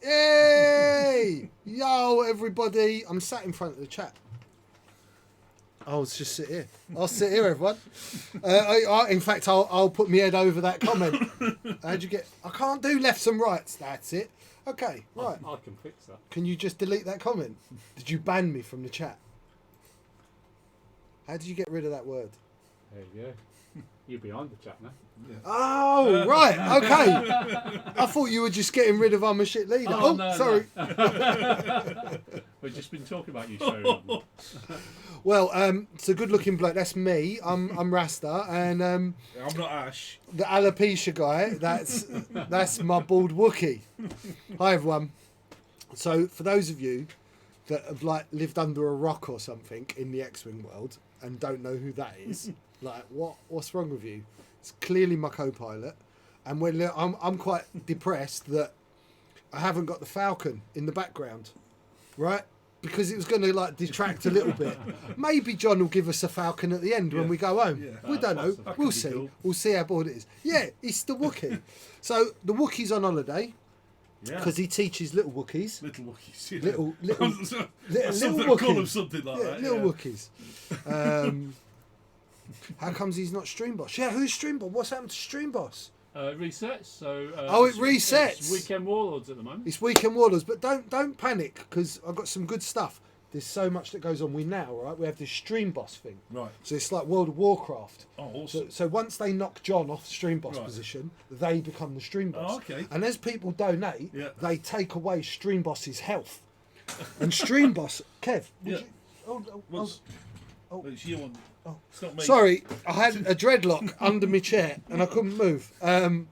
Hey! Yo, everybody. I'm sat in front of the chat. I'll just sit here. I'll sit here, everyone. In fact, I'll put my head over that comment. How'd you get... I can't do lefts and rights. That's it. Okay, right. I can fix that. Can you just delete that comment? Did you ban me from the chat? How did you get rid of that word? There you go. You're behind the chat now. Yeah. Oh, right. Okay. I thought you were just getting rid of I'm a shit leader. Oh, no, sorry. No. We've just been talking about you, so. Well, it's a good-looking bloke. That's me. I'm Rasta, and I'm not Ash. The alopecia guy. That's my bald Wookie. Hi, everyone. So, for those of you that have lived under a rock or something in the X-Wing world and don't know who that is, what's wrong with you? It's clearly my co-pilot, and I'm quite depressed that I haven't got the Falcon in the background, right? Because it was going to detract a little bit. Maybe John will give us a Falcon at the end when we go home. Yeah. We don't know. We'll see. Cool. We'll see how bored it is. Yeah, it's the Wookiee. So the Wookiee's on holiday. Because he teaches little Wookiees. Little Wookiees. Yeah. Little Wookiees. Call them something like that. Little Wookiees. How comes he's not Stream Boss? Yeah, who's Stream Boss? What's happened to Stream Boss? It resets. So it resets. It's Weekend Warlords at the moment. It's Weekend Warlords, but don't panic because I've got some good stuff. There's so much that goes on. We have this Stream Boss thing. Right. So it's like World of Warcraft. Oh, awesome. So once they knock John off the Stream Boss position, they become the Stream Boss. Oh, okay. And as people donate, they take away Stream Boss's health. And Stream Boss, Kev. Yeah. It's you on. Oh, it's not me. Sorry, I had a dreadlock under my chair and I couldn't move. And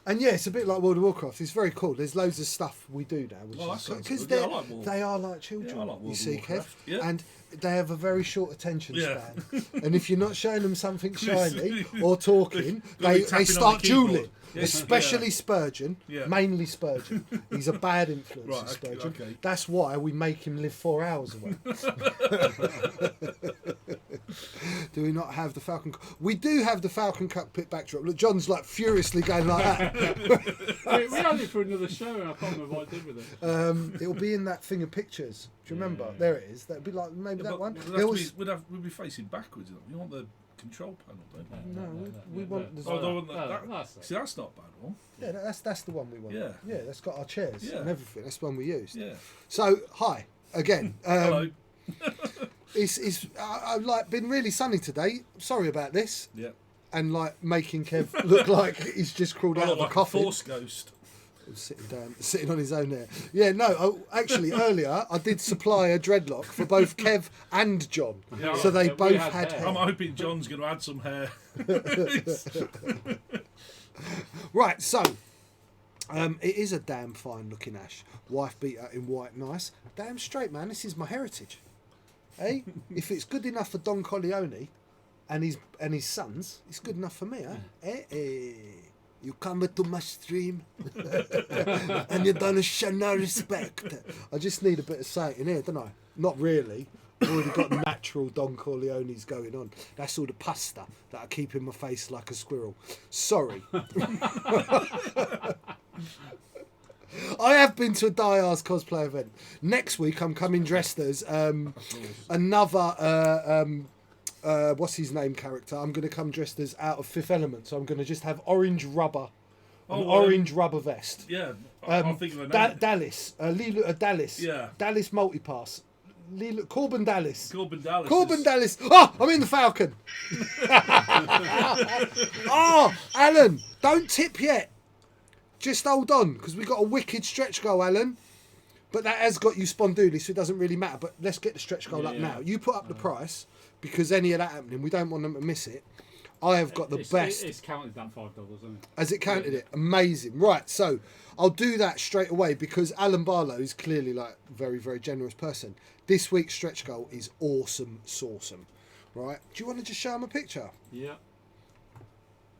yeah, it's a bit like World of Warcraft. It's very cool. There's loads of stuff we do now, because they are like children. Yeah, I like World you see, of Warcraft. Kev, and they have a very short attention span. And if you're not showing them something shiny or talking, they start dueling. Yeah. Especially Spurgeon, mainly Spurgeon. He's a bad influence, Spurgeon. Okay. That's why we make him live 4 hours away. Do we not have the Falcon? We do have the Falcon cockpit backdrop. Look, John's furiously going like that. We had it for another show and I can't remember what I did with it. It'll be in that thing of pictures. Do you remember? There it is. That'd be like maybe that one. We'd be facing backwards. You want the control panel, don't you? No, we want the... See, that's not a bad one. Yeah, that's the one we want. Yeah, that's got our chairs and everything. That's the one we used. Yeah. So, hi, again. Hello. I've been really sunny today. Sorry about this. Yeah. And making Kev look like he's just crawled out of a coffin. Force ghost. Sitting on his own there. Yeah, no, actually, earlier I did supply a dreadlock for both Kev and John. Yeah, so they both had hair. I'm hoping John's going to add some hair. Right, so, it is a damn fine looking ash. Wife beater in white, nice. Damn straight, man, this is my heritage. Hey, if it's good enough for Don Corleone and his sons, it's good enough for me, huh? Hey. You come to my stream and you don't show no respect. I just need a bit of sight in here, don't I? Not really. I've already got natural Don Corleones going on. That's all the pasta that I keep in my face like a squirrel. Sorry. I have been to a Die-Hard cosplay event. Next week I'm coming dressed as another... what's his name character? I'm going to come dressed as out of Fifth Element, so I'm going to just have orange rubber, orange rubber vest. Yeah, I'm thinking of a name. Dallas, Dallas. Yeah, Dallas Multipass. Corbin Dallas. Corbin Dallas. Oh, I'm in the Falcon. Oh, Alan, don't tip yet. Just hold on, because we got a wicked stretch goal, Alan. But that has got you spondoolies, so it doesn't really matter. But let's get the stretch goal up now. You put up the price. Because any of that happening, we don't want them to miss it. I have got the best. It's counted that $5, isn't it? Has it counted it? Amazing. Right, so I'll do that straight away because Alan Barlow is clearly a very, very generous person. This week's stretch goal is awesome, sawsome. Right? Do you want to just show him a picture? Yeah.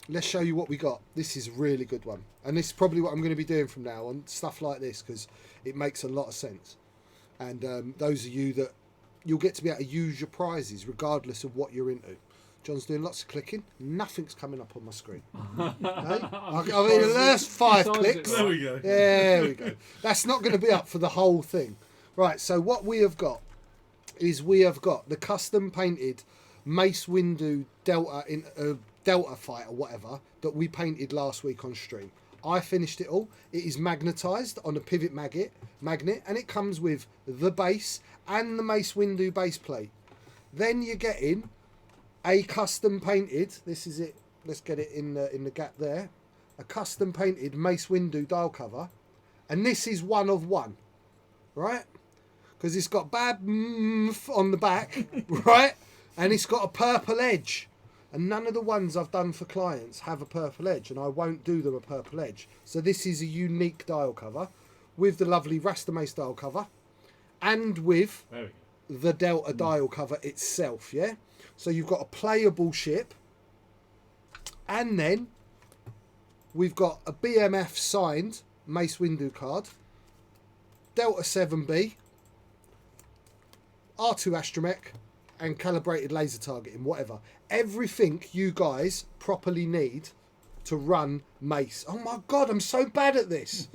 Let's show you what we got. This is a really good one. And this is probably what I'm going to be doing from now on, stuff like this, because it makes a lot of sense. And those of you that... You'll get to be able to use your prizes regardless of what you're into. John's doing lots of clicking. Nothing's coming up on my screen. Okay? I mean, the last 5 clicks. There we go. There we go. That's not going to be up for the whole thing. Right, so what we have got is the custom painted Mace Windu Delta fighter, whatever, that we painted last week on stream. I finished it all. It is magnetised on a pivot magnet, and it comes with the base and the Mace Windu base plate. Then you're getting a custom painted. This is it. Let's get it in the gap there. A custom painted Mace Windu dial cover, and this is one of one, right? Because it's got bad on the back, right? And it's got a purple edge. And none of the ones I've done for clients have a purple edge, and I won't do them a purple edge. So this is a unique dial cover with the lovely Rasta Maice dial cover and with the Delta dial cover itself, yeah? So you've got a playable ship, and then we've got a BMF signed Mace Windu card, Delta 7B, R2 astromech, and calibrated laser targeting, whatever. Everything you guys properly need to run Mace. Oh my God, I'm so bad at this.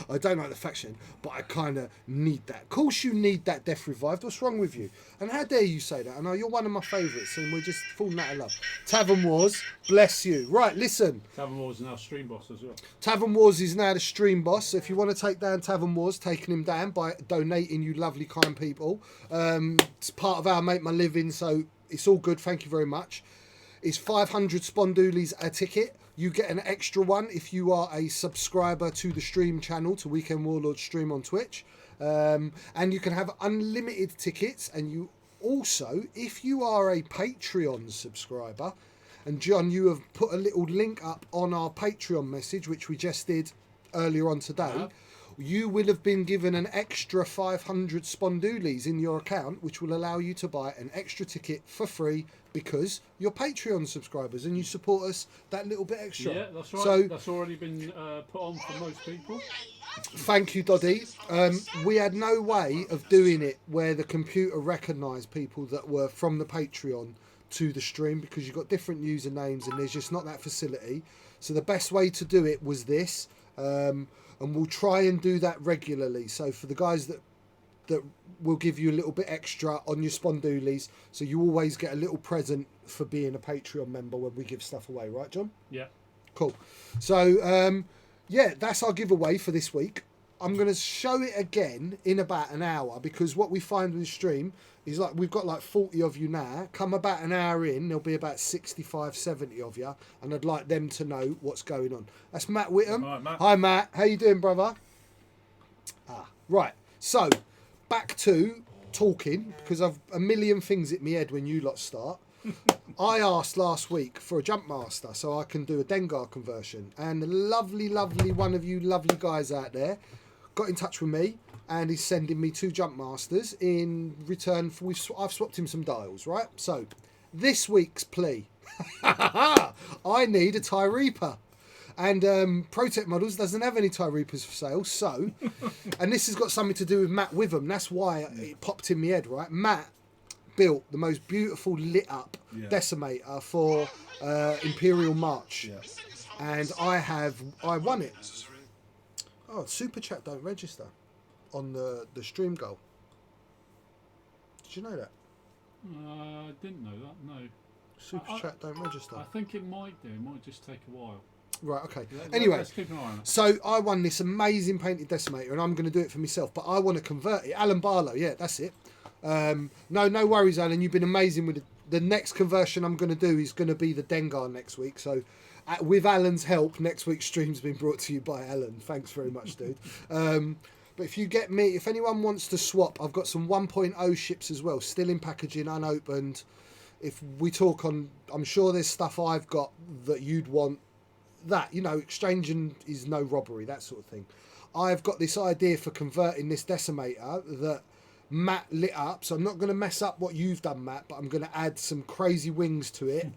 I don't like the faction, but I kind of need that. Of course you need that Death Revived. What's wrong with you? And how dare you say that? I know you're one of my favourites and we're just falling out of love. Tavern Wars, bless you. Right, listen. Tavern Wars is now stream boss as well. Tavern Wars is now the stream boss. So if you want to take down Tavern Wars, taking him down by donating, you lovely kind people. It's part of our Make My Living, so it's all good. Thank you very much. It's 500 Spondoolies a ticket. You get an extra one if you are a subscriber to the stream channel, to Weekend Warlord stream on Twitch. And you can have unlimited tickets. And you also, if you are a Patreon subscriber, and John, you have put a little link up on our Patreon message, which we just did earlier on today, you will have been given an extra 500 Spondoolies in your account, which will allow you to buy an extra ticket for free because you're Patreon subscribers and you support us that little bit extra. Yeah, that's right. So that's already been put on for most people. thank you, Doddy. We had no way of doing it where the computer recognised people that were from the Patreon to the stream because you've got different usernames and there's just not that facility. So the best way to do it was this. And we'll try and do that regularly. So for the guys that will give you a little bit extra on your Spondoolies, so you always get a little present for being a Patreon member when we give stuff away, right, John? Yeah. Cool. So yeah, that's our giveaway for this week. I'm going to show it again in about an hour because what we find with the stream is like we've got like 40 of you now. Come about an hour in, there'll be about 65, 70 of you, and I'd like them to know what's going on. That's Matt Whittam. Hi, Matt. Hi, Matt. How you doing, brother? Right. So back to talking because I've a million things at my head when you lot start. I asked last week for a jump master so I can do a Dengar conversion, and a lovely one of you lovely guys out there got in touch with me and he's sending me 2 jump masters in return for I've swapped him some dials, right? So this week's plea, I need a TIE Reaper, and Protect Models doesn't have any TIE Reapers for sale, so and this has got something to do with Matt Witham. That's why it popped in my head, right? Matt built the most beautiful lit up decimator for Imperial March, and I won it. Oh, Super Chat don't register on the stream goal. Did you know that? I didn't know that, no. Super Chat don't register. I think it might do. It might just take a while. Right, okay. Anyway, let's keep an eye on it. So I won this amazing painted decimator and I'm going to do it for myself, but I want to convert it. Alan Barlow, yeah, that's it. No worries, Alan. You've been amazing with it. The next conversion I'm going to do is going to be the Dengar next week. So with Alan's help, next week's stream's been brought to you by Alan. Thanks very much, dude. But if you get me, if anyone wants to swap, I've got some 1.0 ships as well, still in packaging, unopened. If we talk on, I'm sure there's stuff I've got that you'd want. That, you know, exchanging is no robbery, that sort of thing. I've got this idea for converting this decimator that Matt lit up, so I'm not going to mess up what you've done, Matt, but I'm going to add some crazy wings to it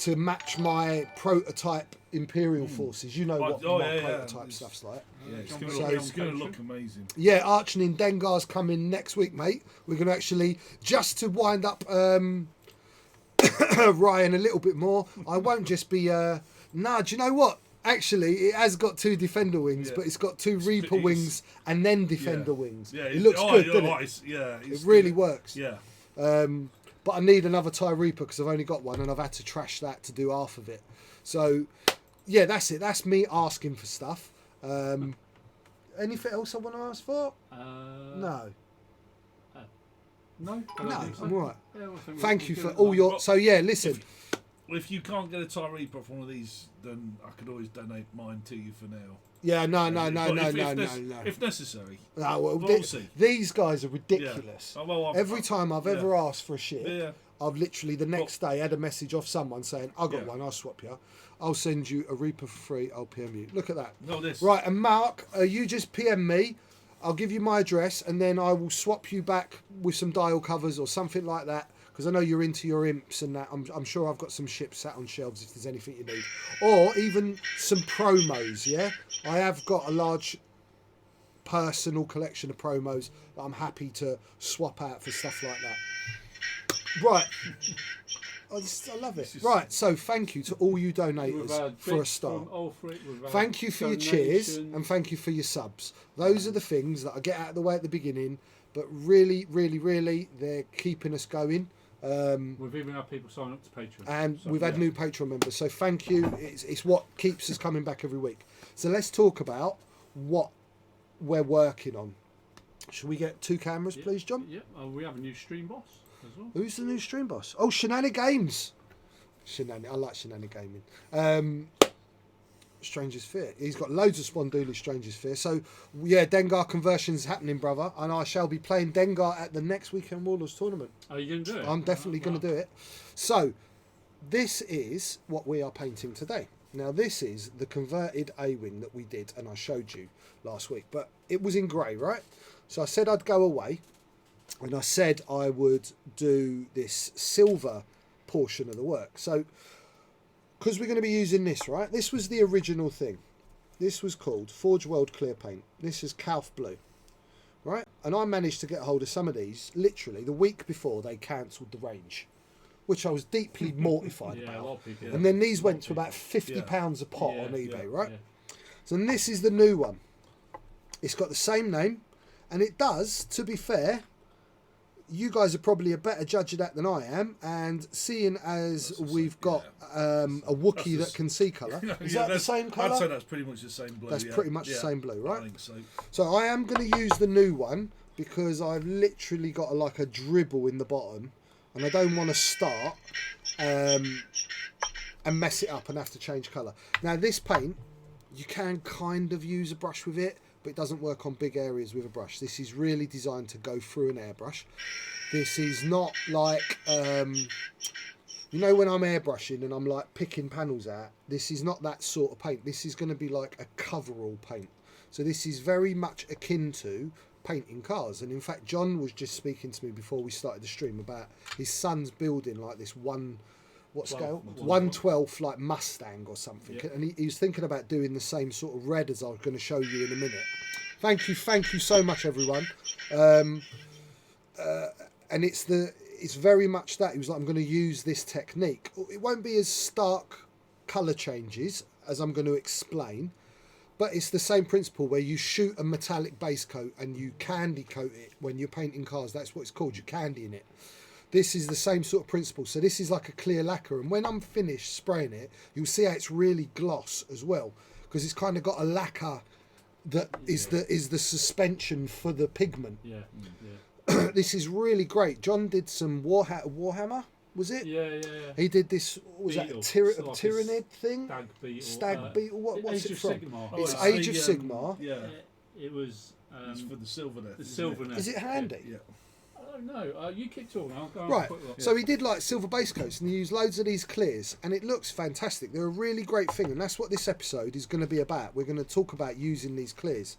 to match my prototype Imperial forces. You know what my prototype It's- stuff's like. Yeah, it's John going Wilson to on look Patreon. amazing. Yeah, Archon in Dengar's coming next week, mate. We're going to actually, just to wind up Ryan a little bit more, I won't just be... do you know what? Actually, it has got 2 Defender wings, but it's got 2 Reaper wings and then Defender wings. Yeah, it looks good, doesn't it? It really works. Yeah. But I need another TIE Reaper because I've only got one and I've had to trash that to do half of it. So, yeah, that's it. That's me asking for stuff. Anything else I want to ask for? No. No, No, I'm all right. Yeah, well, I think Thank we'll you give for it all that. your... So, yeah, listen. If you can't get a TIE Reaper off one of these, then I could always donate mine to you for now. Yeah, no. If necessary. No, well, We'll see. these guys are ridiculous. Yeah. Oh, well, Every time I've ever asked for a ship, Yeah. I've literally the next day had a message off someone saying, I got Yeah. one, I'll swap you. I'll send you a Reaper for free, I'll PM you. Look at that. No, this. Right, and Mark, you just PM me. I'll give you my address and then I will swap you back with some dial covers or something like that. Because I know you're into your imps and that. I'm sure I've got some ships sat on shelves if there's anything you need. Or even some promos, yeah? I have got a large personal collection of promos that I'm happy to swap out for stuff like that. Right. I love it. Right, so thank you to all you We've donators had for a bits start. from all three. We've had Thank you for your cheers donations. and thank you for your subs. Those are the things that I get out of the way at the beginning, but really, really, really, they're keeping us going. We've even had people sign up to Patreon. And So, we've had yeah. new Patreon members, so thank you. It's what keeps us coming back every week. So let's talk about what we're working on. Should we get 2 cameras, please, John? Yeah, we have a new stream boss as well. Who's the new stream boss? Oh, Shenani Games. I like Shenani Gaming. Stranger's Fear. He's got loads of Sponduli Stranger's Fear. So, yeah, Dengar conversion's happening, brother. And I shall be playing Dengar at the next weekend Warlords tournament. Are you going to do it? I'm definitely going to do it. So, this is what we are painting today. Now, this is the converted A-wing that we did, and I showed you last week. But it was in grey, right? So I said I'd go away, and I said I would do this silver portion of the work. So, because we're going to be using this, right? This was the original thing. This was called Forge World Clear Paint. This is Calf Blue, right? And I managed to get hold of some of these literally the week before they cancelled the range, which I was deeply mortified Yeah, a about. lot of people. And then these A lot went of to about £50 a pot on eBay, yeah, right? yeah. So this is the new one. It's got the same name, and it does, to be fair, you guys are probably a better judge of that than I am, and seeing as we've got a Wookiee that can see colour, is that the same I'd colour? say that's pretty much the same blue. That's pretty much the same blue, right? I think so. So I am going to use the new one because I've literally got like a dribble in the bottom, and I don't want to start and mess it up and have to change colour. Now this paint, you can kind of use a brush with it, but it doesn't work on big areas with a brush. This is really designed to go through an airbrush. This is not like, you know, when I'm airbrushing and I'm like picking panels out, this is not that sort of paint. This is going to be like a coverall paint. So this is very much akin to painting cars. And in fact, John was just speaking to me before we started the stream about his son's building like this what scale? 1/12 like Mustang or something. Yeah. And he was thinking about doing the same sort of red as I was going to show you in a minute. Thank you so much, everyone. And it's very much that. He was like, I'm going to use this technique. It won't be as stark colour changes as I'm going to explain, but it's the same principle where you shoot a metallic base coat and you candy coat it when you're painting cars. That's what it's called, you're candying it. This is the same sort of principle. So this is like a clear lacquer, and when I'm finished spraying it, you'll see how it's really gloss as well, because it's kind of got a lacquer that is the suspension for the pigment. Yeah. This is really great. John did some Warhammer, was it? Yeah. He did this, was Beetle. that a It's like a Tyrannid thing? Stag beetle. Stag Beetle, what's Age it of from? Sigmar. It's Oh, Age the, of Sigmar. Yeah. It was It's for the silver net. the isn't silver it? net. Is it handy? Yeah. I don't know. You keep talking. I'll go and Right, quick look. so he did like silver base coats and he used loads of these clears, and it looks fantastic. They're a really great thing, and that's what this episode is going to be about. We're going to talk about using these clears.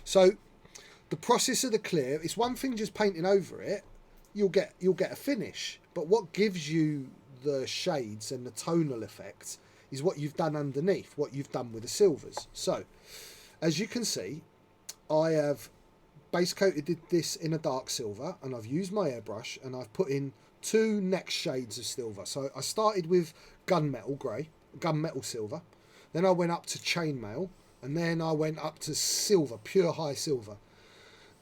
So the process of the clear, it's one thing just painting over it, you'll get a finish, but what gives you the shades and the tonal effects is what you've done underneath, what you've done with the silvers. So, as you can see, I have base coated this in a dark silver, and I've used my airbrush and I've put in 2 next shades of silver. So I started with gunmetal grey, gunmetal silver, then I went up to chainmail, and then I went up to silver, pure high silver.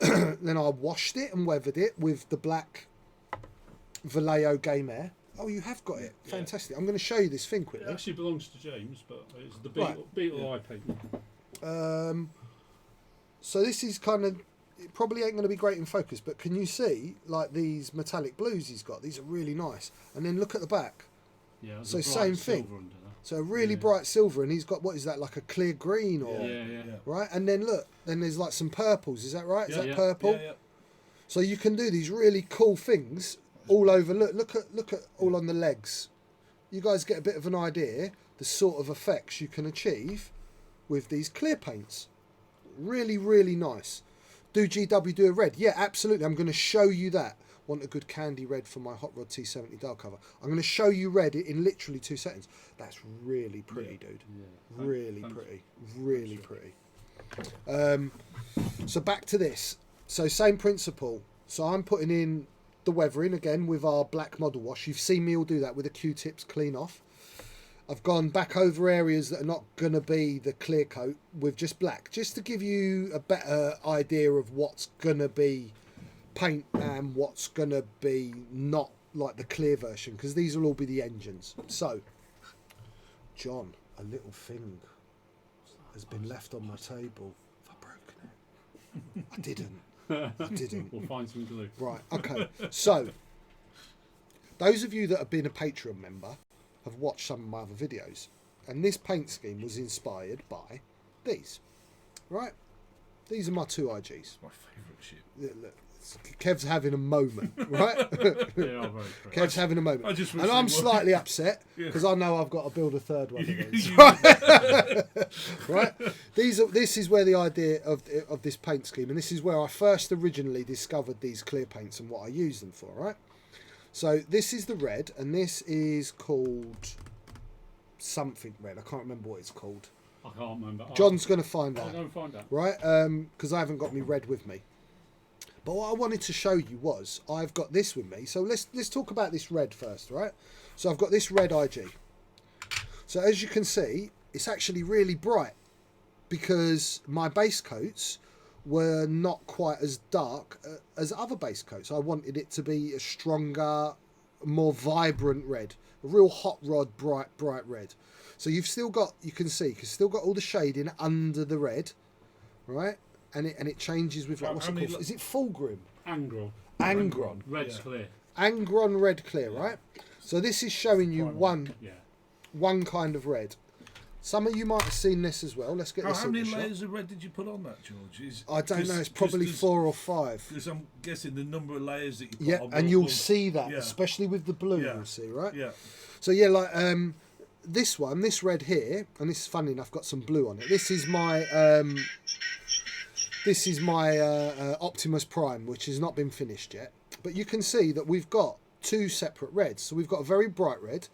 Then I washed it and weathered it with the black Vallejo Game Air. Oh, you have got it. Fantastic. I'm going to show you this thing quickly. It actually belongs to James, but it's the Beetle eye paint. So this is kind of, it probably ain't going to be great in focus, but can you see like these metallic blues he's got? These are really nice. And then look at the back. Yeah, so same thing. So really bright silver, and he's got, what is that, like a clear green or right? And then look, then there's like some purples. Is that right? Is that purple? Yeah. So you can do these really cool things all over. Look at all on the legs. You guys get a bit of an idea the sort of effects you can achieve with these clear paints. Really, really nice. Do GW do a red? Yeah, absolutely. I'm going to show you that. Want a good candy red for my Hot Rod T70 dial cover. I'm going to show you red in literally 2 seconds. That's really pretty, dude. Yeah. Really pretty. Really pretty. So back to this. So same principle. So I'm putting in the weathering again with our black model wash. You've seen me all do that with the Q-tips clean off. I've gone back over areas that are not going to be the clear coat with just black, just to give you a better idea of what's going to be paint and what's going to be not like the clear version, because these will all be the engines. So, John, a little thing has been left on my table. Have I broken it? I didn't. We'll find some glue. Right, okay. So, those of you that have been a Patreon member have watched some of my other videos, and this paint scheme was inspired by these. Right? These are my 2 IGs. My favourite shit. Look, Kev's having a moment, right? They are very pretty. Kev's having a moment. I just wish and they I'm were. slightly upset because I know I've got to build a 3rd one of these. Right? This is where the idea of this paint scheme, and this is where I first originally discovered these clear paints and what I use them for, right? So this is the red, and this is called something red. I can't remember what it's called. I can't remember. John's going to find out. I'll go and find out. Right? Because I haven't got me red with me. But what I wanted to show you was I've got this with me. So let's talk about this red first, right? So I've got this red IG. So as you can see, it's actually really bright because my base coats were not quite as dark as other base coats. I wanted it to be a stronger, more vibrant red, a real hot rod, bright red. So you've still got, you can see, you've still got all the shading under the red, right? And it changes with, like, what's it called? Is it Fulgrim? Angron. Red's clear. Angron red clear, right? So this is showing you one kind of red. Some of you might have seen this as well. Let's get this. How many layers of red did you put on that, George? I don't know. It's probably 4 or 5. Because I'm guessing the number of layers that you put on. Yeah, and you'll see that, especially with the blue. You'll see, right? Yeah. So yeah, like this one, this red here, and this is funny enough, got some blue on it. This is my Optimus Prime, which has not been finished yet. But you can see that we've got 2 separate reds. So we've got a very bright red.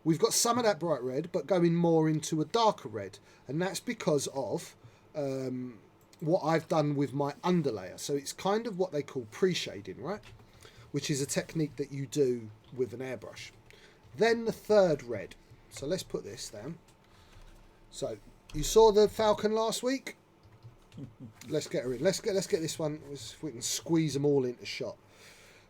We've got some of that bright red, but going more into a darker red. And that's because of what I've done with my underlayer. So it's kind of what they call pre-shading, right? Which is a technique that you do with an airbrush. Then the 3rd red. So let's put this down. So you saw the Falcon last week? Let's get her in. Let's get this one. If we can squeeze them all into shot.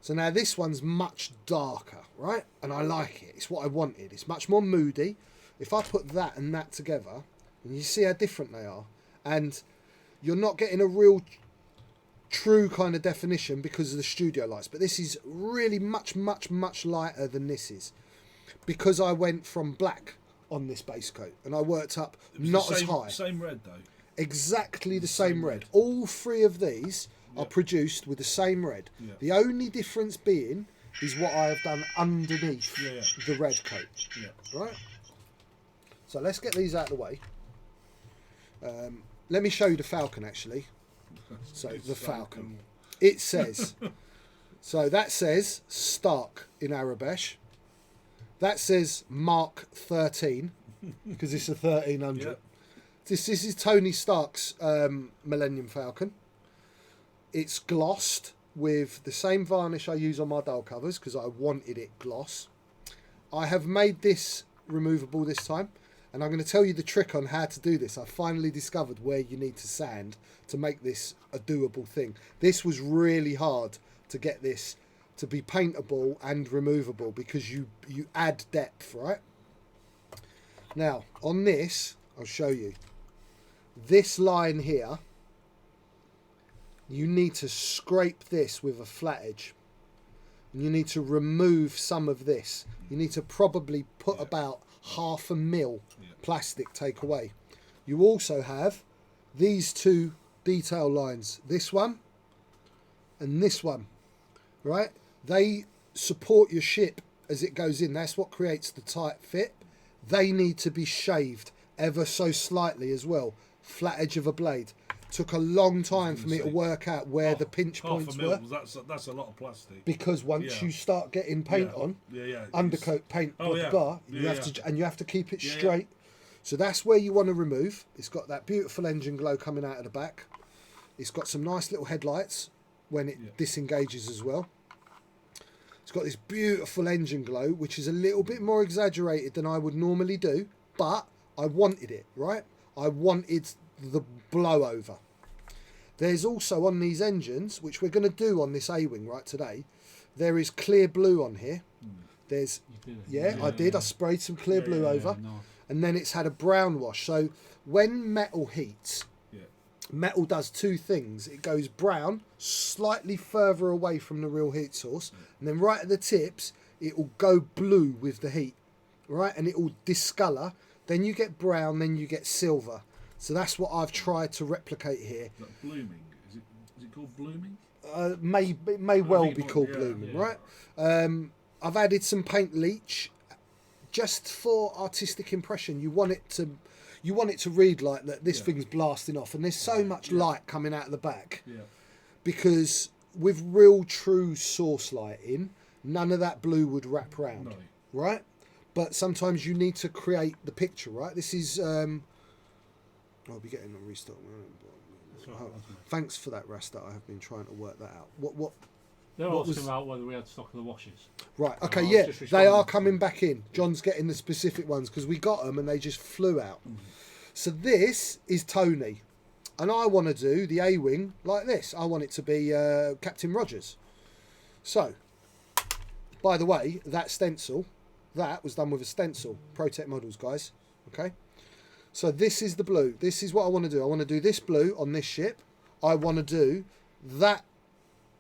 So now this one's much darker, right? And I like it. It's what I wanted. It's much more moody. If I put that and that together, and you see how different they are, and you're not getting a real true kind of definition because of the studio lights, but this is really much lighter than this is, because I went from black on this base coat and I worked up not as high. Same red though. Exactly the same red. All 3 of these are produced with the same red. Yeah. The only difference being is what I have done underneath the red coat. Yeah. Right? So let's get these out of the way. Let me show you the Falcon actually. So the Falcon. It says, so that says Stark in Arabesh. That says Mark 13 because it's a 1300. Yep. This is Tony Stark's Millennium Falcon. It's glossed with the same varnish I use on my dial covers because I wanted it gloss. I have made this removable this time, and I'm going to tell you the trick on how to do this. I finally discovered where you need to sand to make this a doable thing. This was really hard to get this to be paintable and removable because you add depth, right? Now, on this, I'll show you. This line here, you need to scrape this with a flat edge. And you need to remove some of this. You need to probably put about 0.5 mil plastic take away. You also have these two detail lines, this one and this one, right? They support your ship as it goes in. That's what creates the tight fit. They need to be shaved ever so slightly as well. Flat edge of a blade. Took a long time for me to work out where the pinch points were. That's a lot of plastic. Because once you start getting paint on, undercoat paint, blah, you have to keep it straight. So that's where you want to remove. It's got that beautiful engine glow coming out of the back. It's got some nice little headlights when it disengages as well. It's got this beautiful engine glow, which is a little bit more exaggerated than I would normally do, but I wanted it, right? I wanted the blowover. There's also on these engines, which we're going to do on this A-wing right today, there is clear blue on here. There's I did. I sprayed some clear blue over, and then it's had a brown wash. So when metal heats, metal does two things. It goes brown slightly further away from the real heat source, and then right at the tips it will go blue with the heat, right, and it will discolour. Then you get brown, then you get silver. So that's what I've tried to replicate here. Like blooming. Is it called blooming? It may well be called blooming, right? I've added some paint leach just for artistic impression. You want it to read like that. This thing's blasting off, and there's so much light coming out of the back. Because with real true source lighting, none of that blue would wrap round, right? But sometimes you need to create the picture, right? This is I'll be getting a restock. Thanks for that, Rasta. I have been trying to work that out. What They're asking about whether we had stock of the washes. Right, okay, they are coming back in. John's getting the specific ones because we got them and they just flew out. So this is Tony, and I want to do the A-wing like this. I want it to be Captain Rogers. So, by the way, that stencil, that was done with a stencil. ProTech Models, guys. Okay. So this is the blue. This is what I want to do. I want to do this blue on this ship. I want to do that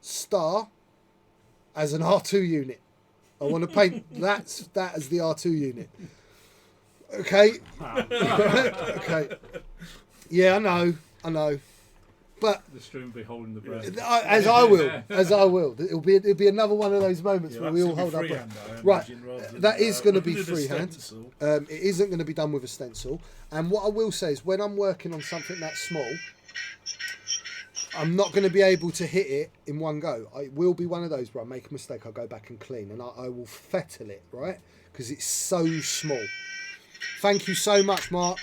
star as an R2 unit. I want to paint that as the R2 unit. Okay. Okay. Yeah, I know. But the stream will be holding the breath. As I will. It'll be another one of those moments where we all hold up. Right, that is going to be freehand. It isn't going to be done with a stencil. And what I will say is, when I'm working on something that small, I'm not going to be able to hit it in one go. It will be one of those where I make a mistake, I'll go back and clean, and I will fettle it, right? Because it's so small. Thank you so much, Mark,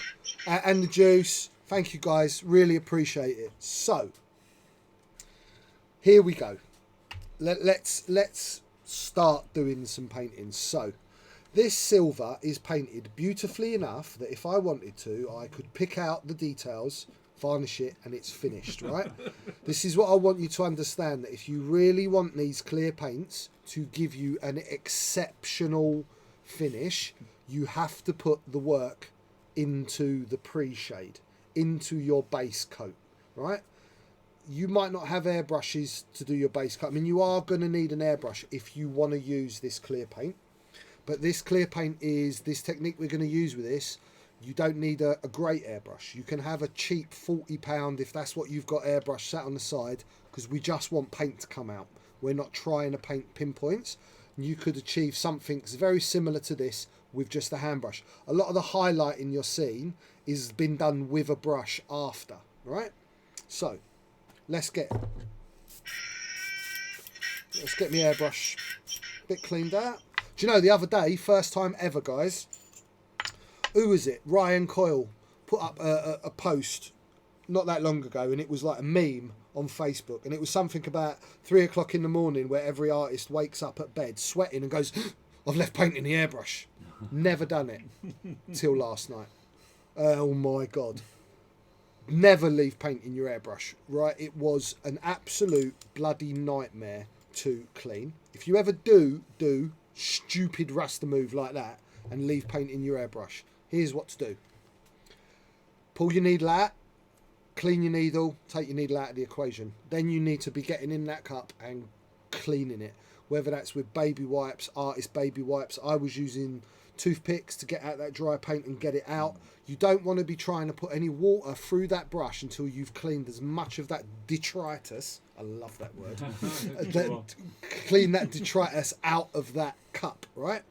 and the juice. Thank you, guys. Really appreciate it. So, here we go. Let's start doing some painting. So, this silver is painted beautifully enough that if I wanted to, I could pick out the details, varnish it, and it's finished, right? This is what I want you to understand, that if you really want these clear paints to give you an exceptional finish, you have to put the work into the pre-shade, into your base coat, right? You might not have airbrushes to do your base coat. I mean, you are going to need an airbrush if you want to use this clear paint. But this clear paint is this technique we're going to use with this. You don't need a great airbrush. You can have a cheap £40, if that's what you've got, airbrush sat on the side, because we just want paint to come out. We're not trying to paint pinpoints. You could achieve something very similar to this with just a hand brush. A lot of the highlighting you're seeing is been done with a brush after, right? So let's get my airbrush a bit cleaned out. Do you know, the other day, first time ever, guys, who was it? Ryan Coyle put up a post not that long ago, and it was like a meme on Facebook, and it was something about 3 o'clock in the morning where every artist wakes up at bed sweating and goes, I've left paint in the airbrush. Never done it till last night. Oh my God. Never leave paint in your airbrush, right? It was an absolute bloody nightmare to clean. If you ever do stupid Rasta move like that and leave paint in your airbrush, here's what to do. Pull your needle out, clean your needle, take your needle out of the equation. Then you need to be getting in that cup and cleaning it, whether that's with baby wipes, artist baby wipes. I was using toothpicks to get out that dry paint and get it out. You don't want to be trying to put any water through that brush until you've cleaned as much of that detritus, I love that word, clean that detritus out of that cup, right?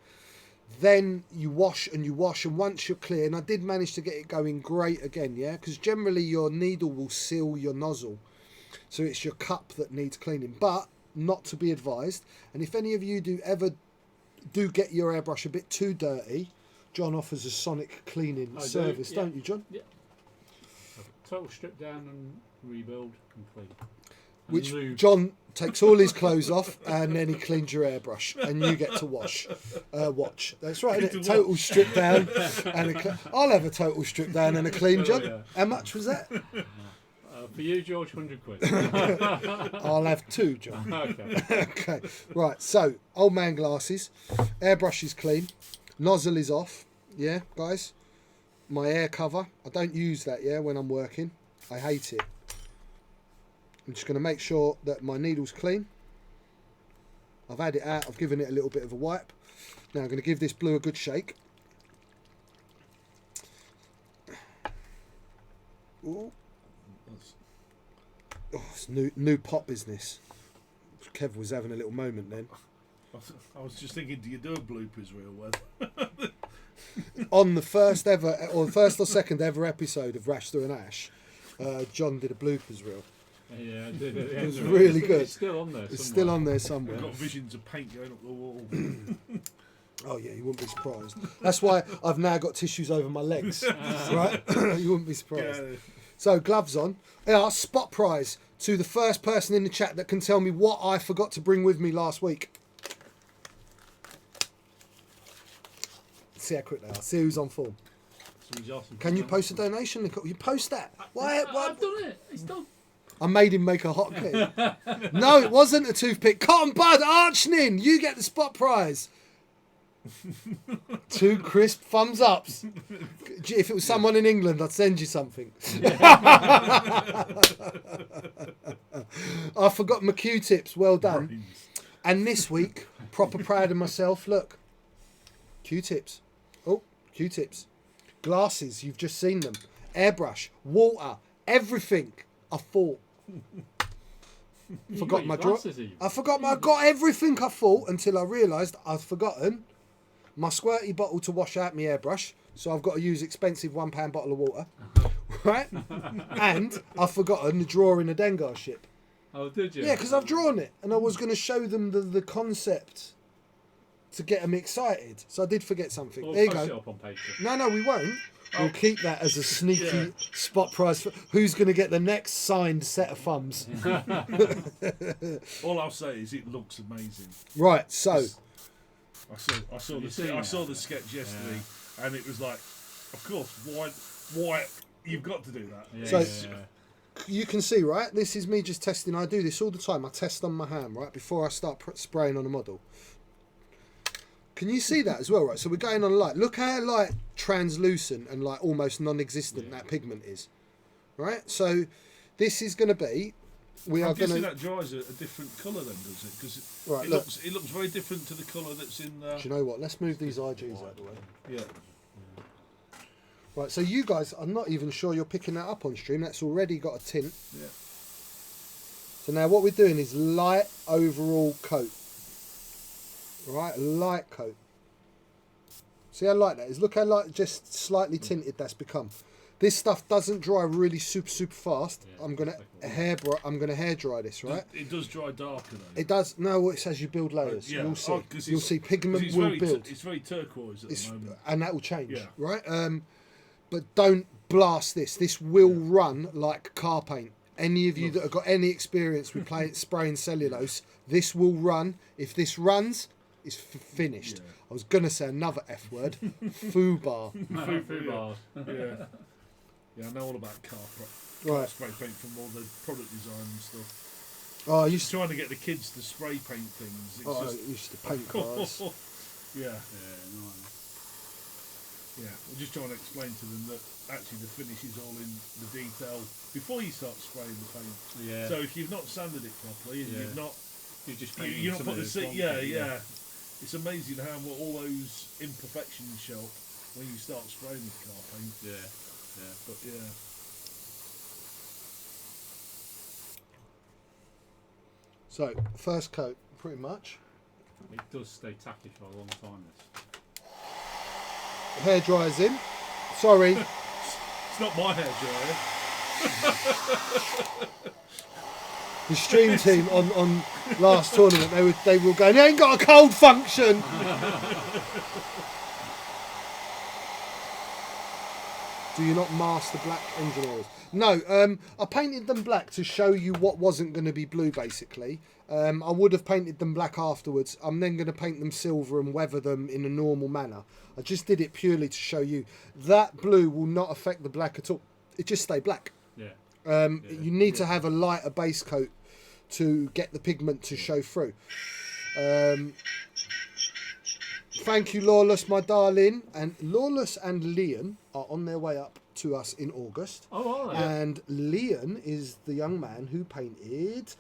Then you wash, and once you're clear, and I did manage to get it going great again, yeah, because generally your needle will seal your nozzle, so it's your cup that needs cleaning, but not to be advised. And if any of you do get your airbrush a bit too dirty, John offers a sonic cleaning service, don't you, John? Yeah. Total strip down and rebuild and clean. And Which lube. John takes all his clothes off and then he cleans your airbrush and you get to watch. That's right, isn't it? Total strip down and I'll have a total strip down and a clean, John. Yeah. How much was that? For you, George, 100 quid. I'll have 2, John. Okay. Okay, right, so old man glasses, airbrush is clean, nozzle is off, yeah, guys. My air cover, I don't use that, yeah, when I'm working. I hate it. I'm just going to make sure that my needle's clean. I've had it out, I've given it a little bit of a wipe. Now I'm going to give this blue a good shake. Ooh. Oh, it's new pot business. Kev was having a little moment then. I was just thinking, do you do a bloopers reel? On the first or second ever episode of Rasta and Ash, John did a bloopers reel. Yeah, I did it. It was really good. It's still on there. It's still on there somewhere. I've got visions of paint going up the wall. Oh yeah, you wouldn't be surprised. That's why I've now got tissues over my legs. Right? You wouldn't be surprised. Yeah. So gloves on. Yeah, spot prize to the first person in the chat that can tell me what I forgot to bring with me last week. See how quick they are. See who's on form. Can you post a donation, Nicole? You post that. Why? I've done it. It's done. I made him make a hotkey. No, it wasn't a toothpick. Cotton Bud Archnin, you get the spot prize. 2 crisp thumbs ups. If it was someone in England, I'd send you something. I forgot my Q-tips. Well done. And this week, proper proud of myself. Look, Q-tips. Oh, Q-tips. Glasses. You've just seen them. Airbrush. Water. Everything. I thought. Forgot my drawer. I got everything I thought until I realised I'd forgotten my squirty bottle to wash out my airbrush, so I've got to use expensive £1 bottle of water, right? And I've forgotten the drawer in a Dengar ship. Oh, did you? Yeah, because I've drawn it, and I was going to show them the concept to get them excited. So I did forget something. Well, there you post go. It up on paper. No, we won't. We'll keep that as a sneaky spot prize for who's going to get the next signed set of thumbs. All I'll say is it looks amazing. Right, so I saw the sketch yesterday, and it was like, of course, why you've got to do that. Yeah, so you can see, right? This is me just testing. I do this all the time. I test on my hand, right, before I start spraying on a model. Can you see that as well, right? So we're going on light. Look how like translucent and like almost non-existent that pigment is, right? So this is going to be. We are going to. That dries a different colour then, does it? Because it looks very different to the colour that's in. Do you know what? Let's move these IGs out of the way. Yeah. Right. So you guys, I'm not even sure you're picking that up on stream. That's already got a tint. Yeah. So now what we're doing is light overall coat. Right, a light coat. See how light that is? Look how light, just slightly tinted that's become. This stuff doesn't dry really super fast. Yeah, I'm gonna hair dry this, right? It does dry darker though. It does. No, it's as you build layers. Yeah. You'll see. Oh, You'll see pigment will build. It's very turquoise at the moment. And that will change, Yeah. right? But don't blast this. This will run like car paint. Any of you that have got any experience with spraying cellulose, this will run. If this runs, it's finished. Yeah. I was gonna say another F word, foobar. Foobar. Yeah. Yeah, I know all about car Right. spray paint from all the product design and stuff. Oh, I Just trying to get the kids to spray paint things. It's I just, used to paint cars. yeah. Yeah, nice. Yeah, we're just trying to explain to them that actually the finish is all in the detail before you start spraying the paint. Yeah. So if you've not sanded it properly and you've not, you're not put the yeah. it's amazing how all those imperfections show up when you start spraying with car paint. Yeah. But yeah. So first coat, pretty much. It does stay tacky for a long time. This. Hair dryers in. Sorry. It's not my hair dryer. The stream team on last tournament, they were going, they ain't got a cold function. Do you not mask the black engine oils? No, I painted them black to show you what wasn't going to be blue, basically. I would have painted them black afterwards. I'm then going to paint them silver and weather them in a normal manner. I just did it purely to show you. That blue will not affect the black at all. It just stay black. Yeah. You need to have a lighter base coat to get the pigment to show through. Thank you, Lawless, my darling. And Lawless and Leon are on their way up to us in August. Oh, all right. And Leon is the young man who painted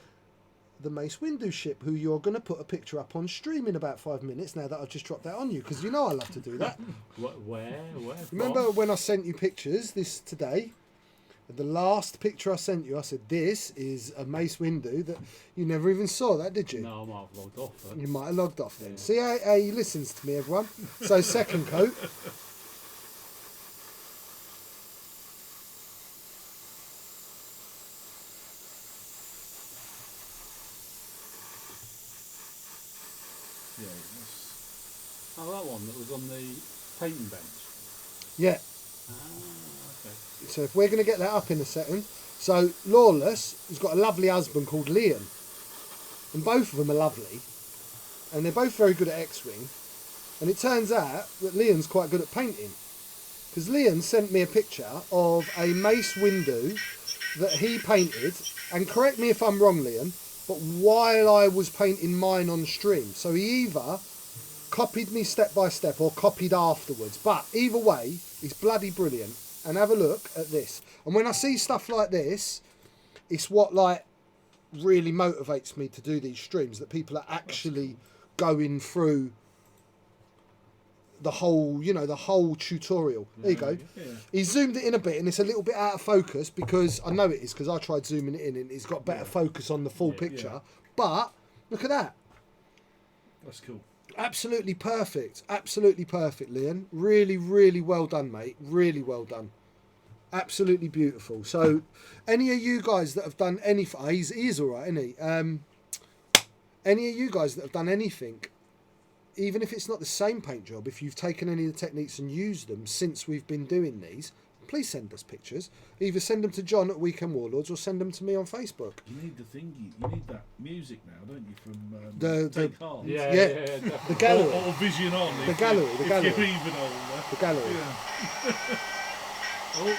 the Mace Windu ship, who you're going to put a picture up on stream in about 5 minutes now that I've just dropped that on you, because you know I love to do that. Where? Remember when I sent you pictures today? The last picture I sent you, I said, this is a Mace Windu that you never even saw that, did you? No, I might have logged off. Then. You might have logged off then. See how he listens to me, everyone? So second coat. Yeah, Oh, that one that was on the painting bench. Yeah. Okay. So if we're going to get that up in a second. So Lawless has got a lovely husband called Leon. And both of them are lovely. And they're both very good at X-Wing. And it turns out that Leon's quite good at painting. Because Leon sent me a picture of a Mace Windu that he painted. And correct me if I'm wrong, Leon, but while I was painting mine on stream. So he either copied me step by step or copied afterwards. But either way, it's bloody brilliant. And have a look at this. And when I see stuff like this, it's what like really motivates me to do these streams, that people are actually going through the whole, the whole tutorial. There you go. yeah. He zoomed it in a bit and it's a little bit out of focus because I know it is, because I tried zooming it in and it's got better focus on the full picture. Yeah. But look at that. That's cool. Absolutely perfect. Absolutely perfect, Leon. Really, really well done, mate. Really well done. Absolutely beautiful. So, any of you guys that have done anything... he is all right, isn't he? Any of you guys that have done anything, even if it's not the same paint job, if you've taken any of the techniques and used them since we've been doing these, please send us pictures. Either send them to John at Weekend Warlords or send them to me on Facebook. You need the thingy. You need that music now, don't you? From The Take Heart. Yeah, The gallery. Or Vision On. The gallery. If you're even older. The gallery. Yeah.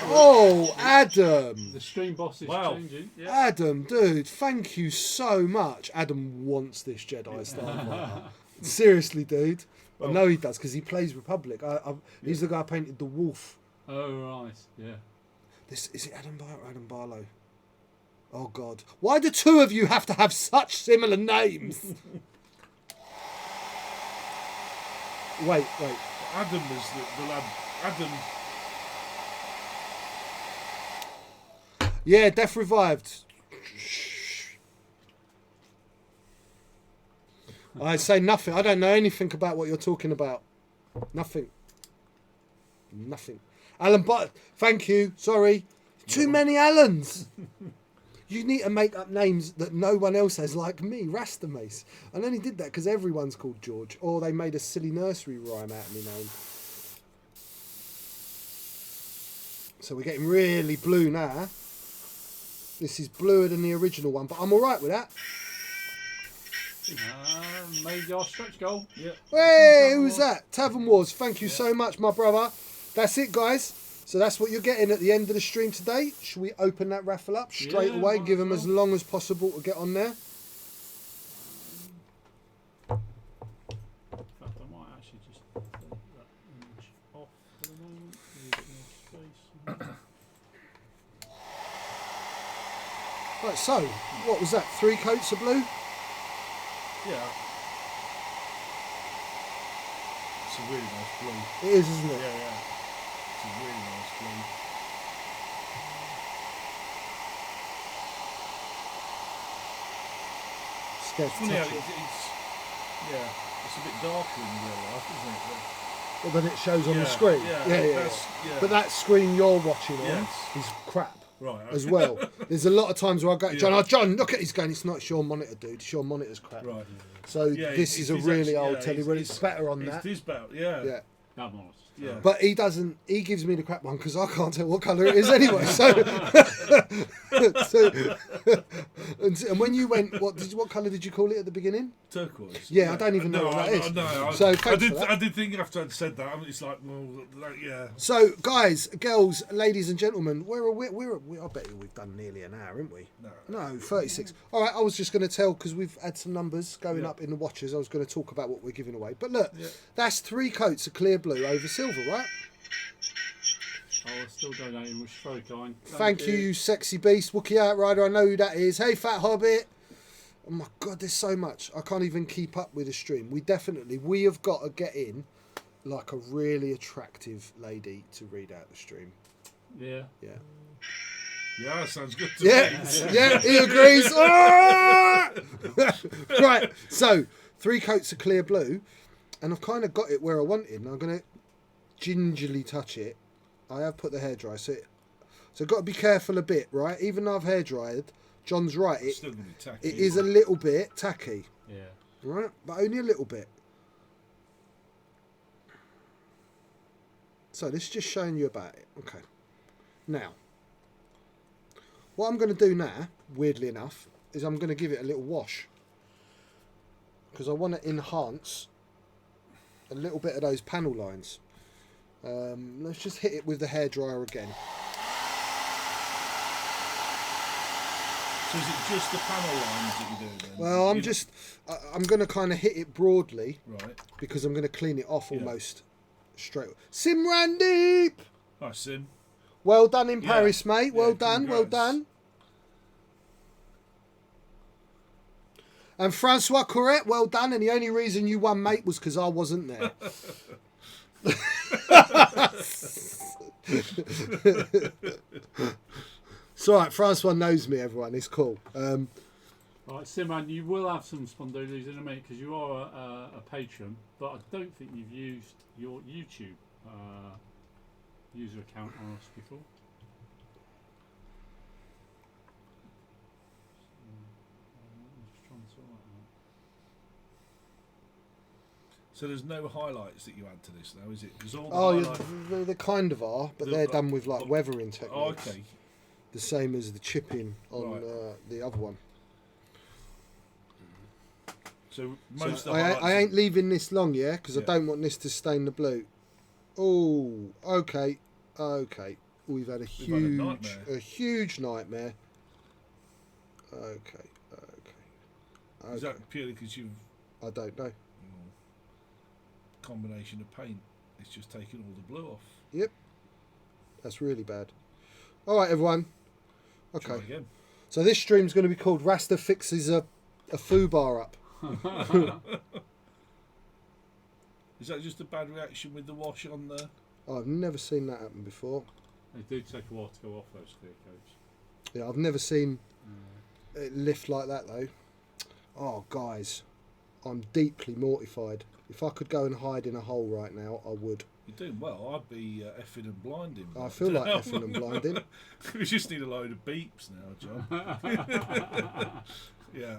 Oh, Adam. The stream boss is Wow. changing. Yeah. Adam, dude, thank you so much. Adam wants this Jedi stuff. Seriously, dude. I know he does because he plays Republic. He's the guy who painted the wolf. Oh, right. Yeah. This is it, Adam Barlow or Adam Barlow? Oh God! Why do two of you have to have such similar names? Wait. Adam is the lad. Adam. Yeah, Death Revived. I say nothing. I don't know anything about what you're talking about. Nothing. Alan, but thank you. Sorry. Too many Allens. You need to make up names that no one else has, like me, Rasta Maice. I only did that because everyone's called George, or they made a silly nursery rhyme out of me name. So we're getting really blue now. This is bluer than the original one, but I'm all right with that. Made your stretch goal. Yep. Hey, who's that? Tavern Wars. Thank you so much, my brother. That's it, guys. So that's what you're getting at the end of the stream today. Should we open that raffle up straight away? Give them as long as possible to get on there. In fact, I might actually just take that image off for the moment. Give it more space. Right, so what was that? 3 coats of blue? Yeah. It's a really nice blue. It is, isn't it? Yeah, yeah. It's a really nice blue. Scared to Funny how touch it. it's a bit darker in real life, isn't it? Well, then it shows on the Yeah, screen. yeah, Yeah. But that screen you're watching on Yes. is crap. Right. Okay. As well. There's a lot of times where I go, John, John, look at his going, it's not your monitor, dude. It's your monitor's crap. Right. So this is a really old telly, but it's better on that. It is better, yeah. Yeah. That one was. Yeah. But he doesn't. He gives me the crap one because I can't tell what colour it is anyway. So, and when you went, what colour did you call it at the beginning? Turquoise. Yeah, I don't even know what that is. So thanks for that. I did think after I'd said that, it's like, well, yeah. So, guys, girls, ladies, and gentlemen, I bet you we've done nearly an hour, haven't we? No, 36. All right, I was just going to tell because we've had some numbers going up in the watches. I was going to talk about what we're giving away, but look, that's 3 coats of clear blue over silver, right? Oh, we're still donating, which is very kind. Thank you, you sexy beast. Wookie Outrider, I know who that is. Hey, Fat Hobbit. Oh my God, there's so much. I can't even keep up with the stream. We have got to get in like a really attractive lady to read out the stream. Yeah. Yeah. Yeah, that sounds good to me. Yeah, he agrees. Ah! Right, so 3 coats of clear blue, and I've kind of got it where I want it. And I'm going to gingerly touch it. I have put the hairdryer, so I've got to be careful a bit, right? Even though I've hairdryed, John's right. It's still going to be tacky. It is a little bit tacky. Yeah. Right? But only a little bit. So this is just showing you about it. Okay. Now, what I'm going to do now, weirdly enough, is I'm going to give it a little wash. Because I want to enhance a little bit of those panel lines. Let's just hit it with the hairdryer again. So is it just the panel lines that you do then? Well, I'm going to kind of hit it broadly. Right. Because I'm going to clean it off almost straight. Simrandeep! Hi, Sim. Well done in Paris, mate. Well done, congrats. well done. And Francois Corrette, well done. And the only reason you won, mate, was because I wasn't there. It's all right. Francois knows me, everyone. It's cool. Right, Simran, you will have some spondoolies in a minute because you are a patron, but I don't think you've used your YouTube user account on us before. So there's no highlights that you add to this now, is it? There's all the they kind of are, but they're done with like weathering techniques. Oh, okay. The same as the chipping on the other one. So most so of the I ain't leaving this long, yeah, because I don't want this to stain the blue. Oh, okay. We've had a huge nightmare. Okay. Is that purely because you've... I don't know. Combination of paint, it's just taking all the blue off. Yep. That's really bad. All right, everyone. Okay. Try again. So this stream's going to be called Rasta Fixes a Foobar Up. Is that just a bad reaction with the wash on there? Oh, I've never seen that happen before. They do take a while to go off those clear coats. Yeah, I've never seen it lift like that though. Oh, guys, I'm deeply mortified. If I could go and hide in a hole right now, I would. You're doing well. I'd be effing and blinding. I feel like effing and blinding. We just need a load of beeps now, John. Yeah.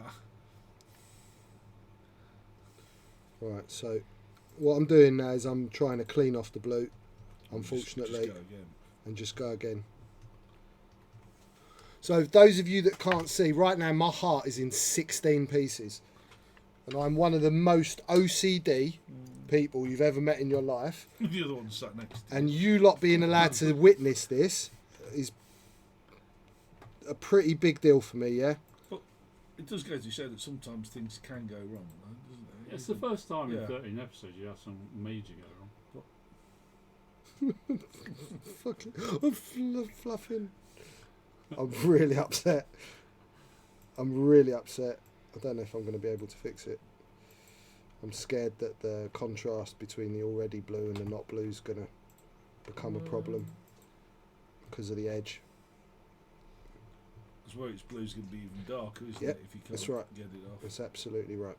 Right, so what I'm doing now is I'm trying to clean off the blue, unfortunately, just go again. and just go again. So those of you that can't see, right now my heart is in 16 pieces. And I'm one of the most OCD people you've ever met in your life. The other one sat next to And you lot being allowed to witness this is a pretty big deal for me, yeah? But it does go to show that sometimes things can go wrong, though, doesn't it? It's the first time Yeah. in 13 episodes you have some major go wrong. Fucking, I'm fluffing. I'm really upset. I'm really upset. I don't know if I'm going to be able to fix it. I'm scared that the contrast between the already blue and the not blue is going to become a problem because of the edge. Because where it's blue is going to be even darker, isn't Yep, it? If you can't that's right. get it off. That's absolutely right.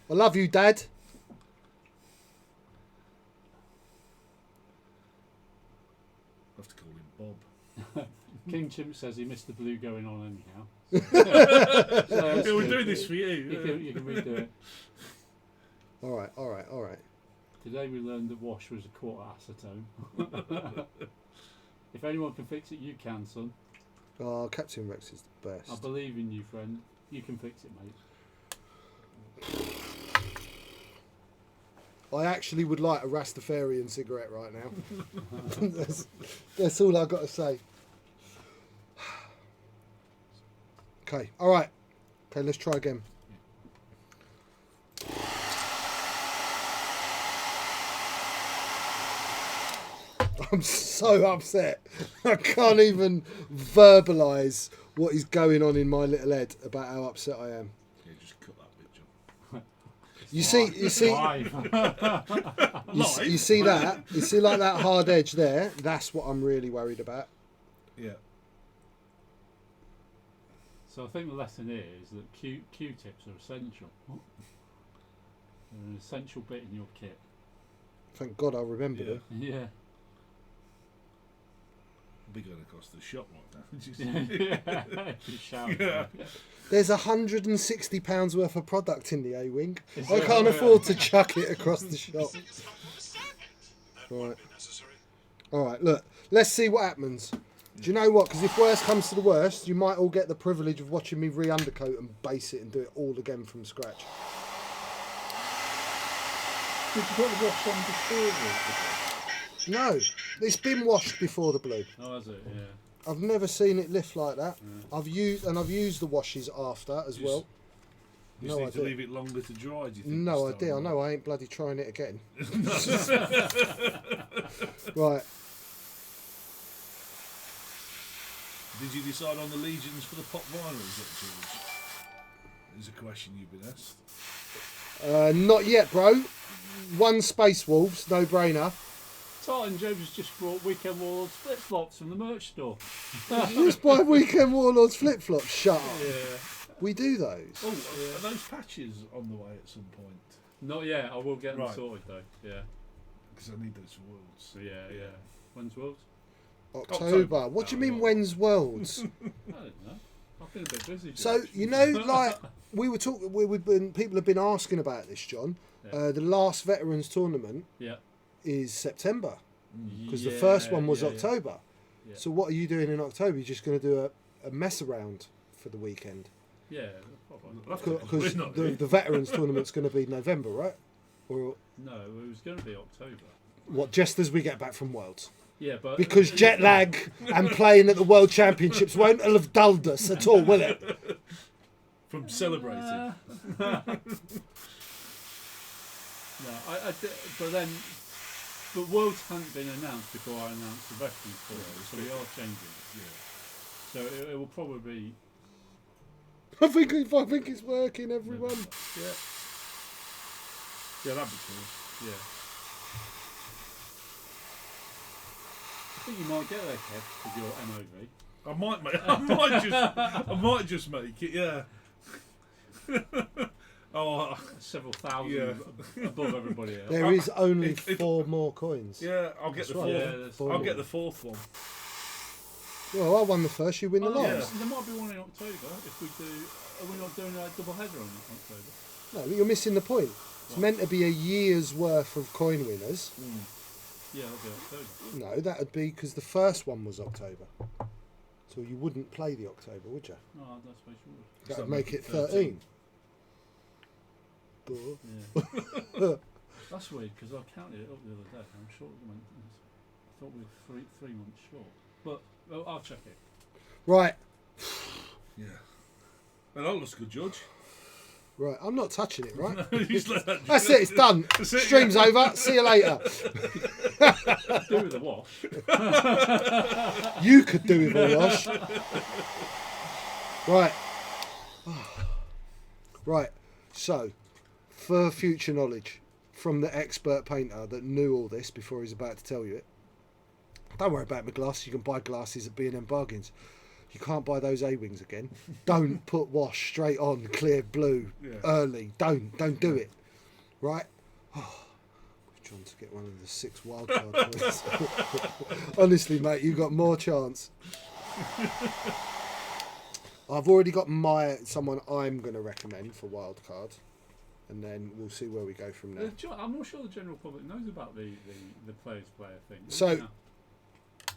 I love you, Dad. I have to call him Bob. King Chimp says he missed the blue going on anyhow. Yeah, we're doing this for you. You can redo it. All right, all right, all right. Today we learned that wash was a quarter acetone. If anyone can fix it, you can, son. Oh, Captain Rex is the I best. believe in you, friend. You can fix it, mate. I actually would like a Rastafarian cigarette right now. that's all I've got to say. Okay, all right. Okay, let's try again. I'm so upset. I can't even verbalise what is going on in my little head about how upset I am. Yeah, just cut that bit, John. You see, you see that? You see like that hard edge there? That's what I'm really worried about. Yeah. So I think the lesson here is that Q-tips are essential. They're an essential bit in your kit. Thank God I remember them. Yeah. I'll be going across the shop right now. Just shout. Yeah. There's £160 worth of product in the A-Wing. I can't afford to chuck it across the shop. Right. All right, look, let's see what happens. Do you know what? Because if worst comes to the worst, you might all get the privilege of watching me re-undercoat and base it and do it all again from scratch. Did you put the wash on before the No, it's been washed before the blue. Oh, is it? Yeah. I've never seen it lift like that. I've used the washes after as well. You just need to leave it longer to dry, do you think? No idea. I know I ain't bloody trying it again. Right. Did you decide on the legions for the pop vinyls yet, George? Is a question you've been asked. Not yet, bro. One Space Wolves, no brainer. Tartan James just brought Weekend Warlords flip-flops from the merch store. Did you just buy Weekend Warlords flip-flops? Shut up. Yeah. We do those. Oh, are those patches on the way at some point? Not yet. I will get them Right. sorted though. Yeah. Because I need those for Worlds. So yeah. When's Worlds? October. What do you mean, when's Worlds? I don't know. I've been a bit busy. So, George. you know, like, people have been asking about this, John. Yeah. The last Veterans tournament Yeah. is September. Because the Yeah, first one was yeah. October. Yeah. So what are you doing in October? You're just going to do a mess around for the weekend? Yeah. Because the Veterans tournament's going to be November, right? Or No, it was going to be October. what, just as we get back from Worlds? Yeah, but Because jet lag and playing at the World Championships won't have dulled us at all, will it? From celebrating. No, but Worlds hadn't been announced before I announced the Veterans tournament, so we are changing it. Yeah. So it will probably be. I think it's working, everyone. Yeah. Yeah, that'd be cool. Yeah. I think you might get there, Kev, with your MOV. I might just make it. Yeah. Oh, several thousand above everybody else. There is only 4 more coins. Yeah, I'll get the fourth. Yeah, I'll get the fourth one. Well, I won the first, you win the last. Yeah. There might be one in October if we do. Are we not doing a double header on October? No, but you're missing the point. It's meant to be a year's worth of coin winners. Yeah, that'll be October. No, that would be because the first one was October. So you wouldn't play the October, would you? No, I suppose you would. That would make it 13. Yeah. That's weird because I counted it up the other day. I'm sure it went. I thought we were three months short, but I'll check it. Right. Yeah. Well, that looks good, Judge. Right, I'm not touching it, right? That's it, it's done. Stream's over. See you later. Do with a wash. You could do with a wash. Right. Right. So, for future knowledge from the expert painter that knew all this before he's about to tell you it, don't worry about my glasses. You can buy glasses at B&M Bargains. You can't buy those A-wings again. Don't put wash straight on clear blue early. Don't do it. Right? Oh, I'm trying to get one of the 6 wildcard points. Honestly, mate, you've got more chance. I've already got someone I'm going to recommend for wildcard, and then we'll see where we go from there. I'm not sure the general public knows about the players player thing. So,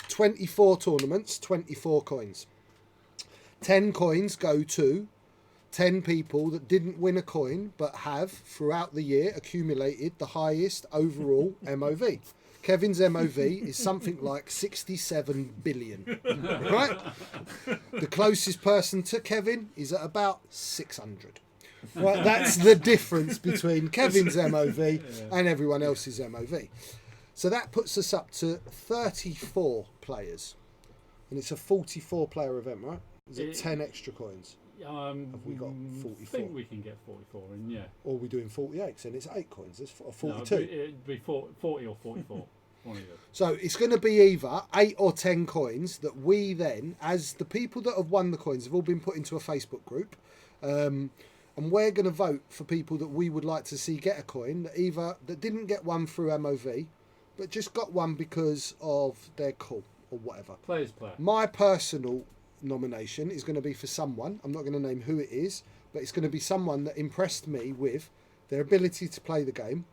24 tournaments, 24 coins. 10 coins go to 10 people that didn't win a coin but have, throughout the year, accumulated the highest overall MOV. Kevin's MOV is something like 67 billion. Right? The closest person to Kevin is at about 600. Right? That's the difference between Kevin's MOV and everyone else's MOV. So that puts us up to 34 players. And it's a 44 player event, right? Is it 10 extra coins? Have we got 44? I think we can get 44 in, yeah. Or are we doing 48? So it's 8 coins. There's 42. No, it'd be 40 or 44. One of them. So it's going to be either 8 or 10 coins that we then, as the people that have won the coins, have all been put into a Facebook group. And we're going to vote for people that we would like to see get a coin that didn't get one through MOV, but just got one because of their cool or whatever. Players player. My personal nomination is going to be for someone, I'm not going to name who it is, but it's going to be someone that impressed me with their ability to play the game,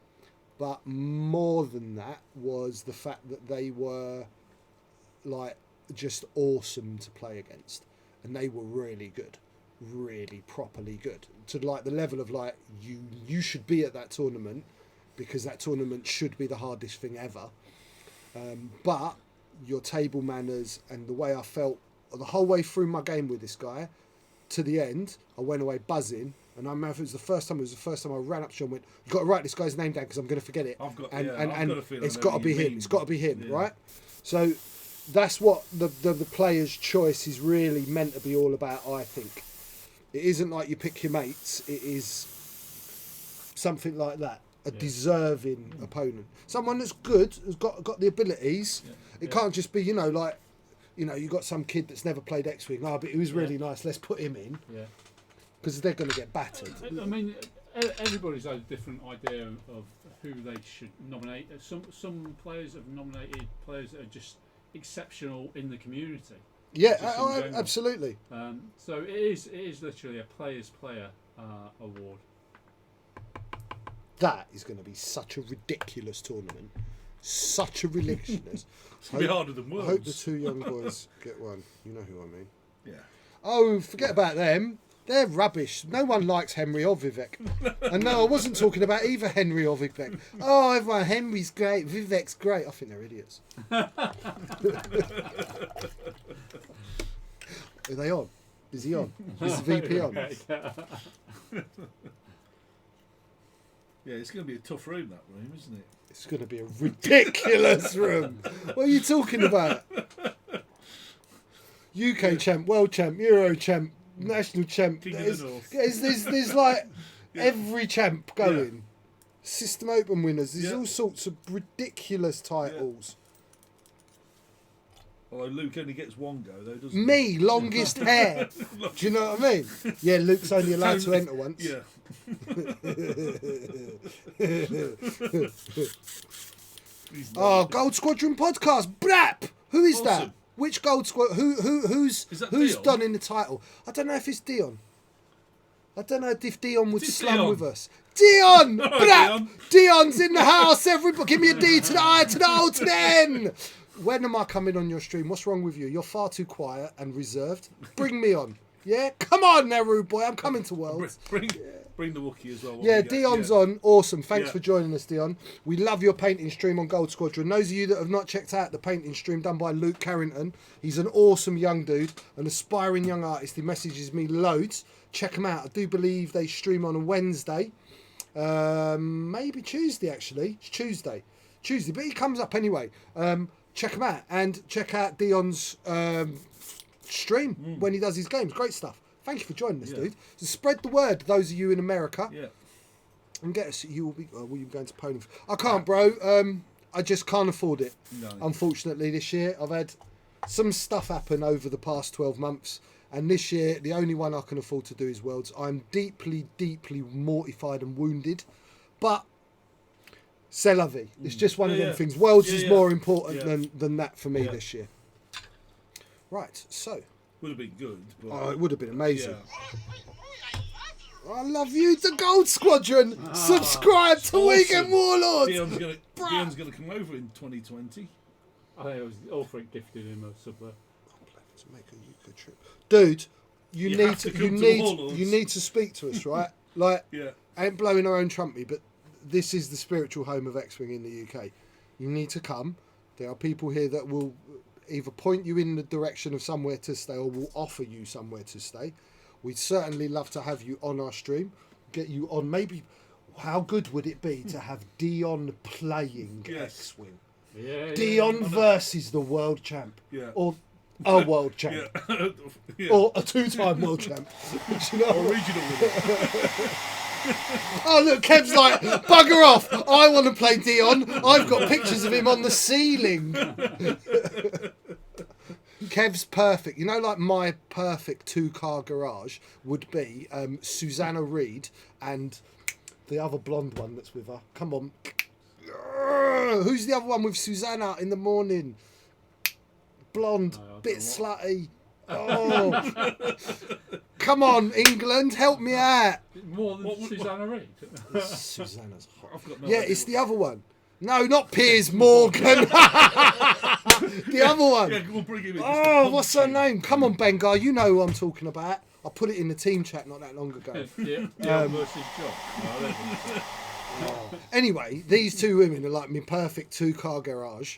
but more than that was the fact that they were like just awesome to play against, and they were really good, really properly good, to like the level of like you should be at that tournament because that tournament should be the hardest thing ever, but your table manners and the way I felt the whole way through my game with this guy, to the end, I went away buzzing. And I remember it was the first time I ran up to him and went, "You've got to write this guy's name down because I'm going to forget it." I've got a feeling it's got to be him. It's got to be him, right? So that's what the player's choice is really meant to be all about. I think it isn't like you pick your mates. It is something like that. A deserving opponent, someone that's good, has got the abilities. It can't just be you got some kid that's never played X-Wing. Oh, but he was really nice. Let's put him in. Yeah. Because they're going to get battered. I mean, everybody's had a different idea of who they should nominate. Some players have nominated players that are just exceptional in the community. Yeah, absolutely. So it is literally a player's player award. That is going to be such a ridiculous tournament. Such a ridiculous. It's going to be harder than Worlds. I hope the 2 young boys get one. You know who I mean. Yeah. Oh, forget about them. They're rubbish. No one likes Henry or Vivek. And no, I wasn't talking about either Henry or Vivek. Oh, everyone, Henry's great, Vivek's great. I think they're idiots. Are they on? Is he on? Is the VP on? Yeah, it's going to be a tough room, that room, isn't it? It's going to be a ridiculous room. What are you talking about? UK champ, world champ, Euro champ, national champ. There's like every champ going. Yeah. System Open winners. There's all sorts of ridiculous titles. Although Luke only gets one go, though, doesn't he? Me, longest hair. Do you know what I mean? Yeah, Luke's only allowed to enter once. Yeah. Oh, Gold Squadron podcast, brap! Who is that? Awesome. Which Gold Squad? Who's Dion? done in the title? I don't know if it's Dion. I don't know if Dion would Is it slum Dion? with us. Dion, All right, brap! Dion. Dion's in the house. Everybody, give me a D to the I to the O to the N. When am I coming on your stream? What's wrong with you? You're far too quiet and reserved. Bring me on. Yeah, come on now, rude boy. I'm coming to Worlds. Bring the Wookiee as well. Yeah, Dion's on. Awesome. Thanks Yeah. for joining us, Dion. We love your painting stream on Gold Squadron. Those of you that have not checked out the painting stream done by Luke Carrington, he's an awesome young dude, an aspiring young artist. He messages me loads. Check him out. I do believe they stream on a Wednesday. Maybe Tuesday, actually. It's Tuesday, but he comes up anyway. Check him out and check out Dion's stream when he does his games. Great stuff. Thank you for joining us, dude. So spread the word, those of you in America. Yeah. And get us. You will be. Will you be going to Poland? I can't, bro. I just can't afford it. No. Unfortunately, this year I've had some stuff happen over the past 12 months, and this year the only one I can afford to do is Worlds. I'm deeply, deeply mortified and wounded, but c'est la vie. It's just one of them things. Worlds is more important than that for me this year. Right, so. Would have been good. But Oh, it would have been amazing. Yeah. I love you, the Gold Squadron. Subscribe to awesome. Weekend Warlords. Dion's gonna come over in 2020. I think it was Ulfric gifted him a sub there. To make a UK trip, dude. You You need have to. to You come to need. Warlords. You need to speak to us, right? Like, Yeah. I ain't blowing our own trumpet, but this is the spiritual home of X-Wing in the UK. You need to come. There are people here that will either point you in the direction of somewhere to stay or will offer you somewhere to stay. We'd certainly love to have you on our stream. Get you on. Maybe. How good would it be to have Dion playing Yes. X-Wing? Yeah. Dion versus the world champ. Yeah. Or a world champ. Yeah. Yeah. Or a two-time world champ. Do you know? Or regional winner. Oh, look, Kev's like, bugger off. I want to play Dion. I've got pictures of him on the ceiling. Kev's perfect. You know, like my perfect two-car garage would be Susanna Reid and the other blonde one that's with her. Come on. Who's the other one with Susanna in the morning? Blonde, bit slutty. Oh, come on, England, help me out. More than Susanna Reid. Susanna's hot. I've got no Yeah, idea it's the other one. No, not Piers Morgan. The other one. Yeah, we'll bring him in. Oh, what's her name? Come on, Bengar, you know who I'm talking about. I put it in the team chat not that long ago. Yeah. Versus Jock. Anyway, these two women are like my perfect two-car garage.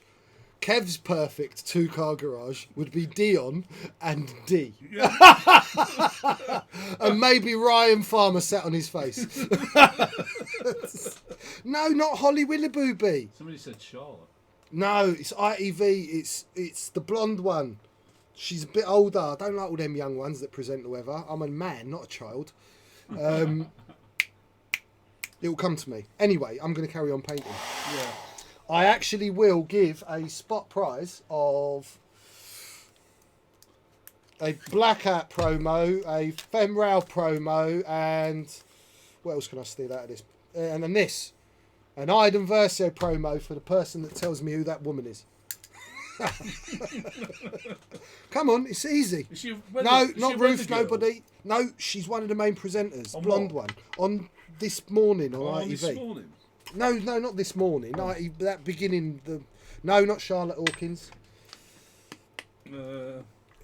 Kev's perfect two-car garage would be Dion and D. And maybe Ryan Farmer sat on his face. No, not Holly Willoughby. Somebody said Charlotte. No, it's ITV. It's the blonde one. She's a bit older. I don't like all them young ones that present the weather. I'm a man, not a child. It will come to me. Anyway, I'm going to carry on painting. Yeah. I actually will give a spot prize of a Black Hat promo, a Femral promo, and what else can I steal out of this? And then this. An Iden Verso promo for the person that tells me who that woman is. Come on, it's easy. No, not Ruth, nobody. No, she's one of the main presenters. On blonde what? one. On this morning on ITV. This morning. No, not this morning. That beginning. No, not Charlotte Hawkins.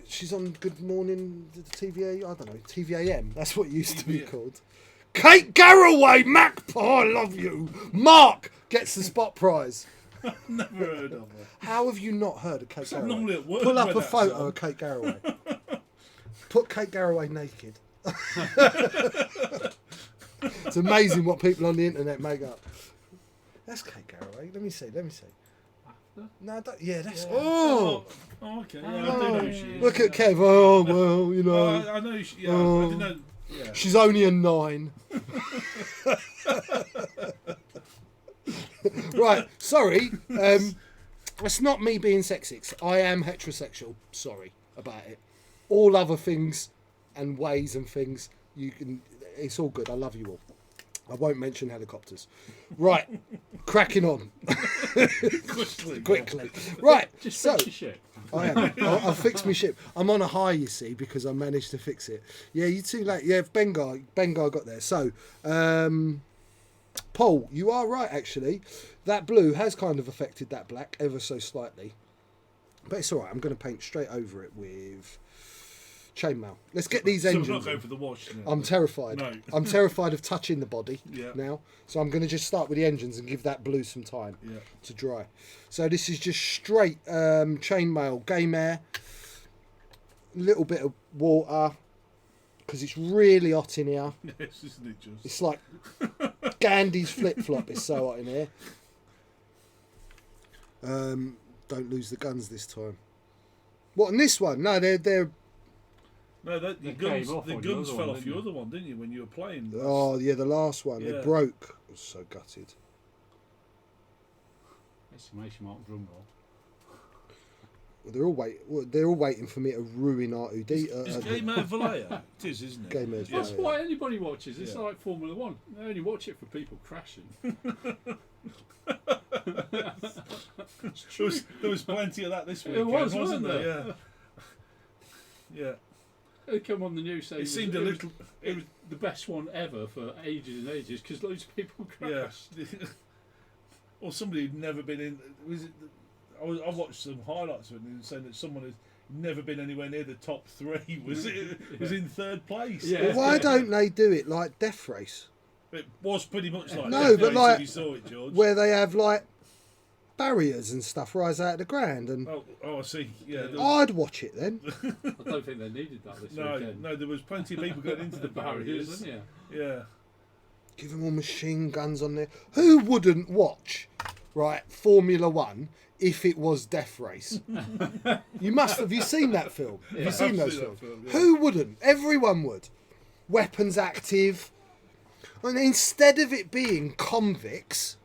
She's on Good Morning the TVA. I don't know, TVAM. That's what it used to be called. Kate Garraway, Macpaw, I love you. Mark gets the spot prize. Never heard of her. How have you not heard of Kate I'm Garraway? normally at work Pull up when a that's photo on. of Kate Garraway. Put Kate Garraway naked. It's amazing what people on the internet make up. That's Kate Garraway. Let me see. No, that's. Oh! Oh, okay. Yeah, I do know who she is. Look at Kev. Oh, well, you know. I know. I didn't know. Yeah. She's only a 9. Right, sorry. That's not me being sexist. I am heterosexual. Sorry about it. All other things and ways and things, you can. It's all good. I love you all. I won't mention helicopters. Right, cracking on. Quickly. Right, Just so fix your ship. I am. I'll fix my ship. I'm on a high, you see, because I managed to fix it. Yeah, you're too late. Yeah, Bengar got there. So, Paul, you are right, actually. That blue has kind of affected that black ever so slightly. But it's all right. I'm going to paint straight over it with chainmail. Let's get these engines. So we're not going for the wash now. I'm terrified. No. I'm terrified of touching the body Yeah. now. So I'm going to just start with the engines and give that blue some time to dry. So this is just straight chainmail, game air, a little bit of water, because it's really hot in here. Yes, isn't it just? It's like Gandhi's flip-flop. It's so hot in here. Don't lose the guns this time. What, on this one? No, they're No, the guns fell off your other one, didn't you, when you were playing? oh yeah, the last one. Yeah. It broke. I was so gutted. Exclamation mark, drum roll. Well, they're all waiting for me to ruin R2D. It's Game Out Vallejo. It is, isn't it? Game Out That's Vallejo. why anybody watches. It's Yeah. like Formula One. They only watch it for people crashing. There was plenty of that this week. There was, wasn't wasn't there? Yeah. Yeah. They come on the news saying It seemed a little. it was the best one ever for ages and ages because loads of people Yeah. crashed. Or somebody who'd never been in. Was it? I watched some highlights of it and they were saying that someone had never been anywhere near the top 3. Was in third place. Yeah. Well, why don't they do it like Death Race, It was pretty much like No, that but place like- if you saw it, George. where they have like barriers and stuff rise out of the ground? And Oh, I see. Yeah. there was- I'd watch it then. I don't think they needed that this weekend. no, there was plenty of people going into the barriers. isn't it? Yeah. Give them all machine guns on there. Who wouldn't watch, right, Formula One if it was Death Race? You must have. You seen that film? Have you seen I've those seen that films? film, yeah. Who wouldn't? Everyone would. Weapons active. And instead of it being convicts,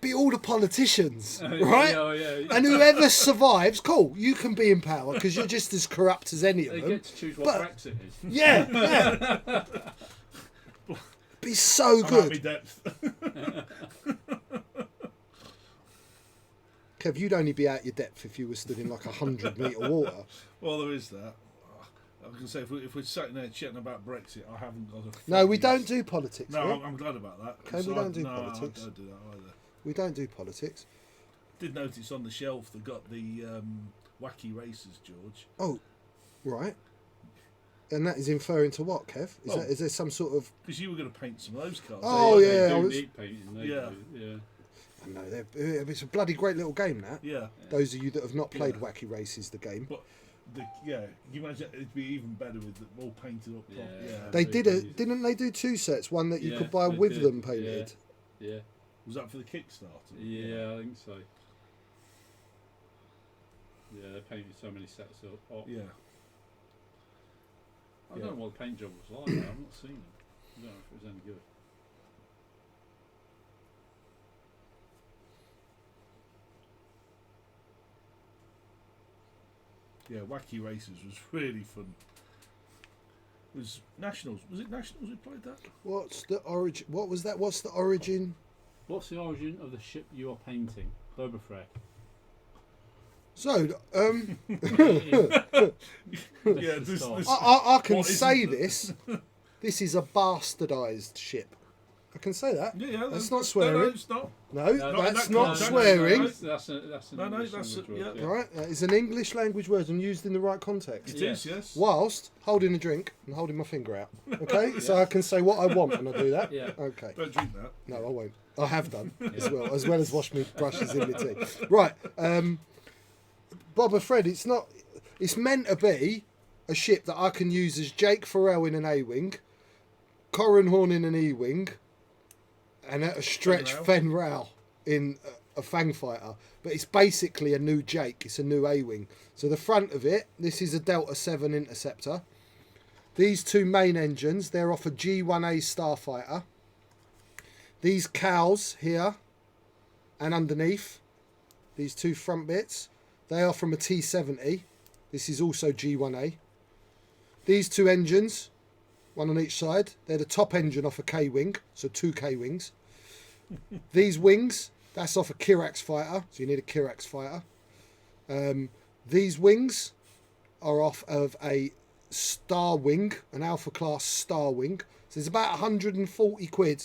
be all the politicians, right? Yeah. And whoever survives, cool, you can be in power because you're just as corrupt as any of They them. get to choose what But- Brexit is. Yeah. Be so I'm at my good. depth. Kev, you'd only be out your depth if you were stood in like 100-metre water. Well, there is that. I can say if we're sitting there chatting about Brexit, I haven't got a. No, we fucking- don't do politics. No, here. I'm glad about that. Okay, we don't do no, politics. I don't do that either. We don't do politics. Did notice on the shelf they got the wacky races, George. Oh, right. And that is inferring to what, Kev? Is there some sort of... Because you were going to paint some of those cars. Oh, They yeah, do I was- need painting. They Yeah. do, yeah. No, it's a bloody great little game, that. Yeah. Those of you that have not played Yeah. Wacky Races, the game. But you imagine it'd be even better with them all painted up. Yeah. Yeah. They Very did good. didn't they do 2 sets? One that you Yeah, could buy they with did. them painted. Yeah. Was that for the Kickstarter? Yeah, I think so. Yeah, they painted so many sets up. Yeah. I don't know what the paint job was like. I've not seen it. I don't know if it was any good. Yeah, Wacky Races was really fun. It was Nationals. Was it Nationals who played that? What's the origin? What was that? What's the origin? What's the origin of the ship you are painting? Boba Fett. So, Yeah, this- I can What say isn't it? this. This is a bastardised ship. I can say that. Yeah, That's not No, swearing. it's not. No, No, that's that not context. swearing. That's an No, English that's- language word, yeah. Right, that is an English language word and used in the right context. It Yes. is, yes. Whilst holding a drink and holding my finger out. Okay, so I can say what I want when I do that. Yeah. Okay. Don't drink that. No, I won't. I have done as well as wash my brushes in my tea. Right, Boba Fred. It's meant to be a ship that I can use as Jake Farrell in an A-wing, Corran Horn in an E-wing, and a stretch Fen Rao in a Fang Fighter. But it's basically a new Jake. It's a new A-wing. So the front of it, this is a Delta 7 Interceptor. These 2 main engines, they're off a G1A Starfighter. These cows here and underneath these two front bits, they are from a T70. This is also G1A. These two engines, one on each side, they're the top engine off a K-wing, so 2 K-wings. These wings, that's off a Kirax fighter, so you need a Kirax fighter. These wings are off of a Star Wing, an Alpha class Star Wing. So there's about 140 quid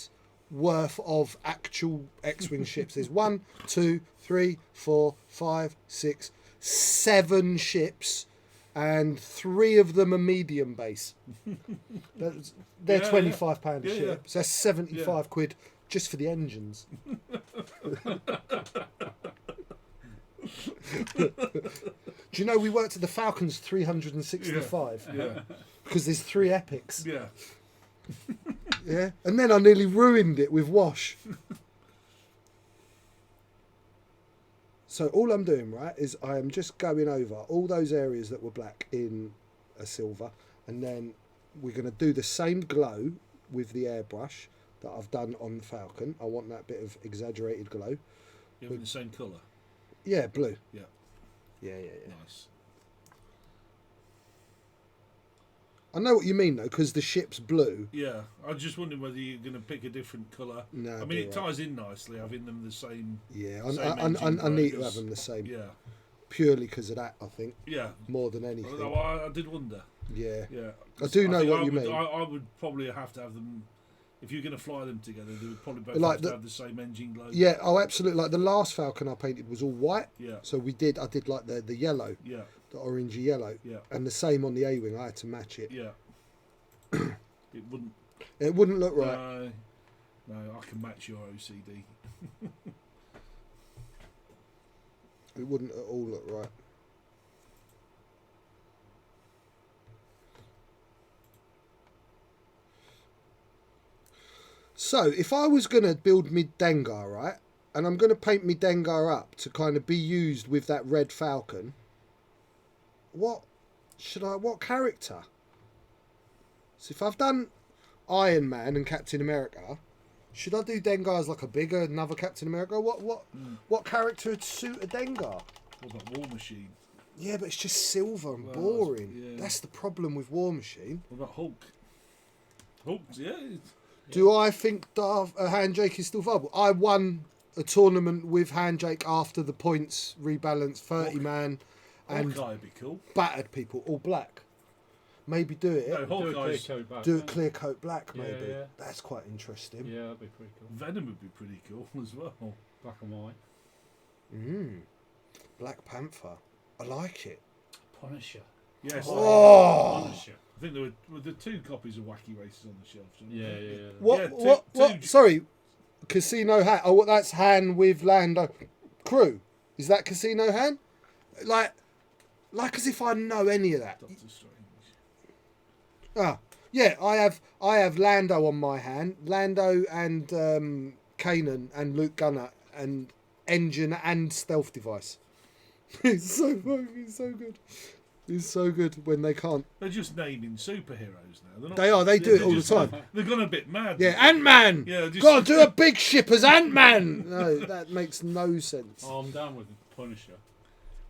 worth of actual X-Wing ships. There's 1, 2, 3, 4, 5, 6, 7 ships, and 3 of them are medium base. They're £25 a ship. So that's 75 quid just for the engines. Do you know we worked at the Falcons 365? Yeah. Because there's 3 epics. Yeah. Yeah. And then I nearly ruined it with wash. So all I'm doing, right, is I am just going over all those areas that were black in a silver, and then we're going to do the same glow with the airbrush that I've done on the Falcon. I want that bit of exaggerated glow. You're in the same colour? Yeah, blue. Yeah. Yeah. Nice. I know what you mean, though, because the ship's blue. Yeah, I just wondering whether you're going to pick a different colour. No, I mean, it ties in nicely, having them the same. Yeah, same I need to have them the same. Yeah. Purely because of that, I think. Yeah. More than anything. Although I did wonder. Yeah. Yeah. I do know think what you mean. I would probably have to have them. If you're going to fly them together, they would probably both Like have to have the same engine glow. Yeah, oh, absolutely. Like the last Falcon I painted was all white. Yeah. So I did like the yellow. Yeah. The orangey yellow. Yeah. And the same on the A-wing. I had to match it. Yeah. It wouldn't. It wouldn't look right. No, I can match your OCD. It wouldn't at all look right. So, if I was going to build me Dengar, right, and I'm going to paint me Dengar up to kind of be used with that red Falcon, what character? So if I've done Iron Man and Captain America, should I do Dengar as like a bigger, another Captain America? What character would suit a Dengar? What about War Machine? Yeah, but it's just silver and boring. That's the problem with War Machine. What about Hulk? Hulk, yeah. Do I think Handshake is still viable? I won a tournament with Handshake after the points rebalanced, 30-man, and Hawkeye would be cool. Battered people, all black. Maybe do it. No, Hawkeye's... Do a clear coat black, maybe. Yeah. That's quite interesting. Yeah, that'd be pretty cool. Venom would be pretty cool as well. Black and white. Black Panther. I like it. Punisher. Yes. Oh! Punisher. I think there were the 2 copies of Wacky Races on the shelf. Yeah. What? Sorry, Casino Han. Oh, that's Han with Lando crew. Is that Casino Han? Like as if I know any of that. Doctor Strange. Ah, yeah. I have Lando on my hand. Lando and Kanan and Luke Gunner and engine and stealth device. It's so good. It's so good when they can't. They're just naming superheroes now. They're not, They are. They do it all the time. They've gone a bit mad. Yeah, Ant-Man. Yeah, just... Gotta do a big ship as Ant-Man. No, that makes no sense. Oh, I'm down with the Punisher.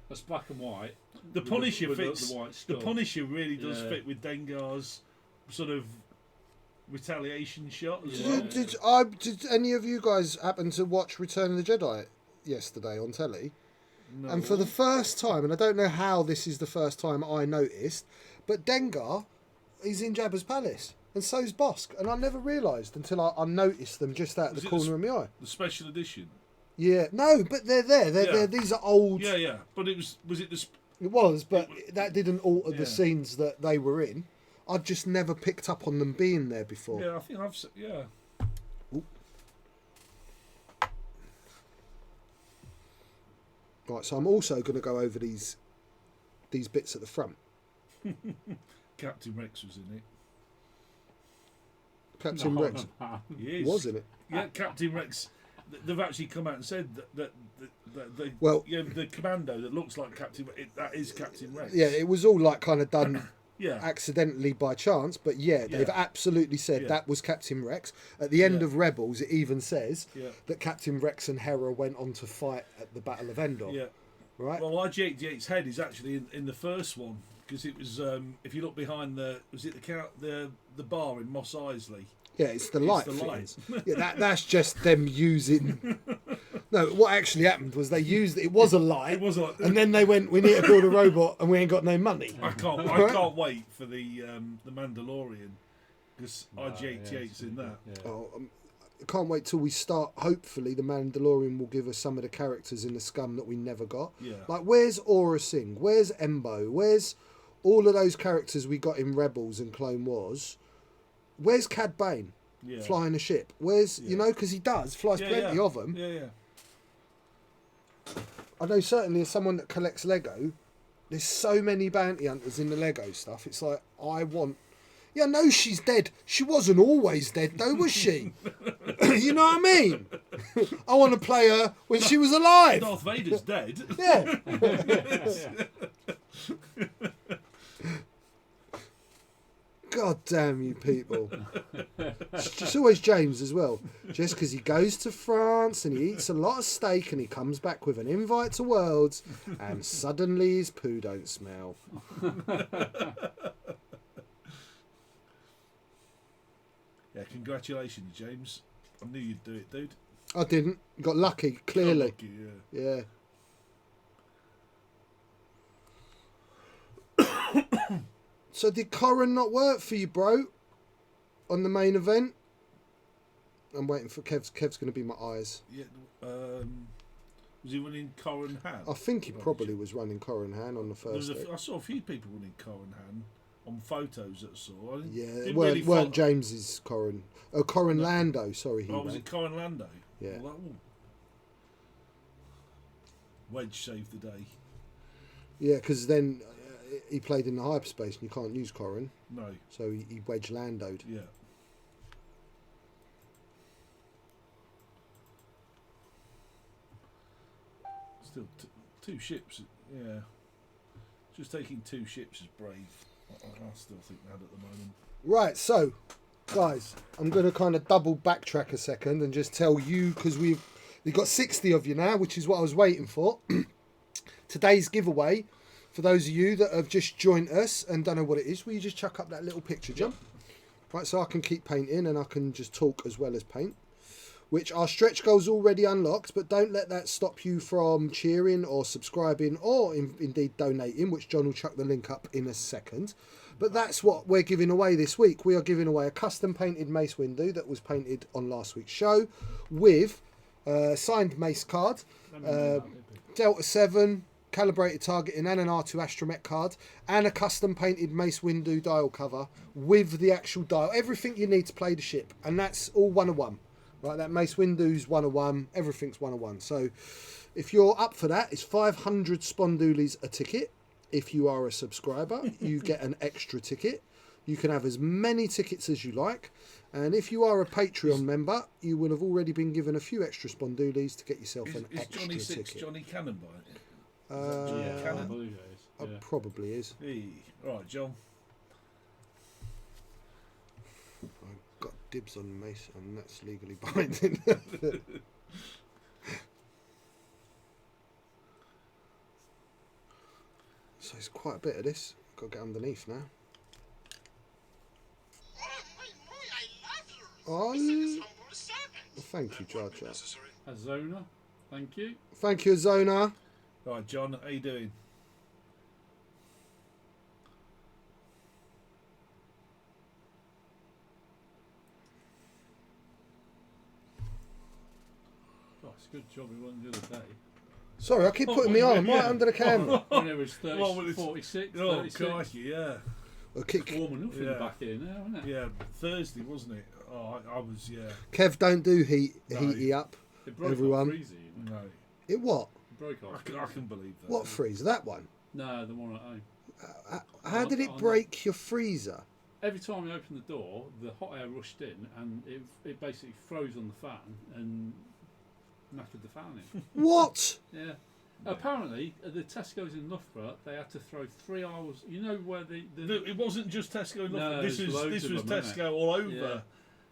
That's black and white. The Punisher fits. The white The stuff. Punisher really does fit with Dengar's sort of retaliation shot as well. Did any of you guys happen to watch Return of the Jedi yesterday on telly? No. And for the first time, and I don't know how this is the first time I noticed, but Dengar is in Jabba's palace, and so's Bosk, and I never realised until I noticed them just out of the corner of my eye. The special edition. Yeah, no, but they're there. They're these are old. Yeah, but it was it the. It was, but that didn't alter the scenes that they were in. I'd just never picked up on them being there before. Yeah, I think I've Ooh. Right, so I'm also going to go over these bits at the front. Captain Rex was in it. Captain Rex Yes. was in it. Yeah, Captain Rex. They've actually come out and said that they, well, the commando that looks like Captain Rex, that is Captain Rex. Yeah, it was all like kind of done accidentally by chance, but they've absolutely said that was Captain Rex. At the end of Rebels, it even says that Captain Rex and Hera went on to fight at the Battle of Endor. Yeah. Right. Well, IG-88's head is actually in the first one, because it was if you look behind the bar in Mos Eisley. Yeah, it's the light. Yeah, that's just them using. No, what actually happened was they used it was a light. And then they went, we need to build a robot, and we ain't got no money. I can't wait for the Mandalorian, because IG-88's in that. Yeah. I can't wait till we start. Hopefully, the Mandalorian will give us some of the characters in the Scum that we never got. Yeah. Like, where's Aura Singh? Where's Embo? Where's all of those characters we got in Rebels and Clone Wars? Where's Cad Bane flying a ship? Where's, because he flies plenty of them. Yeah. I know certainly as someone that collects Lego, there's so many bounty hunters in the Lego stuff. It's like, I want... Yeah, no, she's dead. She wasn't always dead, though, was she? You know what I mean? I want to play her when she was alive. Darth Vader's dead. Yeah. God damn you people. It's always James as well. Just because he goes to France and he eats a lot of steak and he comes back with an invite to Worlds and suddenly his poo don't smell. Yeah, congratulations, James. I knew you'd do it, dude. I didn't. Got lucky, clearly. Got lucky, yeah. So did Corrin not work for you, bro? On the main event? I'm waiting for Kev's going to be my eyes. Yeah. Was he running Corrin Han? I think he probably was running Corrin Han on the first. I saw a few people running Corrin Han on photos that I saw. It weren't James's Corrin. Oh, Corrin Lando. Sorry, was it Corrin Lando? Yeah. Well, Wedge saved the day. Yeah, because then he played in the hyperspace and you can't use Corrin. No. So he Wedge Landoed. Yeah. Still two ships. Yeah. Just taking two ships is brave. I still think that at the moment. Right, so, guys, I'm going to kind of double backtrack a second and just tell you, because we've got 60 of you now, which is what I was waiting for. Today's giveaway, for those of you that have just joined us and don't know what it is, will you just chuck up that little picture, John? Right, so I can keep painting and I can just talk as well as paint. Which our stretch goals already unlocked, but don't let that stop you from cheering or subscribing or indeed donating, which John will chuck the link up in a second. But that's what we're giving away this week. We are giving away a custom painted Mace window that was painted on last week's show with signed Mace card, Delta 7, calibrated targeting and an R2 Astromech card, and a custom painted Mace window dial cover with the actual dial. Everything you need to play the ship, and that's all 101. Right, that Mace Windu's 101, everything's 101. So if you're up for that, it's 500 Spondoolies a ticket. If you are a subscriber, you get an extra ticket. You can have as many tickets as you like. And if you are a Patreon member, you will have already been given a few extra Spondoolies to get yourself an extra Johnny ticket. Six Johnny Cannon by it? I Cannon? believe it is. It probably is. Hey. Right, John. Got dibs on Mace, and that's legally binding. So it's quite a bit of this. Got to get underneath now. Oh, thank you, Jar Jar. Azona, thank you. Thank you, Azona. Right, John, how you doing? It's a good job we won the other day. Sorry, I keep putting my arm right under the camera. When it was 46, Oh, 36. crikey, yeah. Okay. Warm enough in the back here now, isn't it? Yeah, Thursday, wasn't it? Oh, I was, yeah. Kev, don't do heaty No. up. It broke Everyone. off freezer, you know. No, It what? It broke off. I can believe that. What freezer? That one? No, the one at home. How did it break your freezer? Every time we opened the door, the hot air rushed in and it basically froze on the fan and knackered the fan in. What? Yeah. Apparently, at the Tesco's in Loughborough, they had to throw 3 hours. You know where It wasn't just Tesco in Loughborough. No, this there's was loads of them, isn't Tesco all over.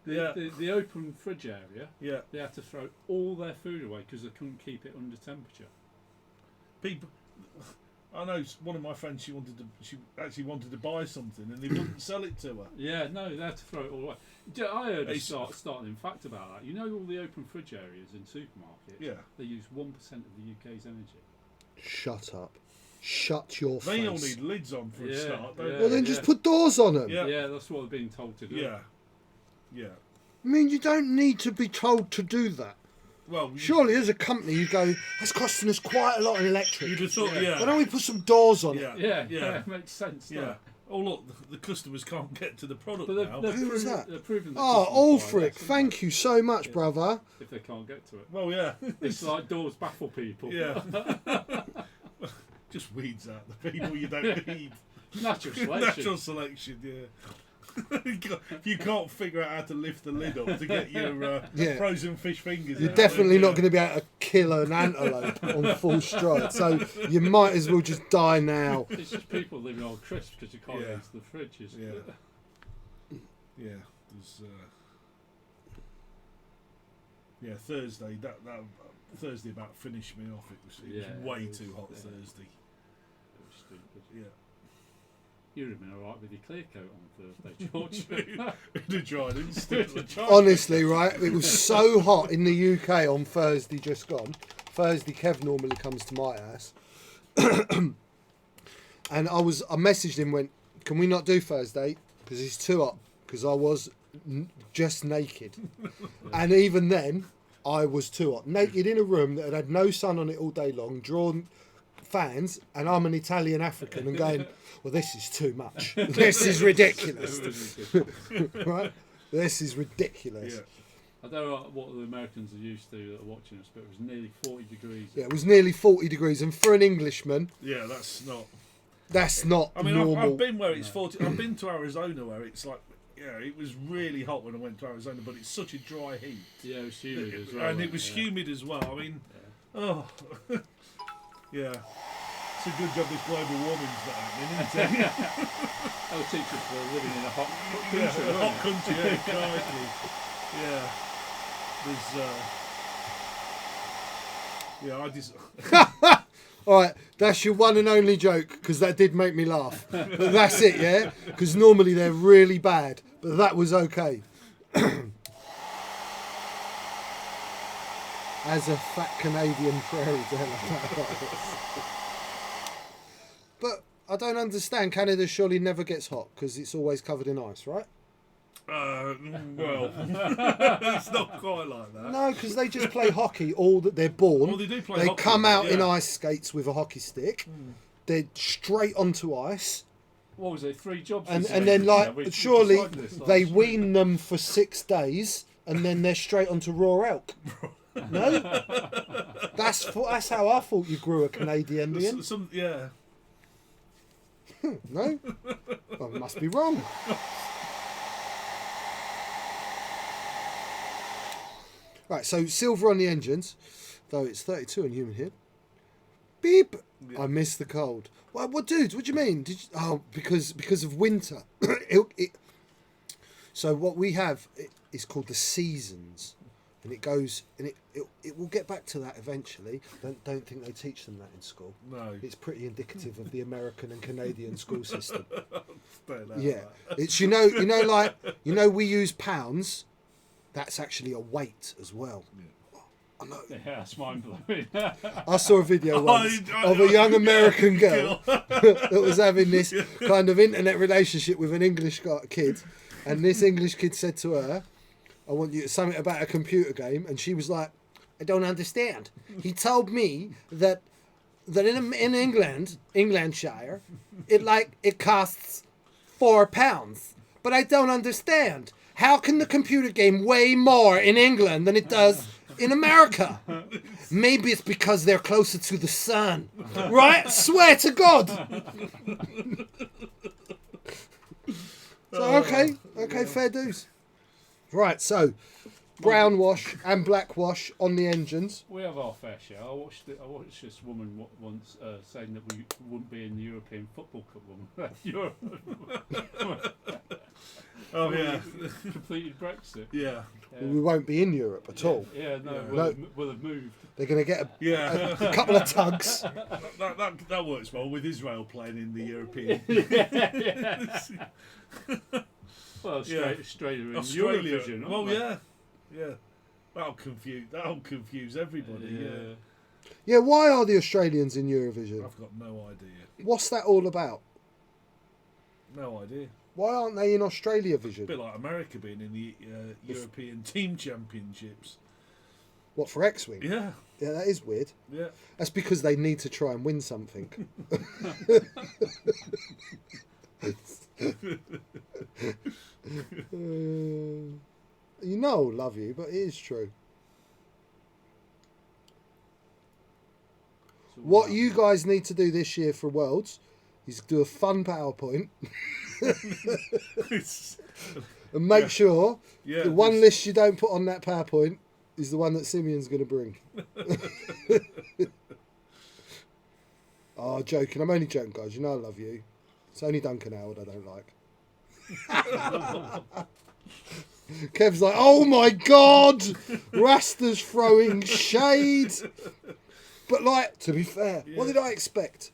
the open fridge area. Yeah. They had to throw all their food away because they couldn't keep it under temperature. People, I know one of my friends. She actually wanted to buy something, and they wouldn't sell it to her. Yeah, no, they had to throw it all away. I heard a startling fact about that. You know, all the open fridge areas in supermarkets. Yeah. They use 1% of the UK's energy. Shut up. Shut your face. They all need lids on for a start, don't Well, then just put doors on them. Yeah. That's what they're being told to do. Yeah. Yeah. I mean, you don't need to be told to do that. Well, Surely, as a company, you go, that's costing us quite a lot in electric. you'd have thought, Why don't we put some doors on it? Yeah, makes sense. Yeah. Oh look, the customers can't get to the product But now. Who was that? They're proving that Oh, customers buy Ulfric, less, thank you so much, brother. if they can't get to it. Well, yeah. It's like doors baffle people. Yeah. Just weeds out the people you don't need. Natural selection. Natural selection, yeah. If you can't figure out how to lift the lid up to get your frozen fish fingers You're out, definitely not going to be able to kill an antelope on full stride, so you might as well just die now. It's just people living on crisps because you can't get into the fridges. Yeah. There's Thursday. That Thursday about finished me off. It was way too hot Thursday. It was stupid. Yeah. You'd have been alright with your clear coat on Thursday, George. It'd have dried instantly. Honestly, right, it was so hot in the UK on Thursday just gone. Thursday, Kev normally comes to my house. And I messaged him, went, can we not do Thursday? Because it's too hot. Because I was just naked. And even then, I was too hot. Naked in a room that had no sun on it all day long, drawn fans, and I'm an Italian African and going, well, this is too much. This is ridiculous. Right? This is ridiculous. Yeah. I don't know what the Americans are used to that are watching us, but it was nearly 40 degrees. Yeah, it was nearly 40 degrees, and for an Englishman, Yeah, that's not. that's not I mean, normal. I've been where it's 40. I've been to Arizona where it's like, it was really hot when I went to Arizona, but it's such a dry heat. Yeah, it was humid as well. And it was humid as well. I mean, yeah. It's a good job this global warming's not happening, isn't it? They'll teach us for living in a hot country. Yeah, a won't hot they? country, yeah, crikey. Yeah. I just. All right, that's your one and only joke, because that did make me laugh. But that's it, yeah? Because normally they're really bad, but that was okay. As a fat Canadian prairie dweller. But I don't understand. Canada surely never gets hot, because it's always covered in ice, right? Well, it's not quite like that. No, because they just play hockey all that they're born. Well, they do play They hockey, come out in yeah. ice skates with a hockey stick. They're straight onto ice. What was it? 3 jobs. And this then, week? like, Yeah, we surely decided this last they week. wean them for 6 days, and then they're straight onto raw elk. No? That's how I thought you grew a Canadian Indian. Yeah. No? Well, I must be wrong. Right, so silver on the engines, though it's 32 in human head. Beep! Yeah. I missed the cold. What, dudes? What do you mean? Because of winter. So what we have is called the seasons, and it goes, and it will get back to that eventually. Don't think they teach them that in school. No. It's pretty indicative of the American and Canadian school system. Don't know Yeah, that. it's we use pounds. That's actually a weight as well. Yeah. I know. Yeah, that's mind blowing. I saw a video once of a young American girl that was having this kind of internet relationship with an English kid, and this English kid said to her, "I want you to something about a computer game," and she was like, "I don't understand. He told me that in Englandshire, it costs £4, but I don't understand. How can the computer game weigh more in England than it does in America? Maybe it's because they're closer to the sun. Right? Swear to God." So, okay, fair dues. Right, so brown wash and black wash on the engines. We have our fair share. I watched this woman once saying that we wouldn't be in the European Football Cup when Europe. Oh yeah, completed Brexit. yeah. We won't be in Europe at all. Yeah, no, Yeah. we'll have moved. They're going to get Yeah, a couple of tugs. that works well with Israel playing in the European. Well, Australia in Australia. Eurovision. Well, aren't they? yeah. That'll confuse everybody. Yeah. Yeah, why are the Australians in Eurovision? I've got no idea. What's that all about? No idea. Why aren't they in Australia A Vision? bit like America being in the European Team Championships. What, for X-Wing? Yeah, Yeah, that is weird. yeah. That's because they need to try and win something. You know, love you, but it is true. So What you guys need to do this year for Worlds is do a fun PowerPoint and make sure Yeah, the one list you don't put on that PowerPoint is the one that Simeon's going to bring. Oh, joking. I'm only joking, guys. You know I love you. It's only Duncan Howard I don't like. Kev's like, oh my God, Rasta's throwing shade. But like, to be fair, what did I expect?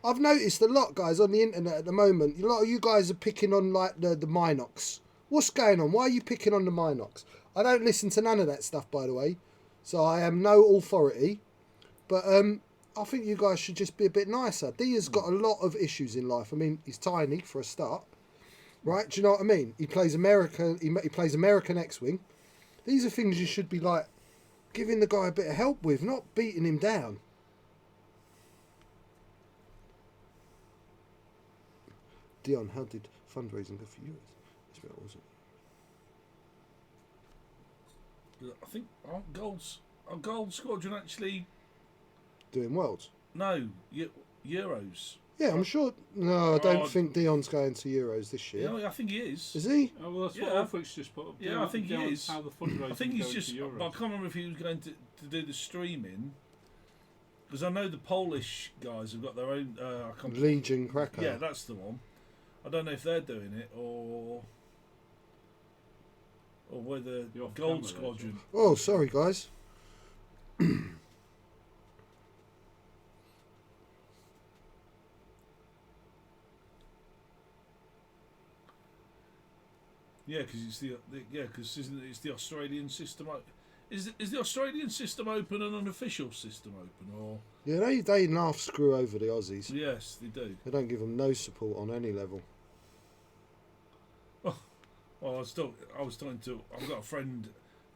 I've noticed a lot, guys, on the internet at the moment. A lot of you guys are picking on like the Minox. What's going on? Why are you picking on the Minox? I don't listen to none of that stuff, by the way. So I am no authority. But I think you guys should just be a bit nicer. Dia's got a lot of issues in life. I mean, he's tiny for a start, right? Do you know what I mean? He plays American. He plays American X-Wing. These are things you should be like giving the guy a bit of help with, not beating him down. Dion, how did fundraising go for you? It's very awesome. I think our gold squadron actually Doing Worlds. no Euros. Yeah, I'm sure. No, I don't Oh. think Dion's going to Euros this year. Yeah, I think he is. Is he? Oh, well, that's Yeah. what Alfred's just put up. Yeah, I think he down is. How the fundraising I think he's goes just. to But I Euros. can't remember if he was going to do the streaming because I know the Polish guys have got their own. I can't, Legion Krakow. yeah, that's the one. I don't know if they're doing it or whether The off-camera Gold there, Squadron. Oh, sorry, guys. Yeah, because it's it's the Australian system. Is the Australian system open and unofficial system open or? Yeah, they laugh screw over the Aussies. Yes, they do. They don't give them no support on any level. Well, I've got a friend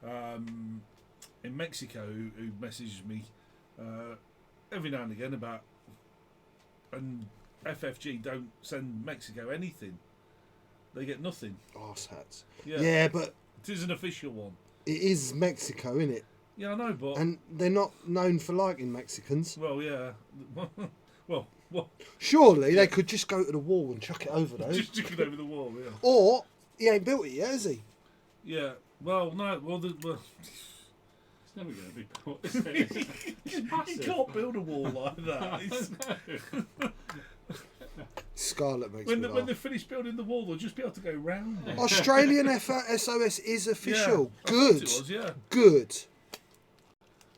in Mexico who messages me every now and again about, and FFG don't send Mexico anything. They get nothing. Arse hats. Yeah. Yeah, but It is an official one. it is Mexico, isn't it? Yeah, I know, but And they're not known for liking Mexicans. well, yeah. well, Surely they could just go to the wall and chuck it over those. just chicken over the wall. Yeah. Or he ain't built it yet, has he? Yeah. Well, no. Well, It's never going to be put. Is it? It's you massive. can't build a wall like that. It's- Scarlet makes when me when laugh. they finish building the wall, they'll just be able to go round it. Australian SOS is official. Yeah, I thought Good. it was, yeah. Good.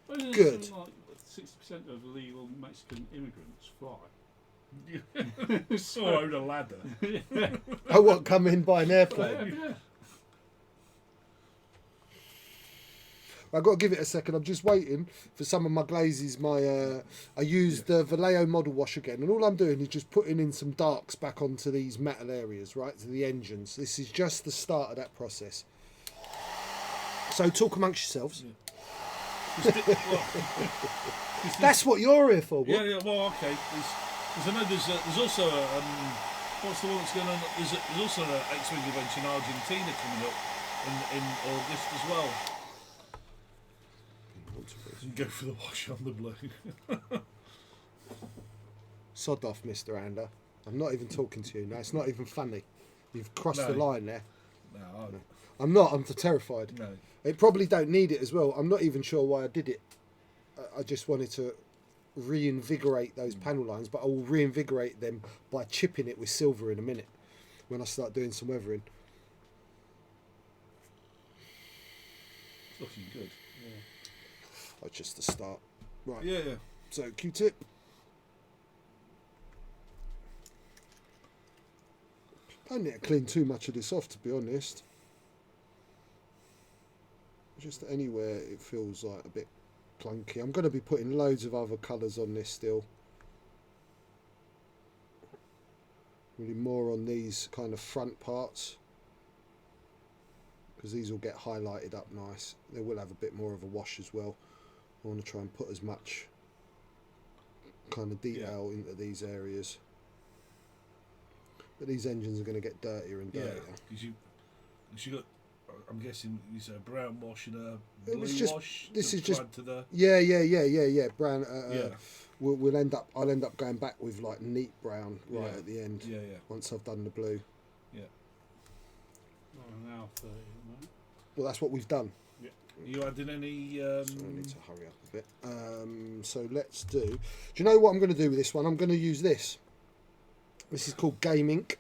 Well, isn't it Good. something like 60% of illegal Mexican immigrants fly. Or own a ladder. Oh, what, come in by an airplane? Yeah. I've got to give it a second. I'm just waiting for some of my glazes. I used the Vallejo model wash again, and all I'm doing is just putting in some darks back onto these metal areas, right, to the engines. This is just the start of that process. So talk amongst yourselves. That's what you're here for. What? Yeah, yeah. Well, okay. There's I know there's also a what's the one that's going on? There's also an X-wing event in Argentina coming up in August as well. You can go for the wash on the blue. Sod off, Mr. Ander. I'm not even talking to you now. It's not even funny. You've crossed No. the line there. No, I'm not. I'm terrified. no. It probably don't need it as well. I'm not even sure why I did it. I just wanted to reinvigorate those panel lines, but I will reinvigorate them by chipping it with silver in a minute when I start doing some weathering. It's looking good. That's just the start. Right. Yeah, yeah. So Q-tip. Don't need to clean too much of this off, to be honest. Just anywhere it feels like a bit clunky. I'm going to be putting loads of other colours on this still. Really more on these kind of front parts, because these will get highlighted up nice. They will have a bit more of a wash as well. I want to try and put as much kind of detail into these areas. But these engines are going to get dirtier and dirtier. Because you got, I'm guessing you say a brown wash and a It blue was just- wash. this to is just- add to the Yeah. Brown. yeah, We'll end up. I'll end up going back with like neat brown right Yeah. at the end yeah. once I've done the blue. Well, now 30 at the moment. Well, that's what we've done. You adding any? So I need to hurry up a bit. So let's do. Do you know what I'm going to do with this one? I'm going to use this. This is called Game Ink.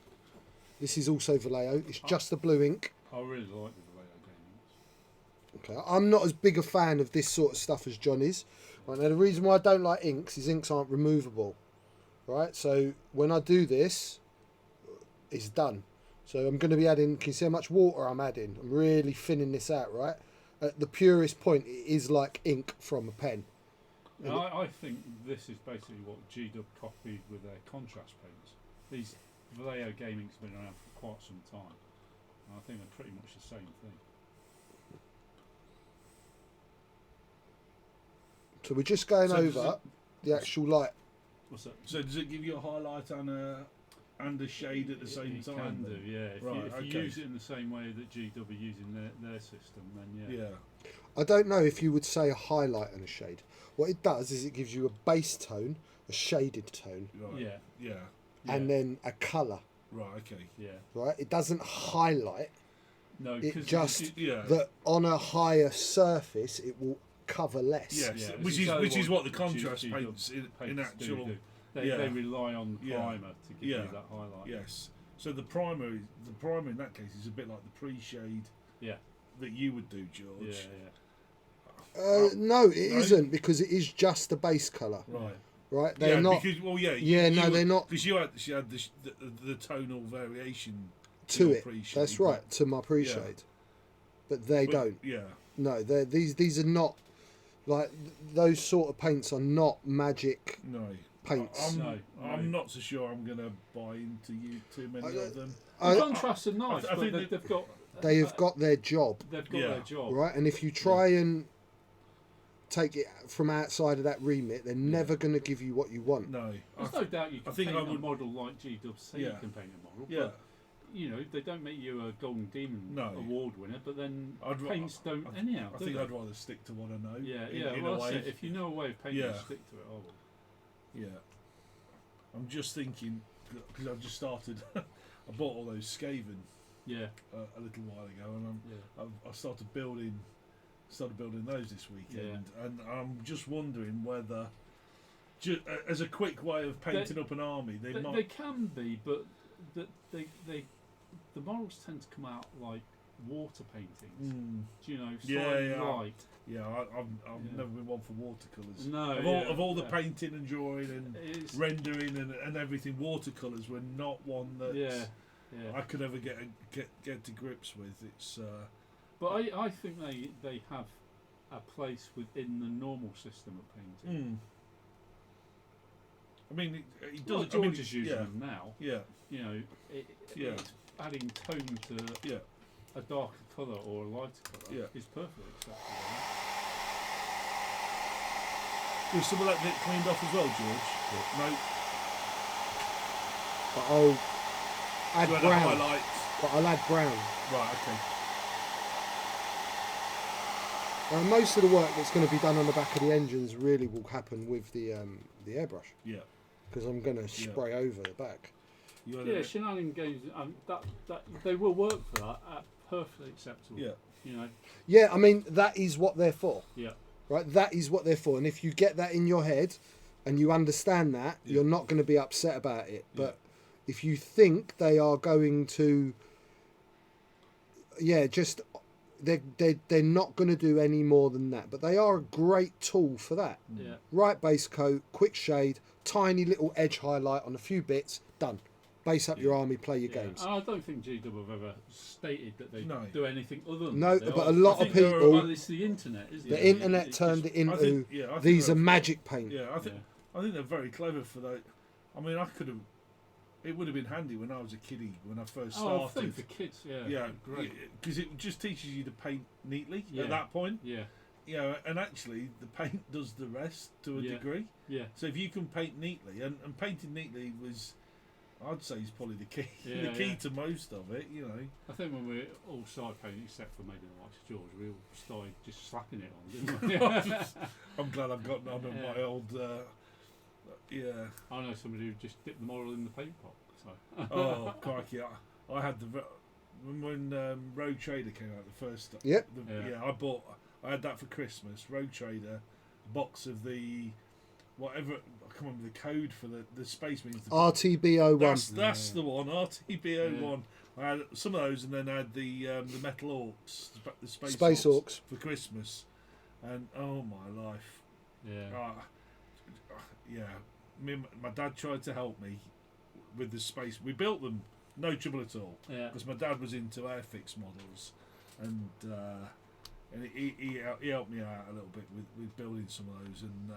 This is also Vallejo. It's just the blue ink. I really like the Vallejo Gaming. Okay. I'm not as big a fan of this sort of stuff as John is. Right, now the reason why I don't like inks is inks aren't removable. Right. So when I do this, it's done. So I'm going to be adding. Can you see how much water I'm adding? I'm really thinning this out. Right. At the purest point, it is like ink from a pen. And I think this is basically what G-Dub copied with their contrast paints. These Vallejo Gaming's been around for quite some time. And I think they're pretty much the same thing. So we're just going So does over the actual light. What's that? So does it give you a highlight and a shade at the same It time? can do, then? yeah. If Right, you okay. use it in the same way that G-Dub are using their system, then yeah. Yeah. I don't know if you would say a highlight and a shade. What it does is it gives you a base tone, a shaded tone, Right. Yeah. Yeah. and then a colour. Right. Okay. Yeah. Right? It doesn't highlight. No, It because just Yeah. that on a higher surface it will cover less. Yes. Yeah, which it's is exactly what the what contrast G-Dub paints in paints actual. do. They yeah. rely on the Yeah. primer to give Yeah. you that highlight. Yes. So the primer in that case is a bit like the pre-shade Yeah. that you would do, Yeah. George. No, it No? isn't, because it is just the base colour. Right. Right? They're yeah, not because yeah. they're not because you had the tonal variation to your it. pre-shade, That's right, to my pre-shade. But they but- don't. Yeah. No, these are not like those sort of paints are not magic No. paints. No. I'm not so sure I'm going to buy into you too many of them. I- The contrasts are nice, I but think they've got They have got their job, they've got Yeah. their job. right? And if you try and take it from outside of that remit, they're never going to give you what you want. No. There's no doubt you I can think paint I a would- model like G-Dub say Yeah. you can paint a model, Yeah. but you know they don't make you a Golden Demon No. award winner. But then I'd ra- paints don't anyhow. I do think they? I'd rather stick to what I know. Yeah, in well, a that's way. it. If you know a way of painting, Yeah. stick to it. I will. Yeah. I'm just thinking because I've just started. I bought all those Skaven Yeah, a little while ago, and yeah. I started building those this weekend, and I'm just wondering whether, as a quick way of painting up an army, they They might. can be, but the models tend to come out like water paintings. Mm, Do you know, Yeah, slightly yeah. light. yeah, I've Yeah. never been one for watercolours. No, Of all the yeah. painting and drawing and It's, rendering and everything, watercolours were not one that yeah. I could ever get to grips with. It's But I think they have a place within the normal system of painting. I mean, it Well, does. George I mean, is using yeah, them now. yeah, You know, Yeah. it's adding tone to yeah. a darker colour or a lighter colour Yeah. is perfectly acceptable. Does some of that get cleaned off as well, George? No. But I'll add Do you add a brown. highlight? But I'll add brown. Right. Okay. Most of the work that's going to be done on the back of the engines really will happen with the airbrush, Yeah. because I'm going to spray over the back. Yeah, shenanigan games. That they will work for that. Perfectly acceptable. Yeah. You know. Yeah, I mean, that is what they're for. Yeah. Right? That is what they're for. And if you get that in your head and you understand that, you're not going to be upset about it. But if you think they are going to, just they're not going to do any more than that. But they are a great tool for that. Yeah. Right base coat, quick shade, tiny little edge highlight on a few bits, done. Base up your army, play your games. I don't think GW have ever stated that they do anything other than no, that. but a lot of people. Well, it's the internet, isn't it? The internet turned it into these are magic paint. Yeah, I think they're very clever for that. I mean, it would have been handy when I was a kiddie when I first started. I think for kids, great, because it just teaches you to paint neatly at that point. Yeah. You know, and actually the paint does the rest to a degree. Yeah. So if you can paint neatly, and painting neatly was, I'd say, is probably the key. Yeah, the key to most of it, you know. I think when we all started painting, except for maybe the likes of George, we all started just slapping it on, didn't we? I'm glad I've gotten on with my old. I know somebody who just dipped them all in the paint pot. So. Oh crikey! I had when Road Trader came out the first. Yep. I had that for Christmas. Road Trader, a box of the whatever. I can't remember the code for the Space Marines. RTB01. That's the one. RTB01. I had some of those, and then I had the Metal Orcs, the Space Orcs for Christmas, and oh my life. Yeah. My dad tried to help me with the space. We built them, no trouble at all. Yeah. Because my dad was into Airfix models, and he helped me out a little bit with building some of those. And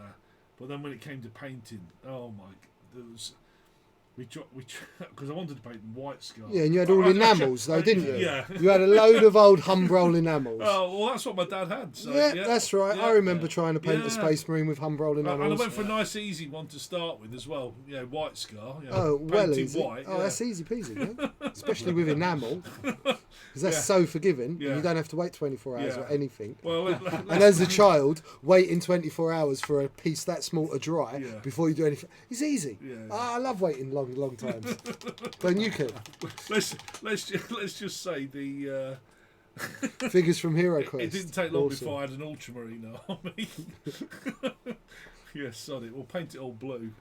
but then when it came to painting, oh my, there was. Because I wanted to paint white scar. Yeah, and you had all enamels though, didn't you? Yeah. You had a load of old Humbrol enamels. Oh, well, that's what my dad had. So, that's right. I remember trying to paint a Space Marine with Humbrol enamels. And I went for a nice, easy one to start with as well. You know, white scar. You know, oh, well easy. White, that's easy peasy, yeah? Especially with enamel. Because that's so forgiving. Yeah. And you don't have to wait 24 hours or anything. Well, and as a child, waiting 24 hours for a piece that small to dry before you do anything, it's easy. Yeah. I love waiting long times. Don't you, kid? Let's just say the figures from Hero Quest. It didn't take long before I had an ultramarine army. Yes, sorry, we'll paint it all blue.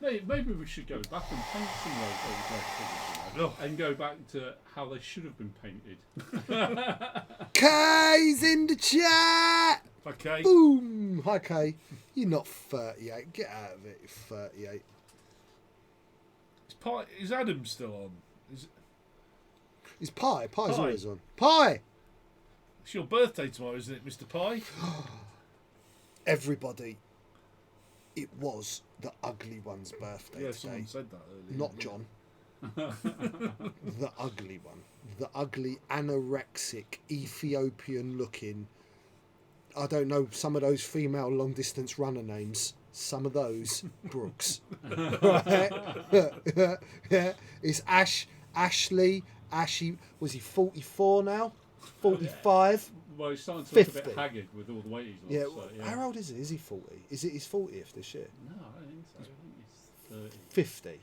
Maybe we should go back and paint some of those old red figures, you know, and go back to how they should have been painted. Kay's in the chat. Okay. Boom. Hi, Kay. You're not 38. Get out of it. You're 38. Is Adam still on? Is Pie? Pie's always on. Pie! It's your birthday tomorrow, isn't it, Mr. Pie? Everybody, it was the ugly one's birthday today. Someone said that earlier. Not John. The ugly one. The ugly, anorexic, Ethiopian-looking, I don't know, some of those female long-distance runner names. Some of those, Brooks. Right? Yeah. It's Ashley. Was he 44 now? 45? Well, he's starting to 50. look a bit haggard with all the weight he's lost. Yeah. So, How old is he? Is he 40? Is it his 40th this year? No, I don't think so. I think he's 50.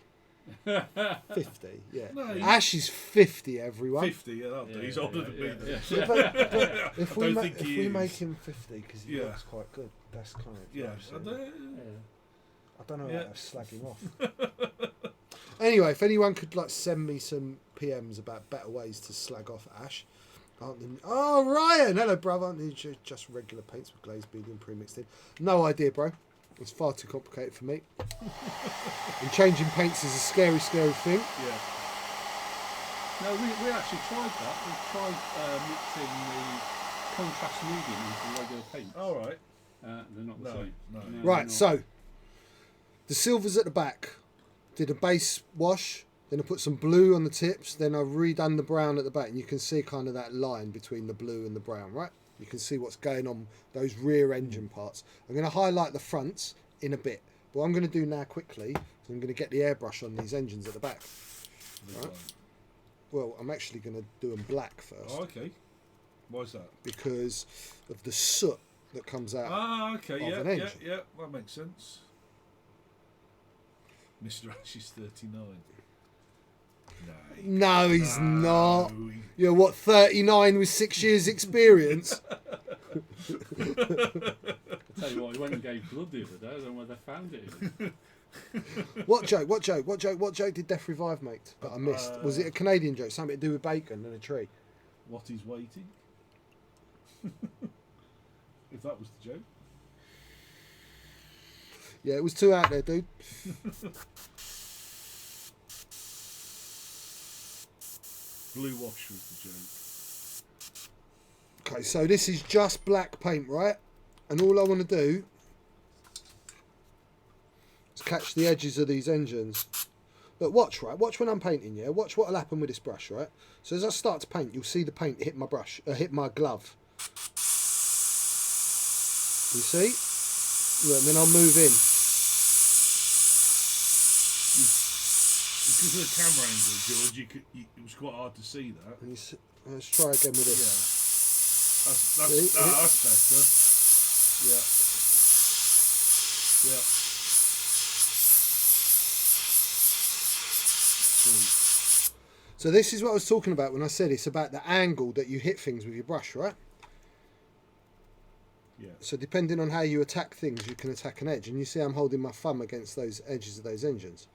50, yeah. No, Ash is 50, everyone. 50, that'll do. He's older than me. Yeah, but if we make him 50, because he Yeah. looks quite good, that's kind of Yeah. nice, I don't know Yeah. how to slag him off. Anyway, if anyone could send me some PMs about better ways to slag off Ash. Oh, Ryan! Hello, brother. Aren't these just regular paints with glazed beading pre-mixed in? No idea, bro. It's far too complicated for me. And changing paints is a scary thing. Yeah. No, we actually tried that. We tried mixing the contrast medium into regular paints. All right. They're not the same. No. Right, so the silver's at the back. Did a base wash, then I put some blue on the tips, then I redone the brown at the back, and you can see kind of that line between the blue and the brown, right? You can see what's going on, those rear engine parts. I'm going to highlight the fronts in a bit. But what I'm going to do now quickly is I'm going to get the airbrush on these engines at the back. Right? Well, I'm actually going to do them black first. Oh, okay. Why is that? Because of the soot that comes out okay. of an engine. Yeah. That makes sense. Mr. Ash is 39. No, he's not. No, You're what, 39 with 6 years experience? Tell you what, he went and gave blood the other day. I don't know where they found it. What joke did Death Revive make that I missed? Was it a Canadian joke? Something to do with bacon and a tree? What is waiting? If that was the joke. Yeah, it was too out there, dude. Blue wash was the joke. Okay, so this is just black paint, right? And all I want to do is catch the edges of these engines. But watch, right? Watch when I'm painting, yeah? Watch what'll happen with this brush, right? So as I start to paint, you'll see the paint hit my brush, hit my glove. You see? Look, and then I'll move in. Because of the camera angle, George, it was quite hard to see that. And let's try again with this. Yeah. That's better. Yeah. Yeah. Sweet. So this is what I was talking about when I said it's about the angle that you hit things with your brush, right? Yeah. So depending on how you attack things, you can attack an edge. And you see I'm holding my thumb against those edges of those engines.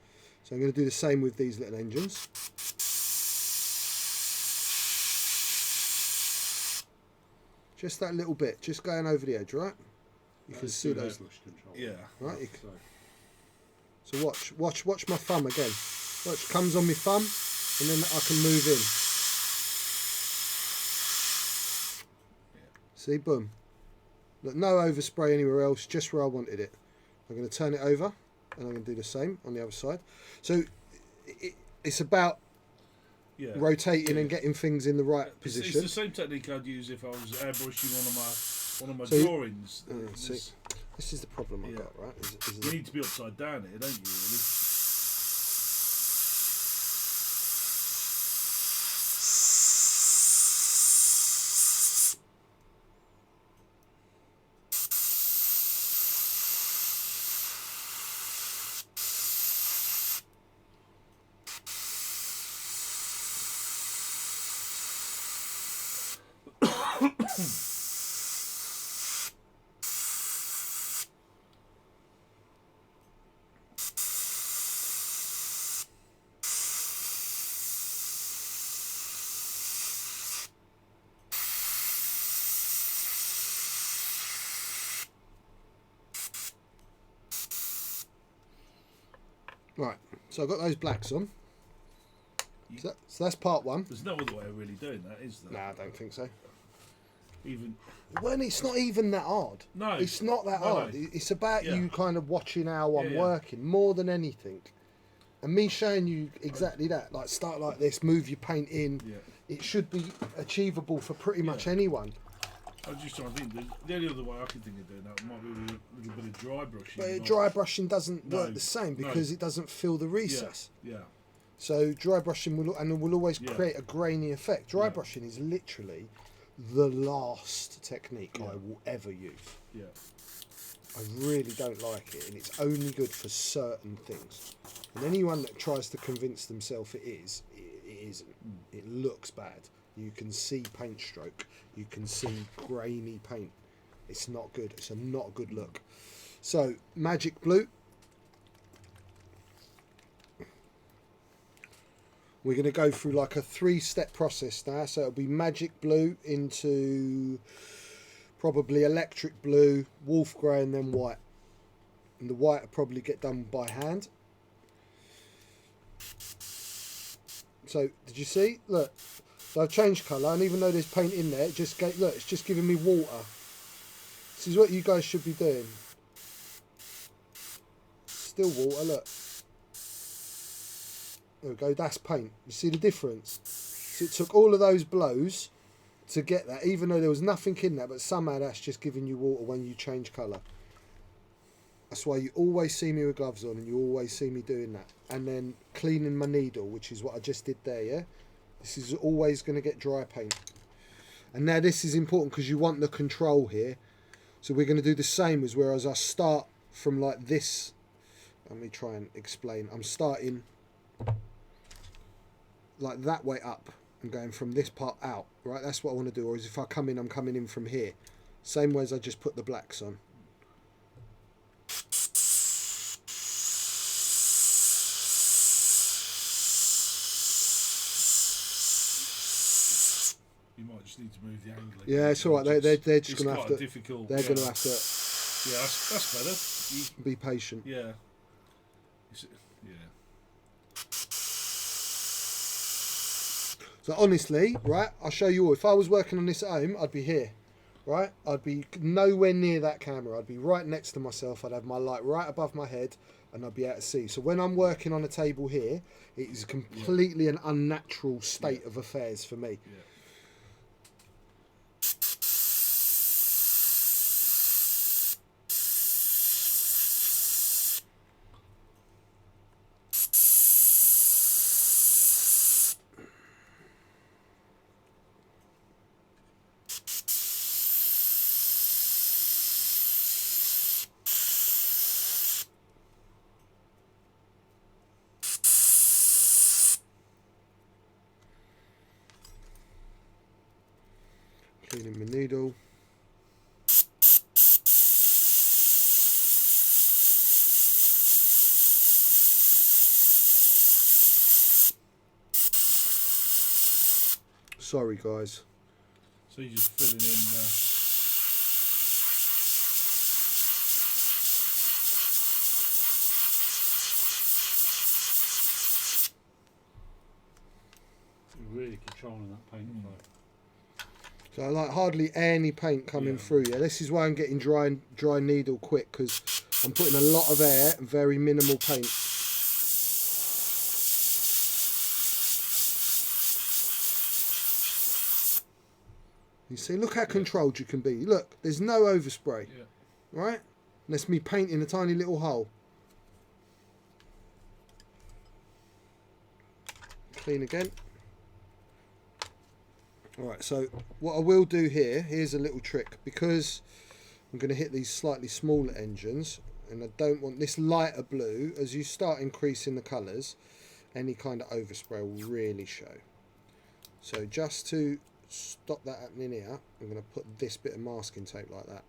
So I'm going to do the same with these little engines. Just that little bit, just going over the edge, right? You can see those. Yeah. Right. So watch my thumb again. Watch, comes on my thumb, and then I can move in. See, boom. Look, no overspray anywhere else, just where I wanted it. I'm going to turn it over, and I'm going to do the same on the other side. So it's about rotating and getting things in the right position. It's the same technique I'd use if I was airbrushing one of my So drawings. See, this is the problem I've got, right? You need to be upside down here, don't you, really? Right, so I've got those blacks on. So that's part one. There's no other way of really doing that, is there? No, I don't think so. Even When it's not even that hard. No. It's not that hard. No. It's about you kind of watching how I'm Yeah. working more than anything. And me showing you exactly that. Like, start like this, move your paint in. Yeah. It should be achievable for pretty much anyone. I was just trying to think. The only other way I could think of doing that might be with a little bit of dry brushing. But dry brushing doesn't No. work the same because it doesn't fill the recess. Yeah. So dry brushing will always Yeah. create a grainy effect. Dry Yeah. brushing is literally the last technique I will ever use. Yeah. I really don't like it, and it's only good for certain things. And anyone that tries to convince themselves it isn't. It looks bad. You can see paint stroke. You can see grainy paint. It's not good. It's not a good look. So, magic blue. We're going to go through like a 3-step process now. So it'll be magic blue into probably electric blue, wolf grey, and then white. And the white will probably get done by hand. So did you see? Look, so I've changed colour, and even though there's paint in there, it's just giving me water. This is what you guys should be doing. Still water. Look. There we go, that's paint. You see the difference? So it took all of those blows to get that, even though there was nothing in there, but somehow that's just giving you water when you change colour. That's why you always see me with gloves on, and you always see me doing that. And then cleaning my needle, which is what I just did there, yeah? This is always going to get dry paint. And now this is important because you want the control here. So we're going to do the same as whereas I start from like this. Let me try and explain. I'm starting like that way up and going from this part out, right? That's what I want to do. Or is if I come in, I'm coming in from here. Same way as I just put the blacks on. You might just need to move the angle. Yeah, it's all right. They're just going to have to. Difficult. They're going to have to. Yeah, that's better. Be patient. Yeah. Yeah. So honestly, right, I'll show you all. If I was working on this at home, I'd be here, right? I'd be nowhere near that camera. I'd be right next to myself. I'd have my light right above my head, and I'd be able to see. So when I'm working on a table here, it is completely an unnatural state of affairs for me. Yeah. Cleaning my needle. Sorry, guys. So you're just filling in. You're really controlling that paint flow. So I like hardly any paint coming through. Yeah, this is why I'm getting dry needle quick, because I'm putting a lot of air and very minimal paint. You see, look how controlled you can be. Look, there's no overspray, right? And that's me painting a tiny little hole. Clean again. Alright, so what I will do here, here's a little trick, because I'm going to hit these slightly smaller engines, and I don't want this lighter blue. As you start increasing the colours, any kind of overspray will really show. So just to stop that happening here, I'm going to put this bit of masking tape like that.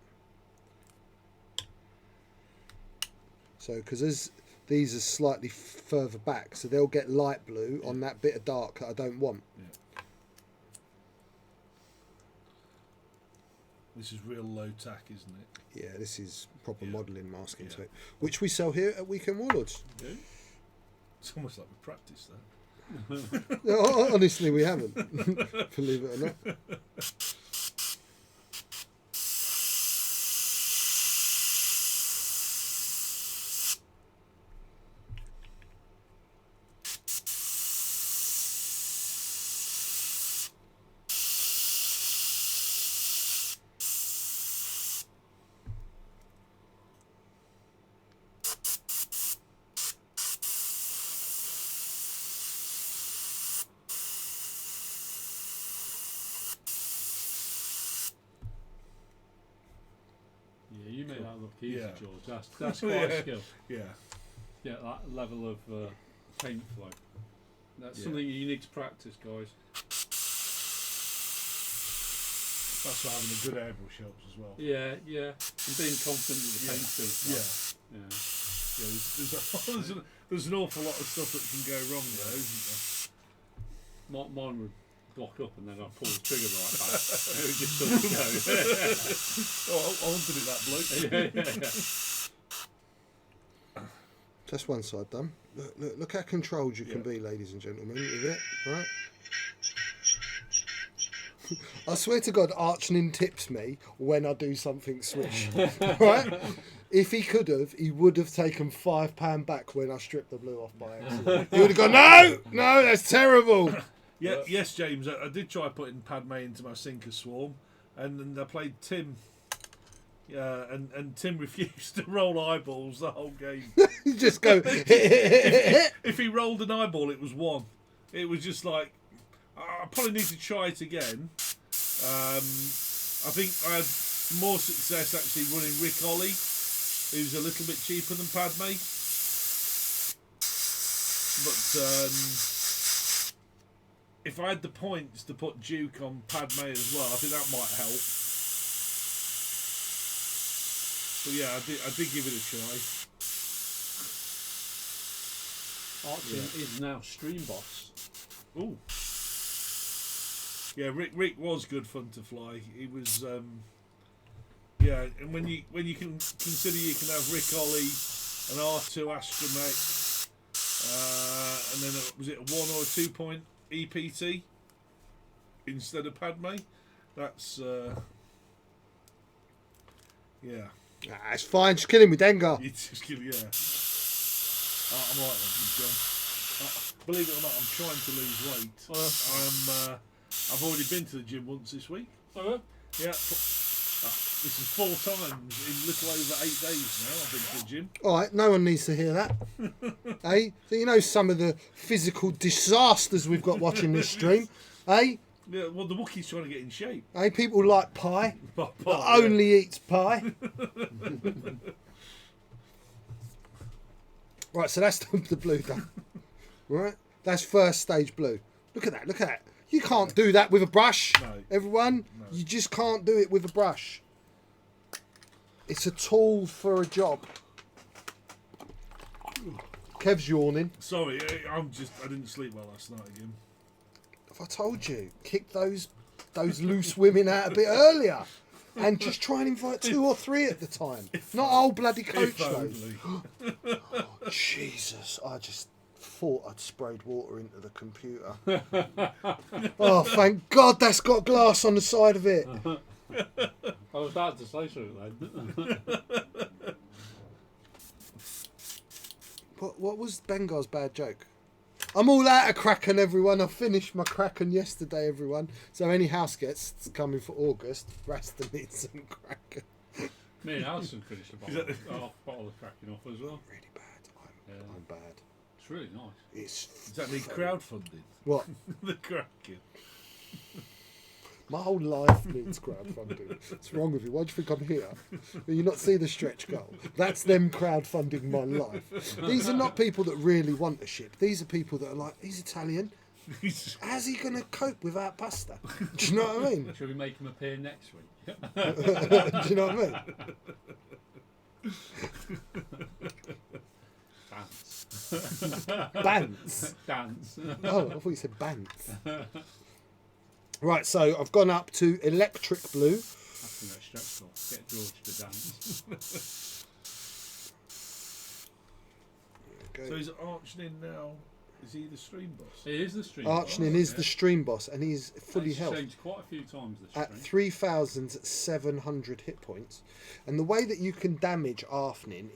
So, because these are slightly further back, so they'll get light blue on that bit of dark that I don't want. Yeah. This is real low tack, isn't it? Yeah, this is proper modelling masking tape, which we sell here at Weekend Warlords. Yeah. It's almost like we practiced that. No, honestly, we haven't. Believe it or not. Yeah, you make that look easy, Yeah. George. That's quite a skill. Yeah. Yeah, that level of paint flow. That's Yeah. something you need to practice, guys. That's why having a good airbrush helps as well. Yeah, yeah. And being confident with the paint still. Yeah. Yeah. Yeah, there's an awful lot of stuff that can go wrong there, isn't there? Mine would block up and then I'd pull the trigger right back. It would just sort of go. Oh, I wanted it that bloke. Yeah. That's one side done. Look how controlled you can be, ladies and gentlemen, with it, right? I swear to God, Archnin tips me when I do something swish, right? If he could have, he would have taken £5 back when I stripped the blue off by accident. He would have gone, no, that's terrible. Yeah, yes, James. I did try putting Padme into my sinker swarm, and then I played Tim. And Tim refused to roll eyeballs the whole game. You just go. If he rolled an eyeball, it was one. It was just like, I probably need to try it again. I think I had more success actually running Rick Ollie, who's a little bit cheaper than Padme. But if I had the points to put Duke on Padme as well, I think that might help. But yeah, I did give it a try. Archie is now Stream Boss. Ooh. Yeah, Rick was good fun to fly. He was, yeah, and when you can consider you can have Rick Ollie, an R2 Astromech, and then was it a 1 or a 2 point EPT instead of Padme? That's yeah. It's fine. Just kill him with Dengar. It's just yeah. I'm alright then, John. Believe it or not, I'm trying to lose weight. I've already been to the gym once this week. Oh, Yeah. This is 4 times in little over 8 days now. I've been to the gym. All right, no one needs to hear that. Hey, so you know some of the physical disasters we've got watching this stream. Hey, Yeah, well, the Wookiee's trying to get in shape. hey, people like pie. But That only eats pie. Right, so that's the blue done. Right, that's first stage blue. Look at that. Look at that. You can't do that with a brush, No. everyone. No. You just can't do it with a brush. It's a tool for a job. Kev's yawning. Sorry, I didn't sleep well last night again. Have I told you? Kick those loose women out a bit earlier. And just try and invite 2 or 3 at the time. Not old bloody coach If loads. only. Oh, Jesus. I just thought I'd sprayed water into the computer. Oh, thank God that's got glass on the side of it. I was about to say something then. What was Bengar's bad joke? I'm all out of Kraken, everyone. I finished my Kraken yesterday, everyone. So any house guests coming for August, Rasta needs some Kraken. Me and Alison finished a bottle of cracking off as well. Really bad. I'm bad. It's really nice. It's Does that need crowdfunding? what? The cracking. My whole life needs crowdfunding. What's wrong with you? Why do you think I'm here? Do you not see the stretch goal? That's them crowdfunding my life. These are not people that really want a ship. These are people that are like, he's Italian. How's he going to cope without pasta? Do you know what I mean? Should we make him appear next week? Do you know what I mean? Dance. Bants. Dance. Oh, I thought you said bants. Right, so I've gone up to electric blue. That's no stretch goal. Get George to dance. So is Archnin now? Is he the stream boss? It is the stream. Archnin is the stream boss, and he's fully It's health changed quite a few times this at stream. 3,700 hit points. And the way that you can damage Archnin,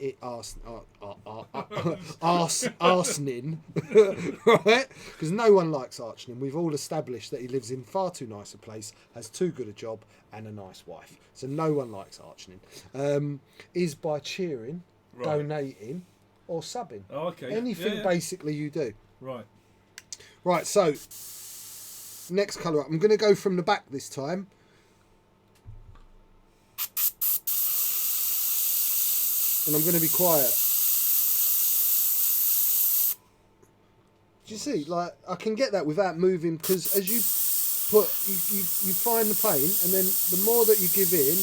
Arsenin, right? Because no one likes Archnin. We've all established that he lives in far too nice a place, has too good a job, and a nice wife. So no one likes Archnin. Is by cheering, Right. donating, or subbing. Oh, okay. Anything Yeah. basically you do. Right. Right, so next colour up. I'm going to go from the back this time. And I'm going to be quiet. Do you see? Like, I can get that without moving, because as you put, you find the paint, and then the more that you give in,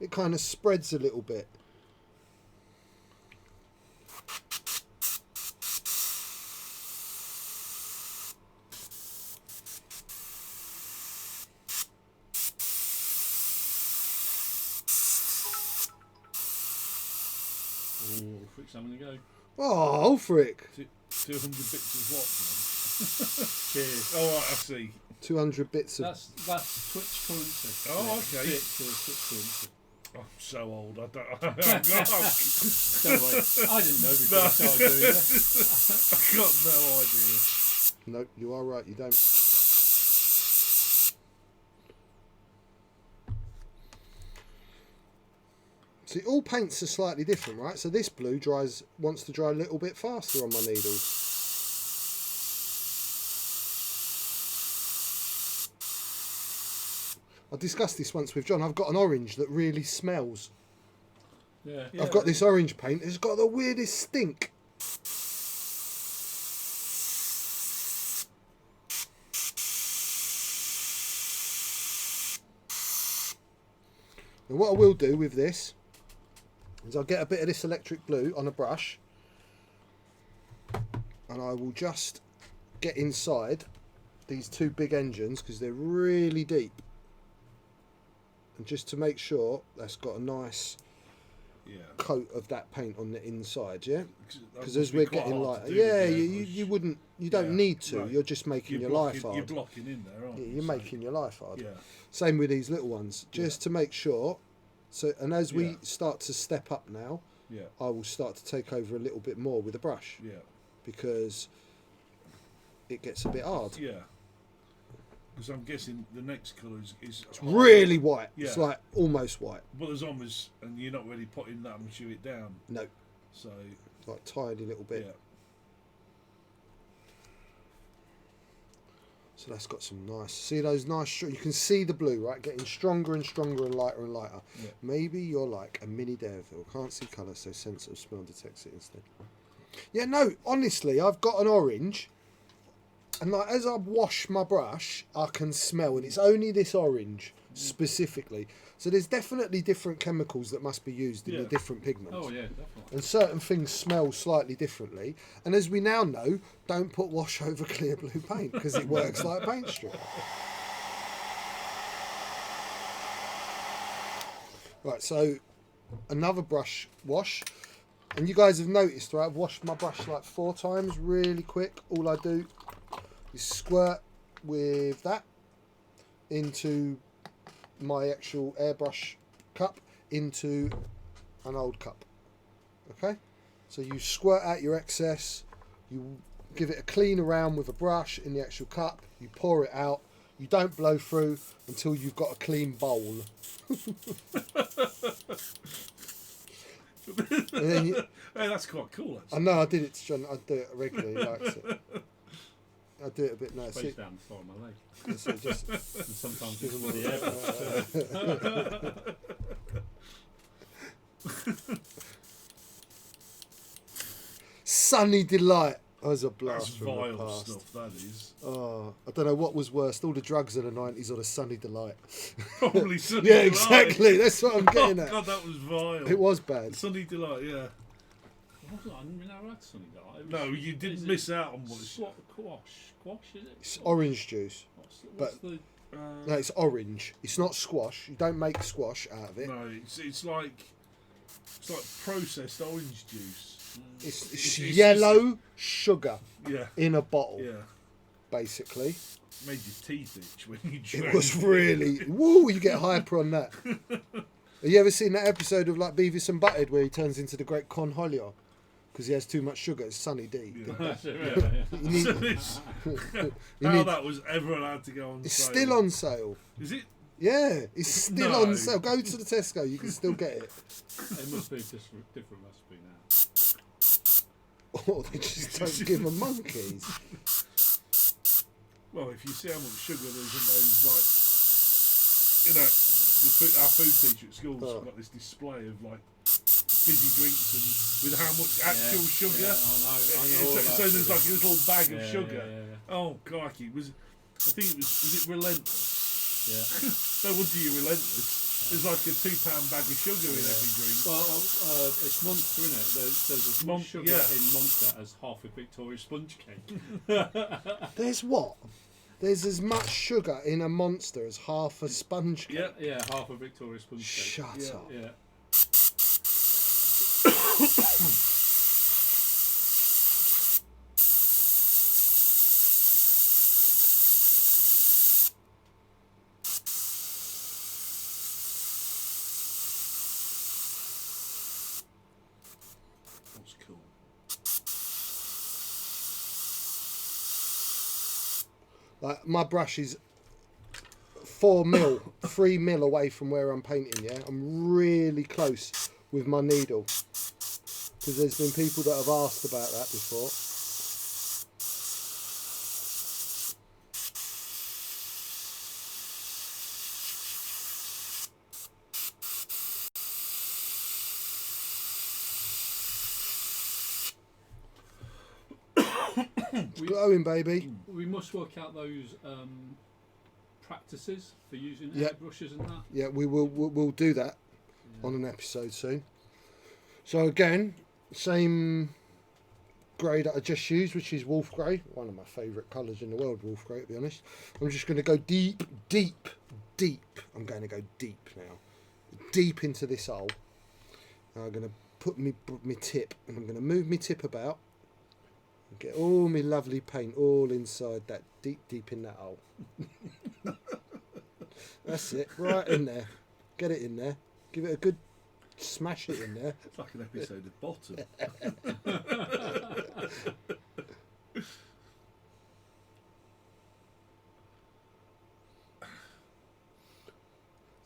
it kind of spreads a little bit. Frick's having a go. Oh, frick. 200 bits of what? Cheers. Oh, right, I see. 200 bits of... That's Twitch currency. Oh, okay. Bits of Twitch currency. I'm so old. I don't. Don't worry. I didn't know before I started doing this. I've got no idea. No, you are right, you don't. See, all paints are slightly different, right? So this blue wants to dry a little bit faster on my needles. I discussed this once with John. I've got an orange that really smells. Yeah. I've got this orange paint. It's got the weirdest stink. And what I will do with this is I'll get a bit of this electric blue on a brush, and I will just get inside these two big engines because they're really deep, and just to make sure that's got a nice coat of that paint on the inside, because as we're getting lighter, you don't need to. You're just making your life hard. You're blocking in there, aren't you? You're making your life hard. Yeah. Same with these little ones, just to make sure. So, and as we start to step up now, I will start to take over a little bit more with a brush. Yeah. Because it gets a bit hard. Yeah. Because I'm guessing the next colour is it's really white. Yeah. It's like almost white. But there's almost, and you're not really putting that much of it down. No. So. Like tiny little bit. Yeah. So that's got some nice. See those nice. You can see the blue, right? Getting stronger and stronger and lighter and lighter. Yeah. Maybe you're like a mini Dareville. Can't see colour, so sense of smell detects it instead. Yeah, no. Honestly, I've got an orange, and like as I wash my brush, I can smell, and it's only this orange specifically. So there's definitely different chemicals that must be used in the different pigments. Oh yeah, definitely. And certain things smell slightly differently. And as we now know, don't put wash over clear blue paint because it works like paint strip. Right, so another brush wash. And you guys have noticed, right, I've washed my brush like 4 times really quick. All I do is squirt with that into my actual airbrush cup into an old cup. Okay, so you squirt out your excess, you give it a clean around with a brush in the actual cup, you pour it out, you don't blow through until you've got a clean bowl. And then hey, that's quite cool, actually. I know, I did it to John, I do it regularly, he likes it. I do it a bit now. Space down the side of my leg. So just, And sometimes it's with the airbrush. Sunny Delight. That was a blast That's from the vile past. stuff, that is. Oh, I don't know what was worst, all the drugs of the 90s or the Sunny Delight. Probably Sunny Yeah, Delight. exactly. That's what I'm getting Oh, at. God, that was vile. It was bad. Sunny Delight, yeah. I never had Sunny Delight. No, you didn't miss out on much. Squash, is it? It's orange juice. What's the... No, it's orange. It's not squash. You don't make squash out of it. No, it's like processed orange juice. It's yellow sugar Yeah, in a bottle, yeah. basically. Made your teeth itch when you drank. It was really... Woo, you get hyper on that. Have you ever seen that episode of like Beavis and Butthead where he turns into the Great Conholio? Because he has too much sugar. It's Sunny D. Yeah. That's it, yeah. You need, So it's- you how need- that was ever allowed to go on it's sale. still on sale. Is it? Yeah, it's still No. on sale. Go to the Tesco, you can still get it. It must be a different recipe now. Or they just don't give them monkeys. Well, if you see how much sugar there's in those, like, you know, our food teacher at school's got this display of like fizzy drinks and with how much actual sugar. Yeah, I know all So that there's like a little bag of Yeah, sugar. yeah. Oh, crikey! I think it was it Relentless? Yeah. No wonder you're relentless. There's like a £2 bag of sugar in every drink. Well, it's Monster, isn't it? There's as much sugar in Monster as half a Victoria sponge cake. There's what? There's as much sugar in a Monster as half a sponge cake. Yeah, half a Victoria sponge cake. Shut up. Yeah. That's cool. Like my brush is 4 mil, 3 mil away from where I'm painting. Yeah, I'm really close with my needle because there's been people that have asked about that before. It's glowing, baby. We must work out those practices for using Yep. airbrushes and that. Yeah, we'll do that on an episode soon. So again, same grey that I just used, which is wolf grey, one of my favourite colours in the world, wolf grey, to be honest. I'm just going to go deep. I'm going to go deep now, deep into this hole. Now I'm going to put my tip, and I'm going to move my tip about, and get all my lovely paint all inside that deep in that hole. That's it, right in there. Get it in there. Give it a good smash it in there. It's like an episode of Bottom.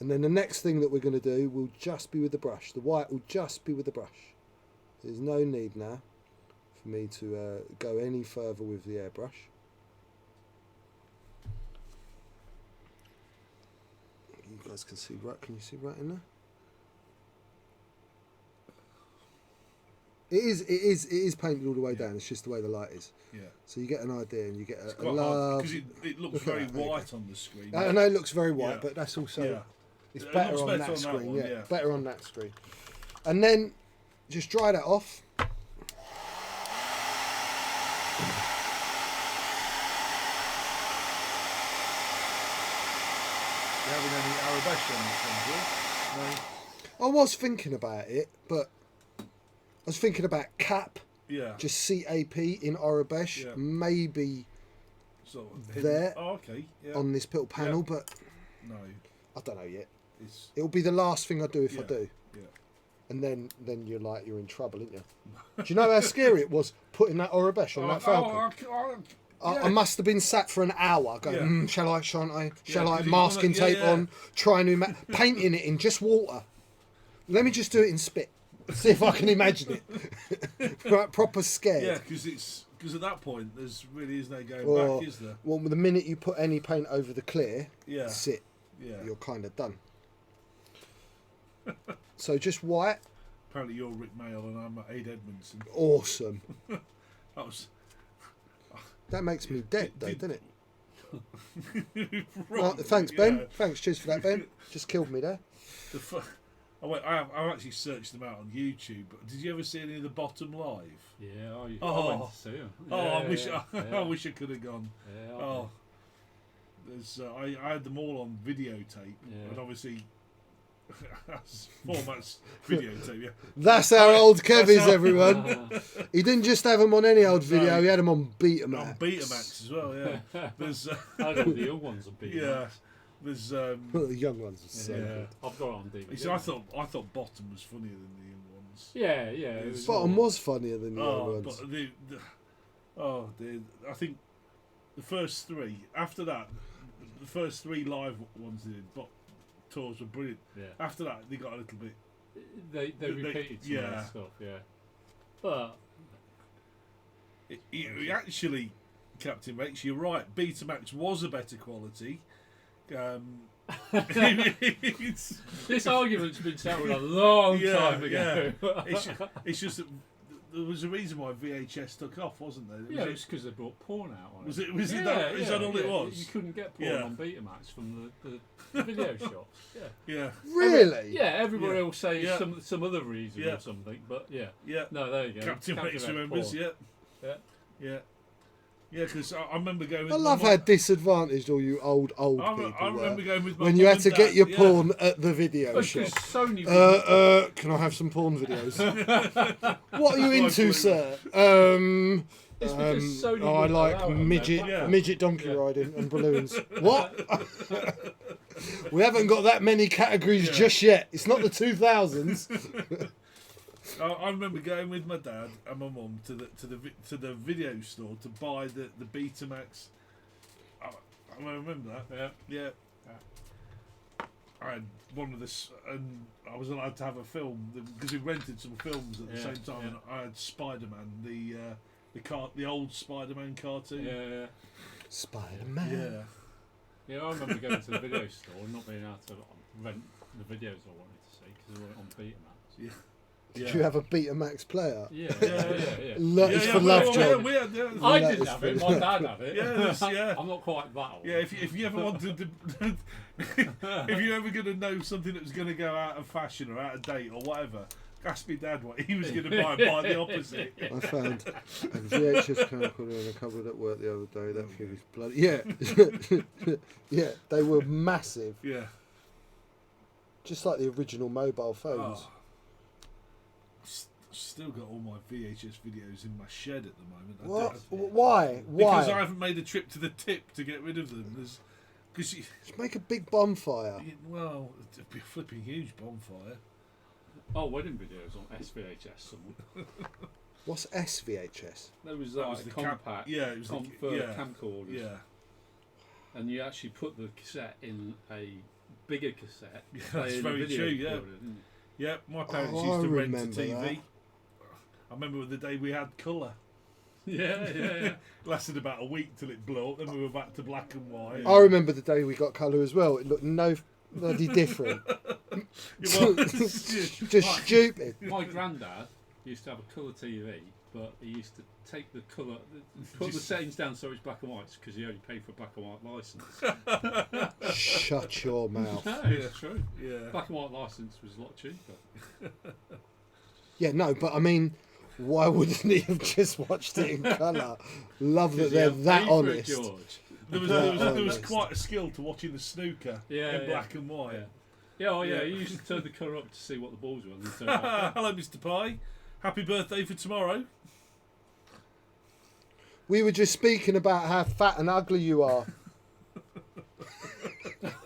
And then the next thing that we're going to do will just be with the brush. The white will just be with the brush. There's no need now for me to go any further with the airbrush. You guys can see right. Can you see right in there? It is painted all the way down. It's just the way the light is. Yeah. So you get an idea, and you get It's a quite love. because it looks Look at very that, there you white on the screen. I know it looks very white, Yeah. but that's also Yeah. it's It better looks on better that on that screen. one, Yeah, yeah. better on that screen. And then just dry that off. You having any Arabesh on this one, Jill? No. I was thinking about it, but I was thinking about cap, Yeah. just CAP in Arabesh, Yeah. maybe Sort of there. Oh, okay. Yeah. on this little panel, Yeah. but No. I don't know yet. It's It'll be the last thing I do if I Yeah. do. yeah. And then you're like, you're in trouble, aren't you? Do you know how scary it was putting that Arabesh on that Falcon? I must have been sat for an hour going, Yeah. shall I, shan't I? Shall Yeah, I? 'cause you Masking wanna- yeah, tape yeah. on, trying to painting it in just water. Let me just do it in spit. See if I can imagine it. Right, proper scared. Yeah, because at that point there's really is no going Or- back, is there? Well, the minute you put any paint over the clear, Yeah. that's it. Yeah. You're kind of done. So just white, Apparently you're Rick Mail and I'm Aid Edmondson. awesome. That was That makes me dead, though, Did- doesn't it? wrong. Right, thanks, Ben. Yeah. Thanks, cheers for that, Ben. Just killed me there. I've actually searched them out on YouTube. But did you ever see any of the Bottom live? Yeah, I Oh. went to see them. Oh, I wish I yeah. wish I could have gone. Yeah, Oh, there's I had them all on videotape, Yeah. and obviously that's formats videotape. Yeah, That's how old Kev That's is, how- everyone. He didn't just have them on any old video, No. he had them on on Betamax. Betamax as well. Yeah, there's I got the young ones on Betamax. yeah, there's The young ones are so Yeah, good. I've got it on DVD. I thought Bottom was funnier than the young ones. Yeah, it was Bottom was funnier than the young Oh, ones. but I think the first three. After that, the first three live ones they did, but tours were brilliant. Yeah. After that, they got a little bit. They repeated some of yeah. that stuff, yeah. But He actually, Captain Rex, you're right. Betamax was a better quality. It's, this argument's been settled a long Yeah, time ago. it's just that there was a reason why VHS took off, wasn't there? Yeah, it's because they brought porn out on it. Was it yeah, that? Is that all it yeah. was? You couldn't get porn Yeah. on Betamax from the video shops. Yeah. Yeah, Really? Yeah, everybody Yeah. will say Yeah. some other reason Yeah. or something, but yeah. yeah. No, there you go. Captain Rex remembers. porn. Yeah, Yeah. yeah, yeah. Because I remember going. With I my love mum- how disadvantaged all you old people I remember were going with my when you mum had to and get dad, your yeah. porn at the video Oh, shop. because Sony. Can I have some porn videos? What are you Quite into, blue. sir? It's because Sony I wouldn't like allow it on their midget platform. midget donkey Yeah. riding and balloons. What? We haven't got that many categories Yeah. just yet. It's not the 2000s. I remember going with my dad and my mum to the video store to buy the Betamax. I remember that. Yeah. Yeah. I had one of this, and I was allowed to have a film because we rented some films at the Yeah, same time. yeah. And I had Spider-Man, the old Spider-Man cartoon. Yeah. Spider-Man. Yeah. Yeah, I remember going to the video store and not being able to rent the videos I wanted to see because they weren't on Betamax. Yeah. Did you have a Betamax player? Yeah. It's for love, John. We had, I didn't have it. My dad had it. Yeah. I'm not quite that old. Yeah, if you ever wanted to, if you're ever going to know something that was going to go out of fashion or out of date or whatever, ask me dad what he was going to buy and buy the opposite. I found a VHS camcorder in a cupboard at work the other day. That thing is bloody. Yeah, yeah, they were massive, Yeah. just like the original mobile phones. Oh. I've still got all my VHS videos in my shed at the moment. What? I don't- Why? Because I Why? haven't made a trip to the tip to get rid of them. Because Just make a big bonfire. well, it'd be a flipping huge bonfire. Oh, wedding videos on SVHS. Somewhere. What's SVHS? There was That like was the compact, Yeah, it was the camcorders. Yeah, And you actually put the cassette in a bigger cassette. Yeah, play that's in the very video true, yeah. recorder, didn't you? yeah. My parents Oh, used to I rent a remember TV. that. I remember the day we had colour. Yeah. Lasted about a week till it blew up. Then we were back to black and white. I remember the day we got colour as well. It looked no bloody different. Just stupid. My granddad used to have a colour TV, but he used to take the colour, put the settings down so it's black and white because he only paid for a black and white licence. Shut your mouth. No, it's true. Yeah. Black and white licence was a lot cheaper. Yeah, no, but I mean, why wouldn't he have just watched it in colour? Love that they're that honest. George. There was quite a skill to watching the snooker in black and white. Yeah, he used to turn the colour up to see what the balls were. And then turn it back down. Hello, Mr. Pye. Happy birthday for tomorrow. We were just speaking about how fat and ugly you are.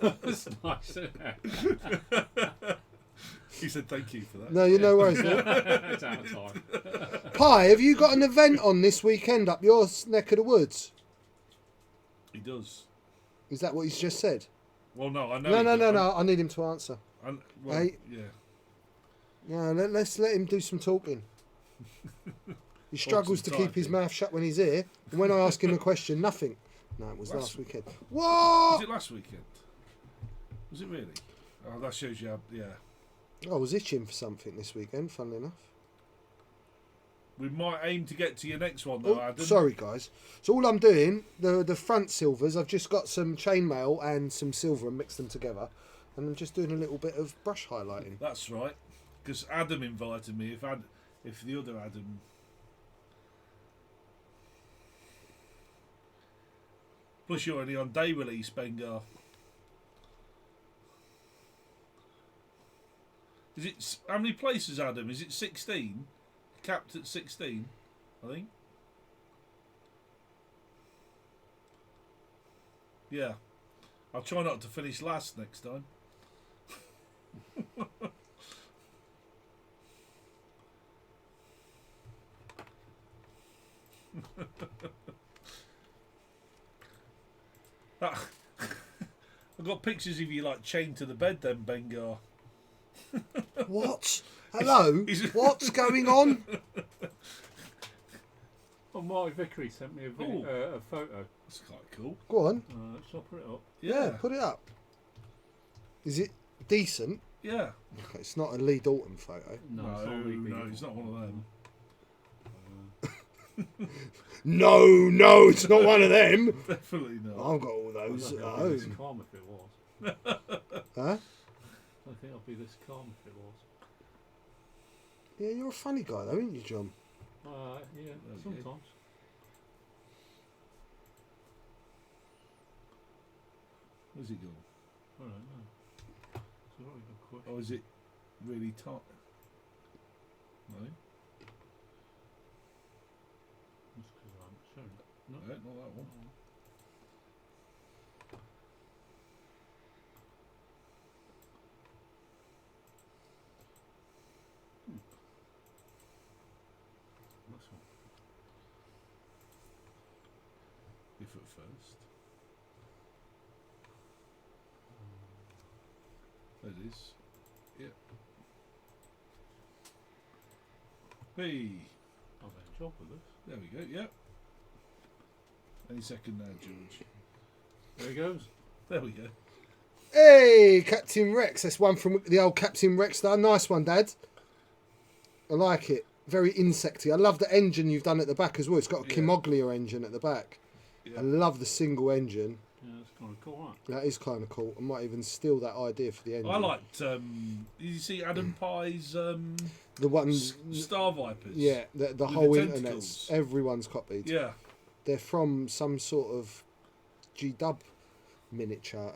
That's nice, isn't it? He said thank you for that. No, you know worries. It's out of time. Pie, have you got an event on this weekend up your neck of the woods? He does. Is that what he's just said? Well, no, I know. No. I need him to answer. Well, Hey. yeah. Yeah, let's let him do some talking. He struggles to keep his mouth shut when he's here, and when I ask him a question, nothing. No, it was last weekend. Was What? it last weekend? Was it really? Oh, that shows you how, yeah. I was itching for something this weekend, funnily enough. We might aim to get to your next one, though, Oh, Adam. sorry, guys. So all I'm doing, the front silvers, I've just got some chainmail and some silver and mixed them together. And I'm just doing a little bit of brush highlighting. That's right. Because Adam invited me. If the other Adam... Plus you're only on day release, Bengar. Is it... How many places, Adam? Is it 16? Capped at 16, I think. Yeah. I'll try not to finish last next time. I've got pictures of you like chained to the bed then, Bengar. What? Hello? What's going on? Well, Marty Vickery sent me a photo. That's quite cool. Go on. Shall I put it up? Yeah, put it up. Is it decent? Yeah. Okay, it's not a Lee Dalton photo. No, it's not one of them. No, it's not one of them. Definitely not. I've got all those at I don't think I'd be this home. calm if it was. Huh? I don't think I'd be this calm if it was. Yeah, you're a funny guy though, aren't you, John? Yeah, Okay. sometimes. Where's it gone? I don't know. It's a very good question. Oh, is it really tight? No, That's 'cause I haven't shown it. No. not that one. This one. If at first. There it is. Yep. Hey, I've had a job with this. there we go. Yep. Any second now, George. There he goes. There we go. Hey, Captain Rex. That's one from the old Captain Rex. Nice one, Dad. I like it. Very insecty. I love the engine you've done at the back as well. It's got a Yeah. Kimoglia engine at the back. Yeah. I love the single engine. Yeah, that's kind of cool, right? That is kind of cool. I might even steal that idea for the engine. I liked. Did you see Adam Pye's the one. Star Vipers? Yeah, the With whole the internet's tentacles. everyone's copied. Yeah. They're from some sort of G-dub miniature,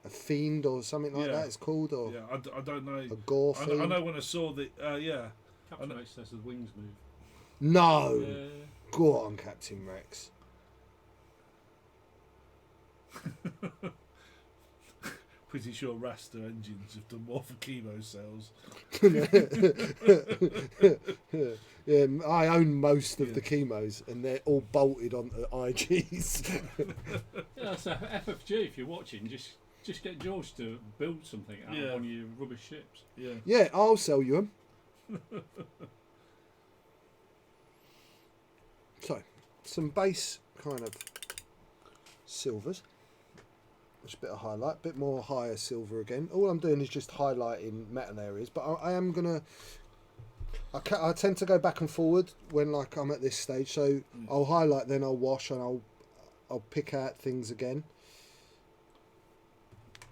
a fiend or something like Yeah. that. It's called, or Yeah. I don't know. a gore I fiend. know when I saw the. Yeah. Captain Rex says the wings move. No, Yeah. go on, Captain Rex. Pretty sure Rasta engines have done more for chemo sales. Yeah, I own most of Yeah. the chemos, and they're all bolted onto IGs. Yeah, so FFG, if you're watching, just get George to build something out Yeah. of one of your rubbish ships. Yeah. Yeah, I'll sell you them. So, some base kind of silvers. Just a bit of highlight, bit more higher silver again. All I'm doing is just highlighting metal areas, but I am gonna. I tend to go back and forward when like I'm at this stage. So I'll highlight, then I'll wash, and I'll pick out things again.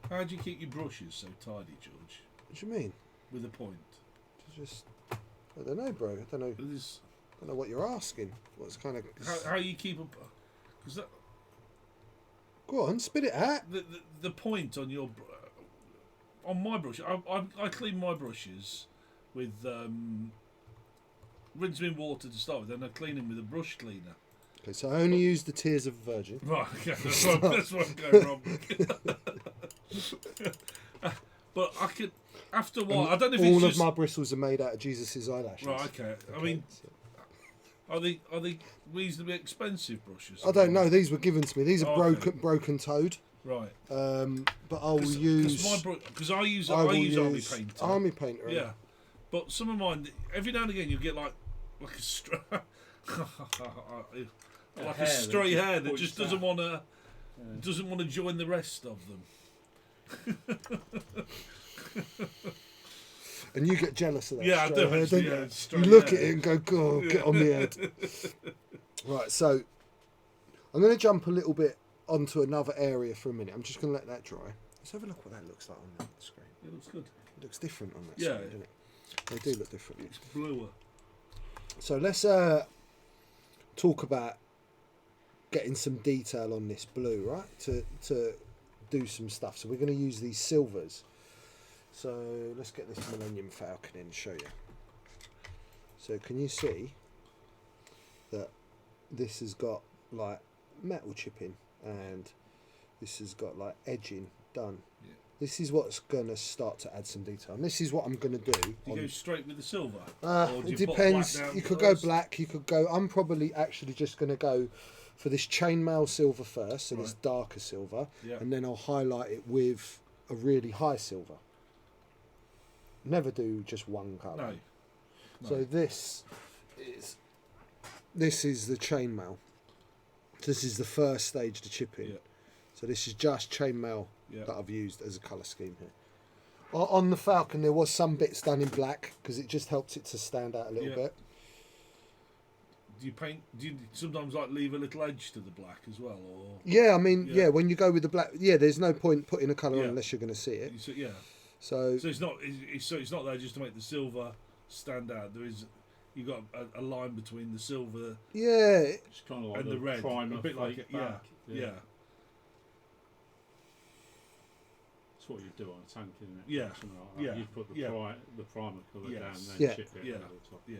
How do you keep your brushes so tidy, George? What do you mean? With a point. Just I don't know, bro. I don't know. This, I don't know what you're asking. What's kind of? how you keep a. Because Go on, spit it out. the point on your on my brush, I clean my brushes with rinse them in water to start with, then I clean them with a brush cleaner. Okay, so I only use the Tears of a Virgin. Right, okay, that's what I'm going wrong. But I could after a while. I don't know if all it's of just my bristles are made out of Jesus's eyelashes. right. Okay, I mean, so- are they reasonably expensive brushes? I don't know. These were given to me. These are Oh, okay. broken toed. Right. But I'll use. Because I use I will Army use Painter. Army Painter. Yeah, but some of mine, every now and again, you get like a like a stray hair that just doesn't want to join the rest of them. And you get jealous of that. Yeah, I stray do. hair, Actually, don't yeah, you? it's You straight look hair. at it and go, "God, get on my head." Right, so I'm going to jump a little bit onto another area for a minute. I'm just going to let that dry. Let's have a look what that looks like on the screen. It looks good. It looks different on that Yeah. screen, doesn't it? They do look different. It's bluer. So let's talk about getting some detail on this blue, right? To do some stuff. So we're going to use these silvers. So let's get this Millennium Falcon in and show you. So can you see that this has got like metal chipping and this has got like edging done. Yeah. This is what's going to start to add some detail. And this is what I'm going to do. Do you go straight with the silver? It Or do you put depends. black down You could go first? black. You could go. I'm probably actually just going to go for this chainmail silver first, so this Right. darker silver, Yeah. and then I'll highlight it with a really high silver. Never do just one colour. No. So this is the chainmail. This is the first stage to chipping. Yeah. So this is just chainmail Yeah. that I've used as a colour scheme here. On the Falcon, there was some bits done in black because it just helps it to stand out a little Yeah. bit. Do you paint? Do you sometimes like leave a little edge to the black as well, or Yeah, I mean, Yeah. yeah, when you go with the black, yeah, there's no point putting a colour on Yeah. unless you're going to see it. yeah? So, So it's not. It's not there just to make the silver stand out. There is. You got a line between the silver yeah, It's kind of like and the red, primer a bit like flake it. Yeah. back. Yeah. That's what you do on a tank, isn't it? Yeah. Something like that. Yeah. You put the, Yeah. the primer colour Yes. down and then Yeah. chip it Yeah. over the top. Yeah.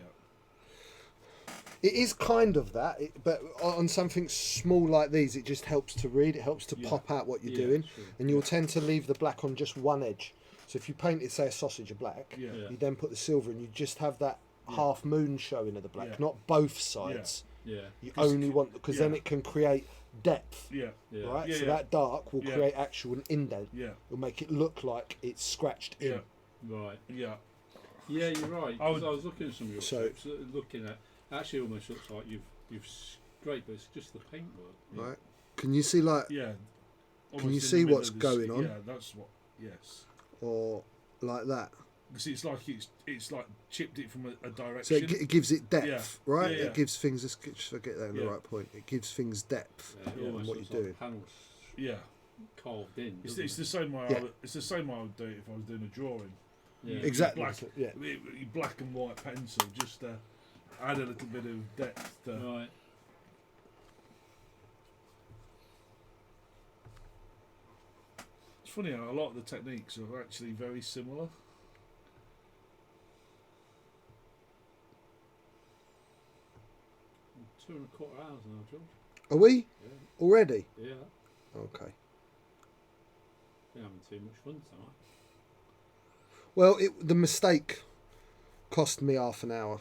it is kind of that, but on something small like these, it just helps to read. It helps to Yeah. pop out what you're Yeah, doing, sure. and you'll tend to leave the black on just one edge. So if you painted, say, a sausage of black, Yeah. Yeah. you then put the silver, and you just have that Yeah. half moon showing of the black, Yeah. not both sides. Yeah. You 'Cause- only want because then yeah. it can create depth, Yeah. Yeah. right? Yeah, so yeah. that dark will Yeah. create actual indent. Yeah. It'll make it look like it's scratched in. Yeah. Right. Yeah. Yeah, you're right. I 'Cause would- I was looking at some of your So- ships, looking at actually almost looks like you've scraped, but it's just the paintwork. Right? Can you see like Yeah. Can Almost you in see the middle what's of the going on? Yeah, that's what. Yes. or like that? because it's like chipped it from a So direction. it gives it depth, Yeah. right? Yeah, yeah. It gives things. Let's get that in the Yeah. right point. It gives things depth Yeah, it in almost what looks you're like doing. panels Yeah, carved in. it's doesn't the same way. Yeah. It's the same way I would do it if I was doing a drawing. Yeah. Exactly. Black, Yeah. black and white pencil, just add a little bit of depth. Right. It's funny how a lot of the techniques are actually very similar. 2.25 hours now, George. Are we Yeah. already? Yeah. Okay. Been having too much fun tonight. Well, the mistake cost me half an hour.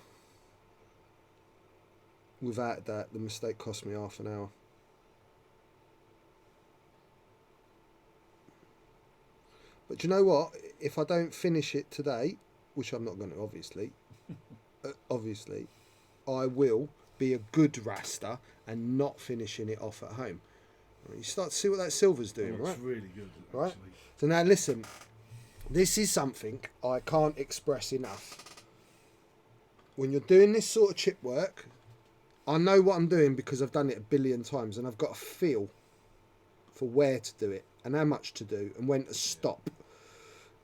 Without that, the mistake cost me half an hour. But do you know what? If I don't finish it today, which I'm not going to, obviously, I will be a good Rasta and not finishing it off at home. You start to see what that silver's doing, right? It's really good, actually. Right. So now listen, this is something I can't express enough. When you're doing this sort of chip work, I know what I'm doing because I've done it a billion times, and I've got a feel for where to do it and how much to do and when to stop.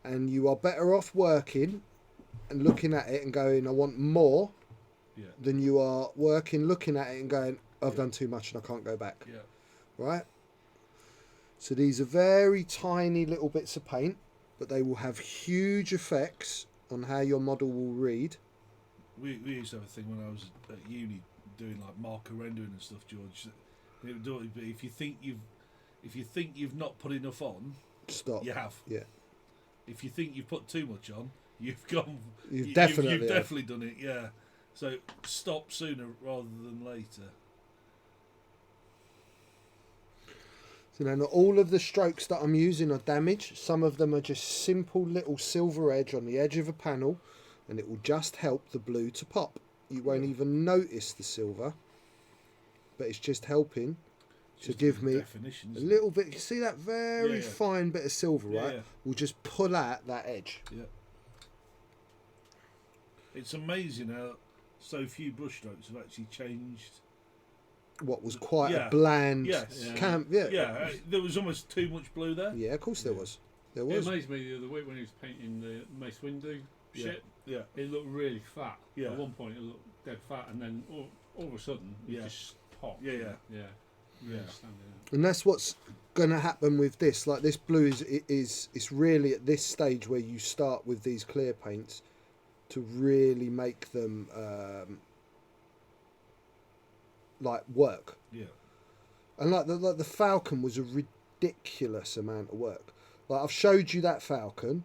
And you are better off working and looking at it and going, I want more, than you are working, looking at it and going, I've done too much and I can't go back. Yeah. Right? So these are very tiny little bits of paint, but they will have huge effects on how your model will read. We used to have a thing when I was at uni doing like marker rendering and stuff, George. It would always be if you think you've not put enough on, Stop. you have. Yeah. If you think you've put too much on, you've gone. You've definitely done it. Yeah. So stop sooner rather than later. So now not all of the strokes that I'm using are damaged. Some of them are just simple little silver edge on the edge of a panel, and it will just help the blue to pop. You won't even notice the silver, but it's just helping to give me a little bit. You see that very fine bit of silver, right? Yeah. We'll just pull out that edge. Yeah. It's amazing how so few brushstrokes have actually changed. What was quite a bland camp. Yeah, there was almost too much blue there. Yeah, of course there was. There It was. amazed me the other week when he was painting the Mace window shit. Yeah. It looked really fat. Yeah. At one point it looked dead fat, and then all of a sudden it just popped. Yeah. Really standing out. And that's what's going to happen with this. Like this blue is it's really at this stage where you start with these clear paints to really make them like work. Yeah. And like the Falcon was a ridiculous amount of work. Like I've showed you that Falcon,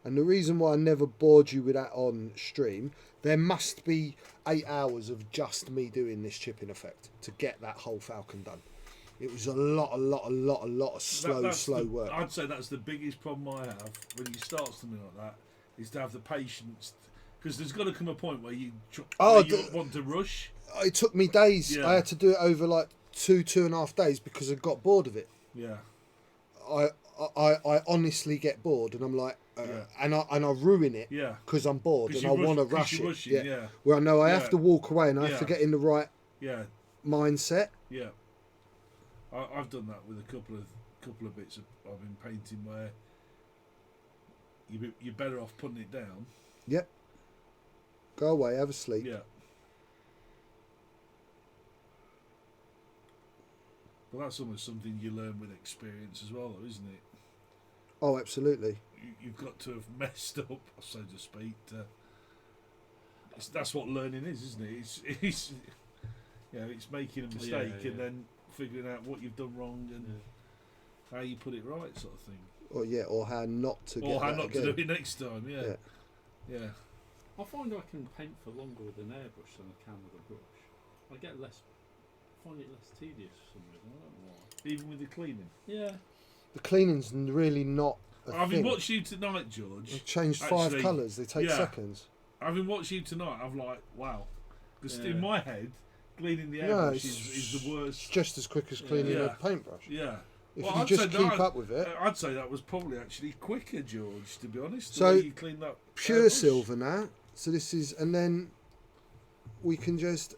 and the reason why I never bored you with that on stream, there must be 8 hours of just me doing this chipping effect to get that whole Falcon done. It was a lot of slow work. I'd say that's the biggest problem I have when you start something like that, is to have the patience, because there's got to come a point where you want to rush. It took me days. Yeah. I had to do it over like 2.5 days because I got bored of it. Yeah. I honestly get bored, and I'm like, and I ruin it because I'm bored and I want to rush it. Rushing, Where I know I have to walk away and I have to get in the right mindset. Yeah. I've done that with a couple of bits I've been painting where you're better off putting it down. Yep. Go away, have a sleep. Yeah. But that's almost something you learn with experience as well, though, isn't it? Oh, absolutely. You've got to have messed up, so to speak. That's what learning is, isn't it? It's it's making a mistake and then figuring out what you've done wrong and how you put it right, sort of thing. Or how not to get or how that not again. to do it next time. Yeah. I find I can paint for longer with an airbrush than I can with a brush. I find it less tedious for some reason. I don't know why. Even with the cleaning. Yeah. The cleaning's really not a I've thing. been watching you tonight, George. I've changed 5 colours. They take seconds. Having watched you tonight, I'm like, wow. Because in my head, cleaning the airbrush is the worst. It's just as quick as cleaning a paintbrush. Yeah. If Well, you I'd just say keep that- up with it. I'd say that was probably actually quicker, George. To be honest, the So, way you cleaned that Pure airbrush. silver now. So this is, and then we can just.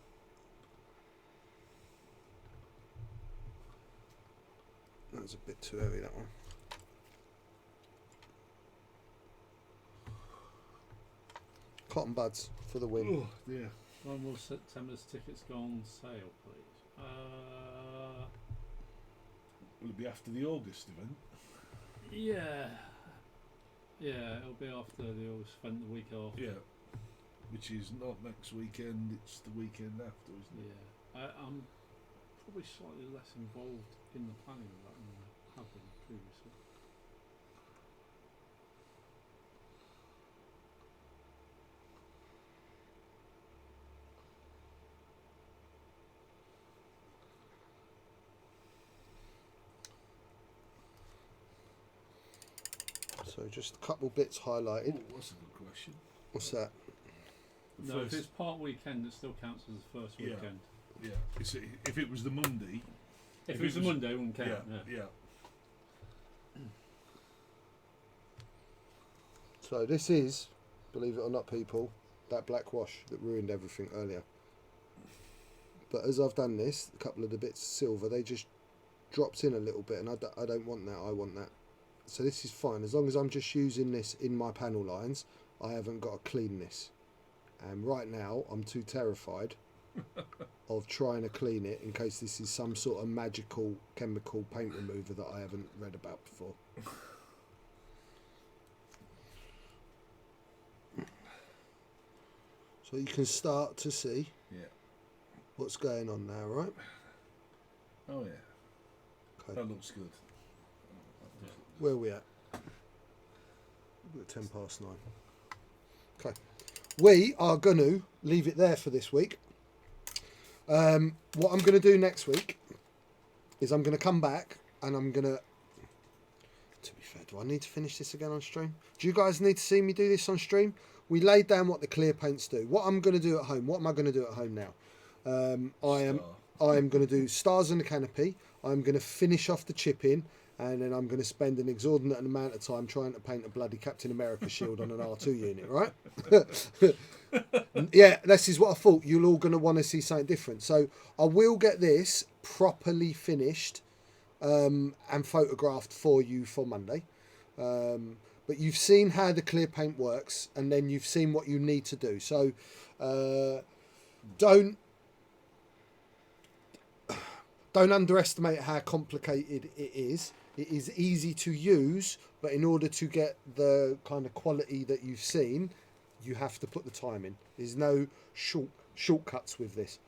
That was a bit too heavy, that one. Cotton buds for the win. Oh, yeah. When will September's tickets go on sale, please? Will it be after the August event? Yeah. Yeah, it'll be after they all spent the week off. Yeah. Which is not next weekend, it's the weekend after, isn't it? Yeah. I'm probably slightly less involved in the planning of that than I have been previously. So just a couple bits highlighted. Oh, that's a good question. What's that? The No, if first- it's part weekend, it still counts as the first Yeah. weekend. Yeah. If it was the Monday. If it was a Monday, it wouldn't count. Yeah. So this is, believe it or not, people, that black wash that ruined everything earlier. But as I've done this, a couple of the bits of silver, they just dropped in a little bit, and I don't want that, I want that. So this is fine, as long as I'm just using this in my panel lines, I haven't got to clean this. And right now, I'm too terrified of trying to clean it in case this is some sort of magical chemical paint remover that I haven't read about before. So you can start to see Yeah. what's going on now, right? Oh, yeah. Okay. That looks good. Where are we at? We're at 10 past 9. Okay. We are going to leave it there for this week. What I'm going to do next week is I'm going to come back and I'm going to be fair, do I need to finish this again on stream? Do you guys need to see me do this on stream? We laid down what the clear paints do. What I'm going to do at home, what am I going to do at home now? I am going to do stars on the canopy. I'm going to finish off the chipping, and then I'm going to spend an exorbitant amount of time trying to paint a bloody Captain America shield on an R2 unit, right? Yeah, this is what I thought. You're all going to want to see something different. So I will get this properly finished and photographed for you for Monday. But you've seen how the clear paint works, and then you've seen what you need to do. So don't underestimate how complicated it is. It is easy to use, but in order to get the kind of quality that you've seen, you have to put the time in. There's no shortcuts with this.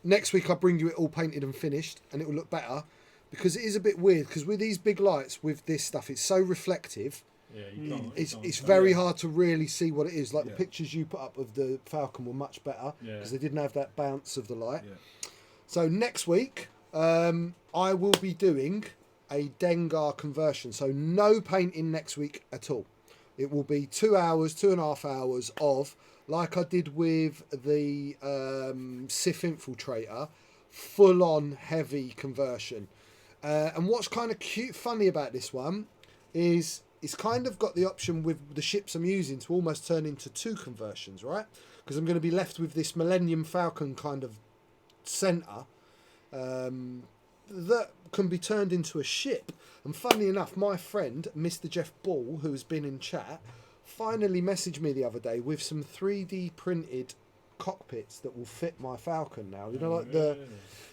Next week I'll bring you it all painted and finished, and it will look better, because it is a bit weird, because with these big lights, with this stuff, it's so reflective. Yeah, you can't. It's very hard to really see what it is. Like the Yeah. pictures you put up of the Falcon were much better, because they didn't have that bounce of the light. Yeah. So next week, I will be doing a Dengar conversion. So no painting next week at all. It will be 2 hours, 2.5 hours of, like I did with the Sith Infiltrator, full-on heavy conversion. And what's kind of funny about this one is it's kind of got the option with the ships I'm using to almost turn into 2 conversions, right? Because I'm going to be left with this Millennium Falcon kind of centre that can be turned into a ship. And funnily enough, my friend Mr. Jeff Ball, who has been in chat, finally messaged me the other day with some 3D printed cockpits that will fit my Falcon now. You know, like the.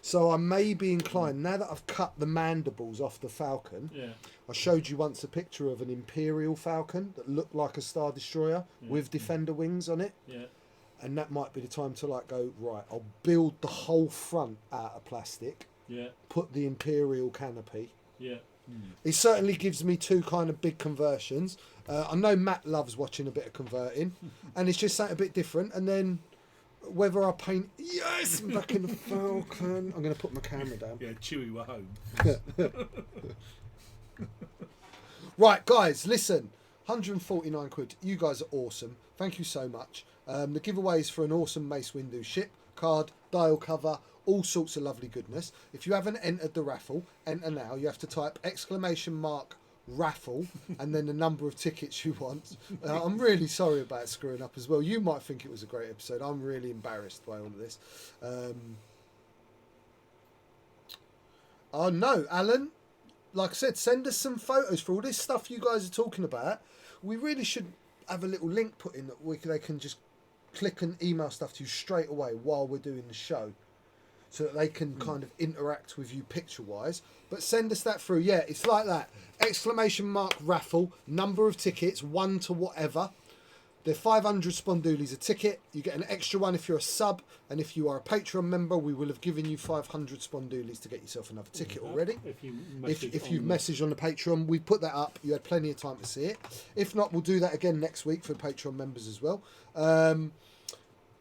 So I may be inclined, now that I've cut the mandibles off the Falcon. Yeah. I showed you once a picture of an Imperial Falcon that looked like a Star Destroyer with Defender wings on it. Yeah. And that might be the time to like go, right, I'll build the whole front out of plastic, Yeah. put the Imperial canopy. Yeah. It certainly gives me 2 kind of big conversions. I know Matt loves watching a bit of converting, and it's just something a bit different. And then whether I paint, yes, I'm back in the Falcon. I'm going to put my camera down. Yeah, Chewie were home. Right, guys, listen, 149 quid. You guys are awesome. Thank you so much. The giveaway is for an awesome Mace Windu ship. card, dial cover, all sorts of lovely goodness. If you haven't entered the raffle, enter now. You have to type !raffle and then the number of tickets you want. I'm really sorry about screwing up as well. You might think it was a great episode. I'm really embarrassed by all of this. Oh no, Alan, like I said, send us some photos for all this stuff you guys are talking about. We really should have a little link put in that they can just click and email stuff to you straight away while we're doing the show, so that they can kind of interact with you picture wise. But send us that through. Yeah, it's like that. !raffle, number of tickets, 1 to whatever. They're 500 spondoolies a ticket. You get an extra one if you're a sub, and if you are a Patreon member, we will have given you 500 spondoolies to get yourself another ticket already. If you message on the Patreon, we put that up. You had plenty of time to see it. If not, we'll do that again next week for Patreon members as well.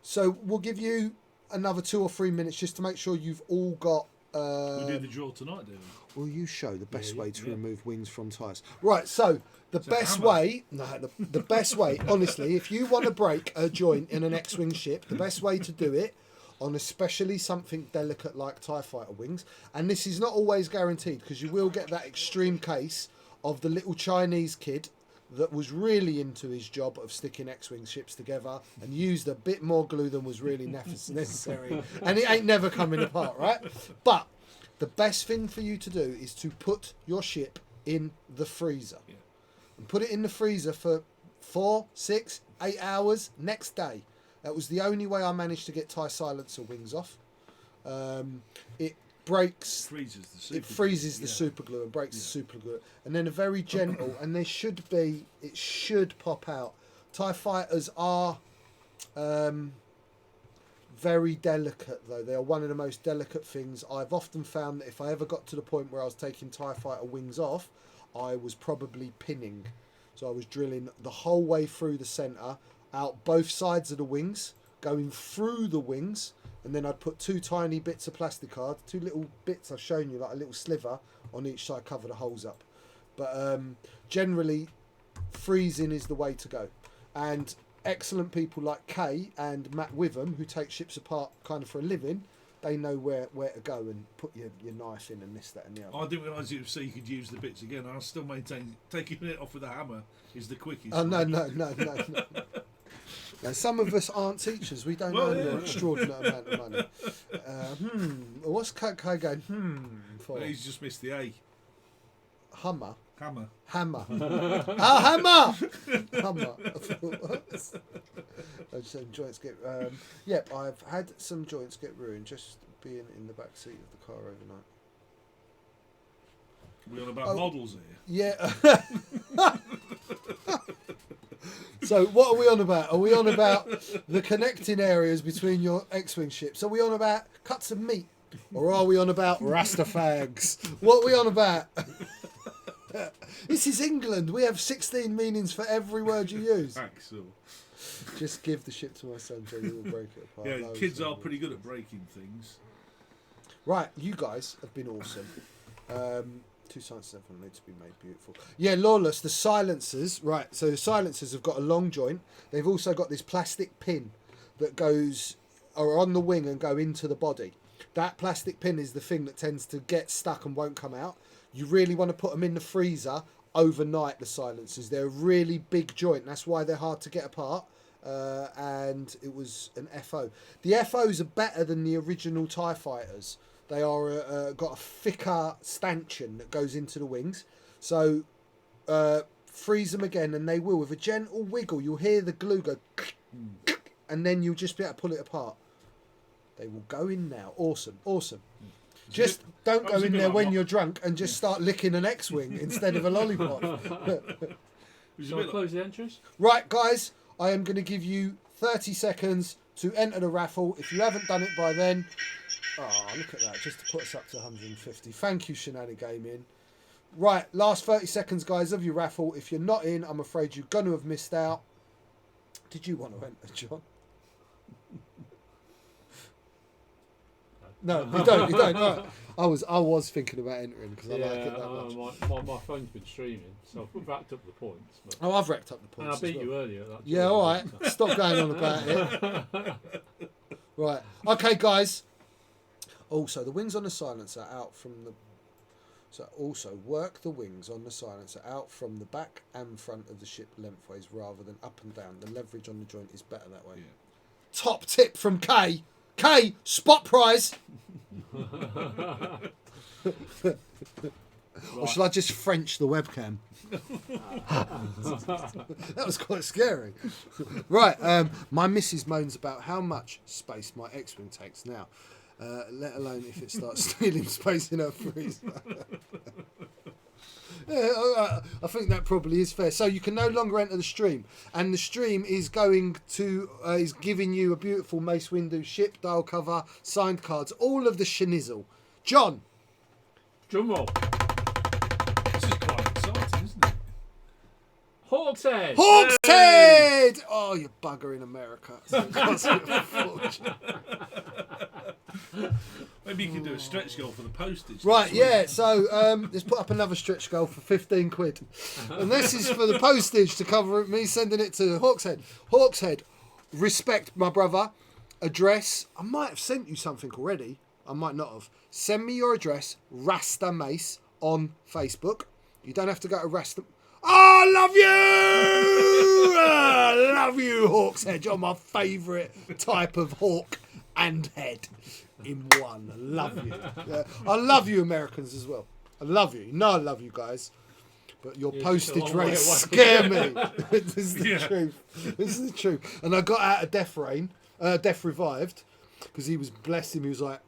So we'll give you another 2 or 3 minutes just to make sure you've all got. We do the draw tonight, do we? Will you show the best way to remove wings from tyres? Right, so the best way, honestly, if you want to break a joint in an X-Wing ship, the best way to do it, on especially something delicate like TIE Fighter wings, and this is not always guaranteed, because you will get that extreme case of the little Chinese kid that was really into his job of sticking X-Wing ships together and used a bit more glue than was really necessary, and it ain't never coming apart, right? But the best thing for you to do is to put your ship in the freezer. Yeah. And put it in the freezer for 4, 6, 8 hours next day. That was the only way I managed to get TIE silencer wings off. It breaks. It freezes the super glue and breaks the super glue. And then a very gentle, and it should pop out. TIE fighters are very delicate, though. They are one of the most delicate things. I've often found that if I ever got to the point where I was taking TIE fighter wings off, I was probably pinning. So I was drilling the whole way through the centre, out both sides of the wings, going through the wings, and then I'd put 2 tiny bits of plastic card, 2 little bits I've shown you, like a little sliver on each side, cover the holes up. But generally, freezing is the way to go. And excellent people like Kay and Matt Witham, who take ships apart kind of for a living, they know where to go and put your knife in and this, that and the other. I didn't realise you could use the bits again. I still maintain taking it off with a hammer is the quickest. Oh, no. Now, some of us aren't teachers. We don't earn an extraordinary amount of money. What's Kay going, for? Well, he's just missed the A. Hammer. Hammer. Hammer. Hammer! Hammer. Some joints get... yep, I've had some joints get ruined just being in the back seat of the car overnight. We're on about models Yeah. here. So what are we on about? Are we on about the connecting areas between your X-Wing ships? Are we on about cuts of meat? Or are we on about Rasta fags? What are we on about? This is England. We have 16 meanings for every word you use. Axel. Just give the ship to my son, Joe. He will break it apart. Yeah, kids are pretty good at breaking things. Right, you guys have been awesome. 2 silences have made to be made beautiful. Yeah, Lawless, the silencers. Right, so the silencers have got a long joint. They've also got this plastic pin that goes on the wing and go into the body. That plastic pin is the thing that tends to get stuck and won't come out. You really want to put them in the freezer overnight, the silencers. They're a really big joint. That's why they're hard to get apart. And it was an FO. The FOs are better than the original TIE Fighters. They are got a thicker stanchion that goes into the wings. So freeze them again, and they will. With a gentle wiggle, you'll hear the glue go, and then you'll just be able to pull it apart. They will go in now. Awesome. Just don't go in there when you're drunk and just start licking an X-Wing instead of a lollipop. Shall I close the entries? Right, guys, I am going to give you 30 seconds to enter the raffle. If you haven't done it by then... Oh, look at that, just to put us up to 150. Thank you, Shenanigans Gaming. Right, last 30 seconds, guys, of your raffle. If you're not in, I'm afraid you're going to have missed out. Did you want to enter, John? No, you don't. Right. I was thinking about entering because I like it that much. My phone's been streaming, so I've racked up the points. But... Oh, I've racked up the points. And I beat you earlier. Yeah, all right. Stop going on about it. Right. Okay, guys. Also, the wings on the silencer out from the... So also work the wings on the silencer out from the back and front of the ship lengthways rather than up and down. The leverage on the joint is better that way. Yeah. Top tip from Kay. Kay, spot prize. Or shall I just French the webcam? That was quite scary. Right, my missus moans about how much space my X-Wing takes now, let alone if it starts stealing space in her freezer. Yeah, I think that probably is fair. So you can no longer enter the stream, and the stream is going to is giving you a beautiful Mace Windu ship, dial cover, signed cards, all of the schnizzle. John. Drum roll. This is quite exciting, isn't it? Hawk's Head. Hawk's Head! Oh, you bugger in America. It costs me a fortune. Maybe you can do a stretch goal for the postage. Right, yeah, so let's put up another stretch goal for 15 quid. And this is for the postage to cover me sending it to Hawk's Head. Hawk's Head, respect my brother. Address, I might have sent you something already. I might not have. Send me your address, Rasta Maice, on Facebook. You don't have to go to Rasta... Oh, I love you! I love you, Hawk's Head. You're my favourite type of hawk and head in one. I love you. Yeah. I love you, Americans, as well. I love you. You know I love you guys. But your postage rates scare me. This is the truth. This is the truth. And I got out of Death Revived, because he was, bless him, he was like,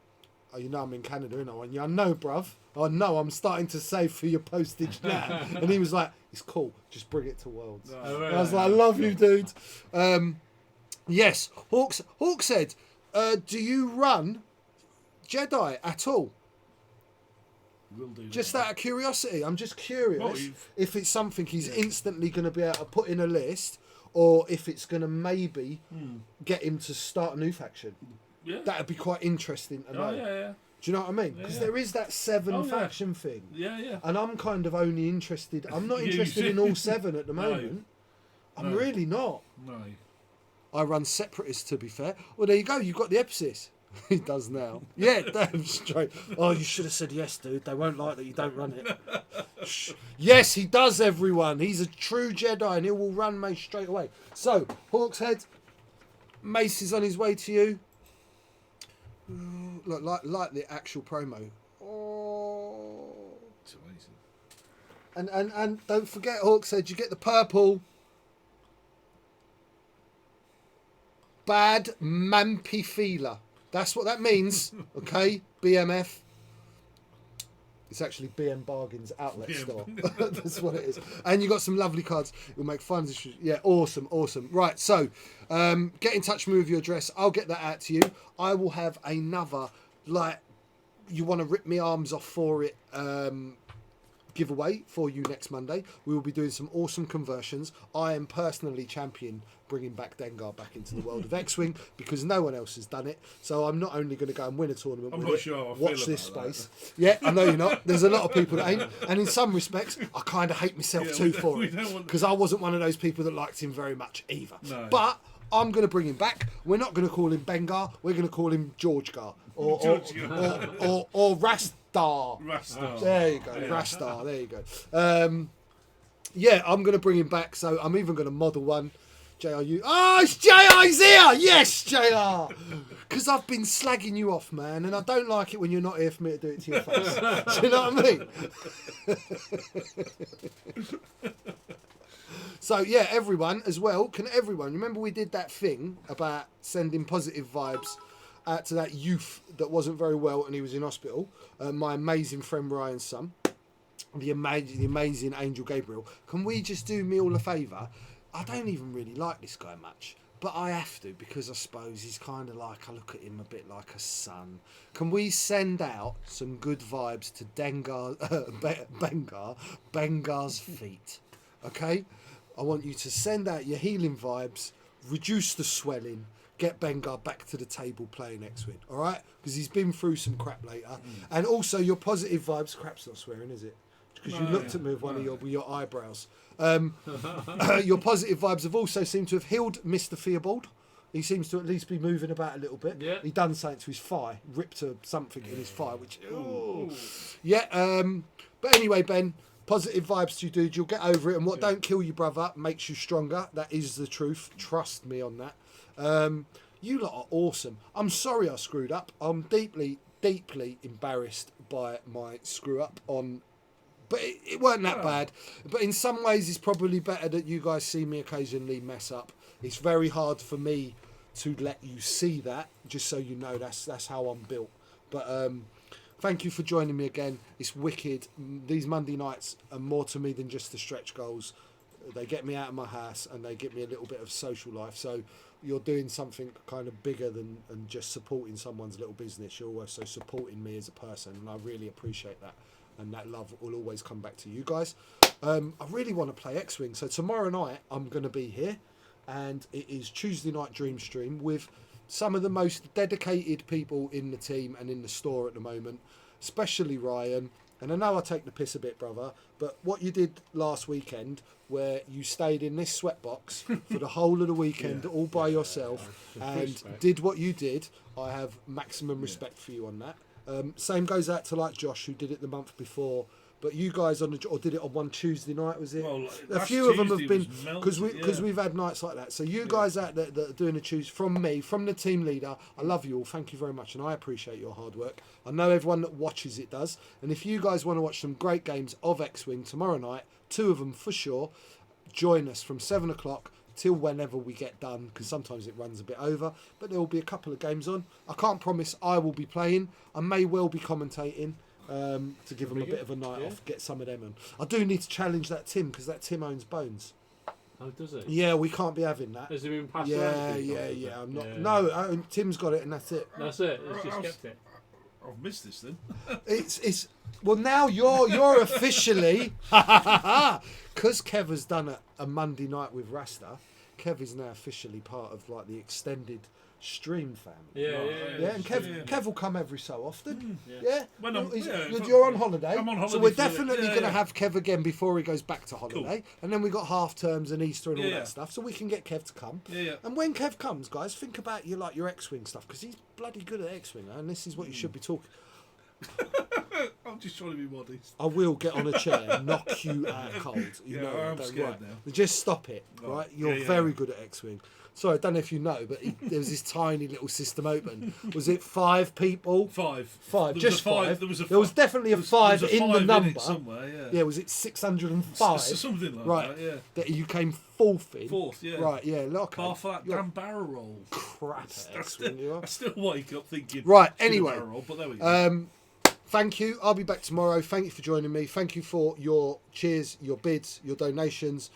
oh, you know I'm in Canada, innit? I went, yeah, I know, bruv. I know, I'm starting to save for your postage now. And he was like, it's cool, just bring it to Worlds. Oh, really? I was like, I love you, dude. Yes, Hawks said, do you run Jedi at all? We'll do Just that. out of curiosity, I'm just curious Well, if it's something he's instantly going to be able to put in a list, or if it's going to maybe get him to start a new faction. Yeah. That'd be quite interesting to know. Oh, yeah. Do you know what I mean? Because there is that 7 faction thing. Yeah. And I'm kind of only interested... I'm not interested in all 7 at the moment. I'm really not. No. I run separatists, to be fair. Well, there you go. You've got the emphasis. He does now. Yeah, damn straight. Oh, you should have said yes, dude. They won't like that you don't run it. Yes, he does, everyone. He's a true Jedi and he will run Mace straight away. So, Hawk's Head, Mace is on his way to you. Look, like the actual promo. Oh. It's amazing. And don't forget, Hawk's Head, you get the purple. Bad Mampy Feeler. That's what that means, okay? BMF. It's actually BM Bargains outlet store. That's what it is. And you got some lovely cards. It'll make fun issues. Yeah, awesome. Right, so get in touch with me with your address. I'll get that out to you. I will have another, like, you want to rip me arms off for it giveaway for you next Monday. We will be doing some awesome conversions. I am personally champion bringing back Dengar back into the world of X-Wing because no one else has done it. So I'm not only going to go and win a tournament with not it, sure how I watch feel this about space. Yeah, I know you're not. There's a lot of people that ain't. And in some respects, I kind of hate myself too for it because I wasn't one of those people that liked him very much either. No. But I'm going to bring him back. We're not going to call him Bengar. We're going to call him George Gar or Rasta. Rasta. There you go, Rasta. There you go. Yeah, I'm going to bring him back. So I'm even going to model one. JRU. Oh, it's JR's here! Yes, JR! Because I've been slagging you off, man, and I don't like it when you're not here for me to do it to your face. Do you know what I mean? So, yeah, everyone as well. Can everyone... Remember we did that thing about sending positive vibes out to that youth that wasn't very well and he was in hospital? My amazing friend Ryan's son. The amazing Angel Gabriel. Can we just do me all a favour? I don't even really like this guy much, but I have to because I suppose he's kind of like, I look at him a bit like a son. Can we send out some good vibes to Bengar's feet? Okay? I want you to send out your healing vibes, reduce the swelling, get Bengar back to the table playing X-Wing, all right? Because he's been through some crap later. And also your positive vibes, crap's not swearing, is it? Because you looked at me with one of your eyebrows. Your positive vibes have also seemed to have healed Mr. Theobald. He seems to at least be moving about a little bit. Yeah. He done something to his thigh, ripped something in his thigh, which... Ooh. Yeah, but anyway, Ben, positive vibes to you, dude. You'll get over it. And what Yeah. don't kill you, brother, makes you stronger. That is the truth. Trust me on that. You lot are awesome. I'm sorry I screwed up. I'm deeply, deeply embarrassed by my screw up on... But it weren't that bad. But in some ways, it's probably better that you guys see me occasionally mess up. It's very hard for me to let you see that, just so you know that's how I'm built. But thank you for joining me again. It's wicked. These Monday nights are more to me than just the stretch goals. They get me out of my house and they give me a little bit of social life. So you're doing something kind of bigger than just supporting someone's little business. You're also supporting me as a person, and I really appreciate that. And that love will always come back to you guys. I really want to play X-Wing. So tomorrow night I'm going to be here, and it is Tuesday night Dream Stream with some of the most dedicated people in the team and in the store at the moment, especially Ryan. And I know I take the piss a bit, brother, but what you did last weekend, where you stayed in this sweatbox for the whole of the weekend all by yourself and Respect. did what you did, I have maximum respect for you on that. Same goes out to like Josh, who did it the month before. But you guys or did it on one Tuesday night, was it? Well, A last few of them have Tuesday been was because melted, we've had nights like that. So you guys out there that are doing a choose from me, from the team leader, I love you all. Thank you very much, and I appreciate your hard work. I know everyone that watches it does. And if you guys want to watch some great games of X-Wing tomorrow night, 2 of them for sure, join us from 7 o'clock till whenever we get done, because sometimes it runs a bit over. But there will be a couple of games on. I can't promise I will be playing. I may well be commentating. To give them a bit of a night off, get some of them on. I do need to challenge that Tim, because that Tim owns Bones. Oh, does it? Yeah, we can't be having that. Has it been passed Yeah, around? I'm not. Yeah. No, Tim's got it, and that's it. That's it. It's just kept it. I've missed this then. It's well now you're officially because Kev has done a Monday night with Rasta. Kev is now officially part of like the extended stream family. Yeah. And Kev will come every so often. Yeah. When You're on holiday. I'm on holiday So we're for definitely yeah, going to yeah. have Kev again before he goes back to holiday. Cool. And then we got half terms and Easter and all Yeah. that stuff. So we can get Kev to come. Yeah. And when Kev comes, guys, think about your X-Wing stuff, because he's bloody good at X-Wing, and this is what you should be talking. I'm just trying to be modest. I will get on a chair and knock you out cold. You Yeah, know, I'm don't- scared right. now. Just stop it, right? You're Yeah. very good at X-Wing. Sorry, I don't know if you know, but there was this tiny little system open. Was it 5 people? Five. Five, There was just a five. five. There was a There was fi- definitely a there was- 5 there was a in the 5 in it number. somewhere. Yeah. Yeah, was it 605? Something like Right. that. Yeah. That you came 4th in. Fourth. Yeah. Right, yeah, look. Half that You're damn barrel roll. crap at I X-Wing, you are. still wake up thinking. Right, "Should have anyway, barrel roll," but there we go. Thank you. I'll be back tomorrow. Thank you for joining me. Thank you for your cheers, your bids, your donations,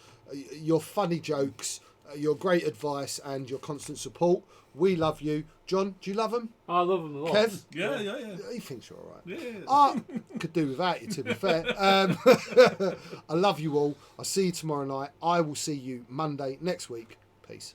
your funny jokes, your great advice, and your constant support. We love you. John, do you love them? I love them a lot. Kev? Yeah. He thinks you're all right. Yeah. I could do without you, to be fair. I love you all. I'll see you tomorrow night. I will see you Monday next week. Peace.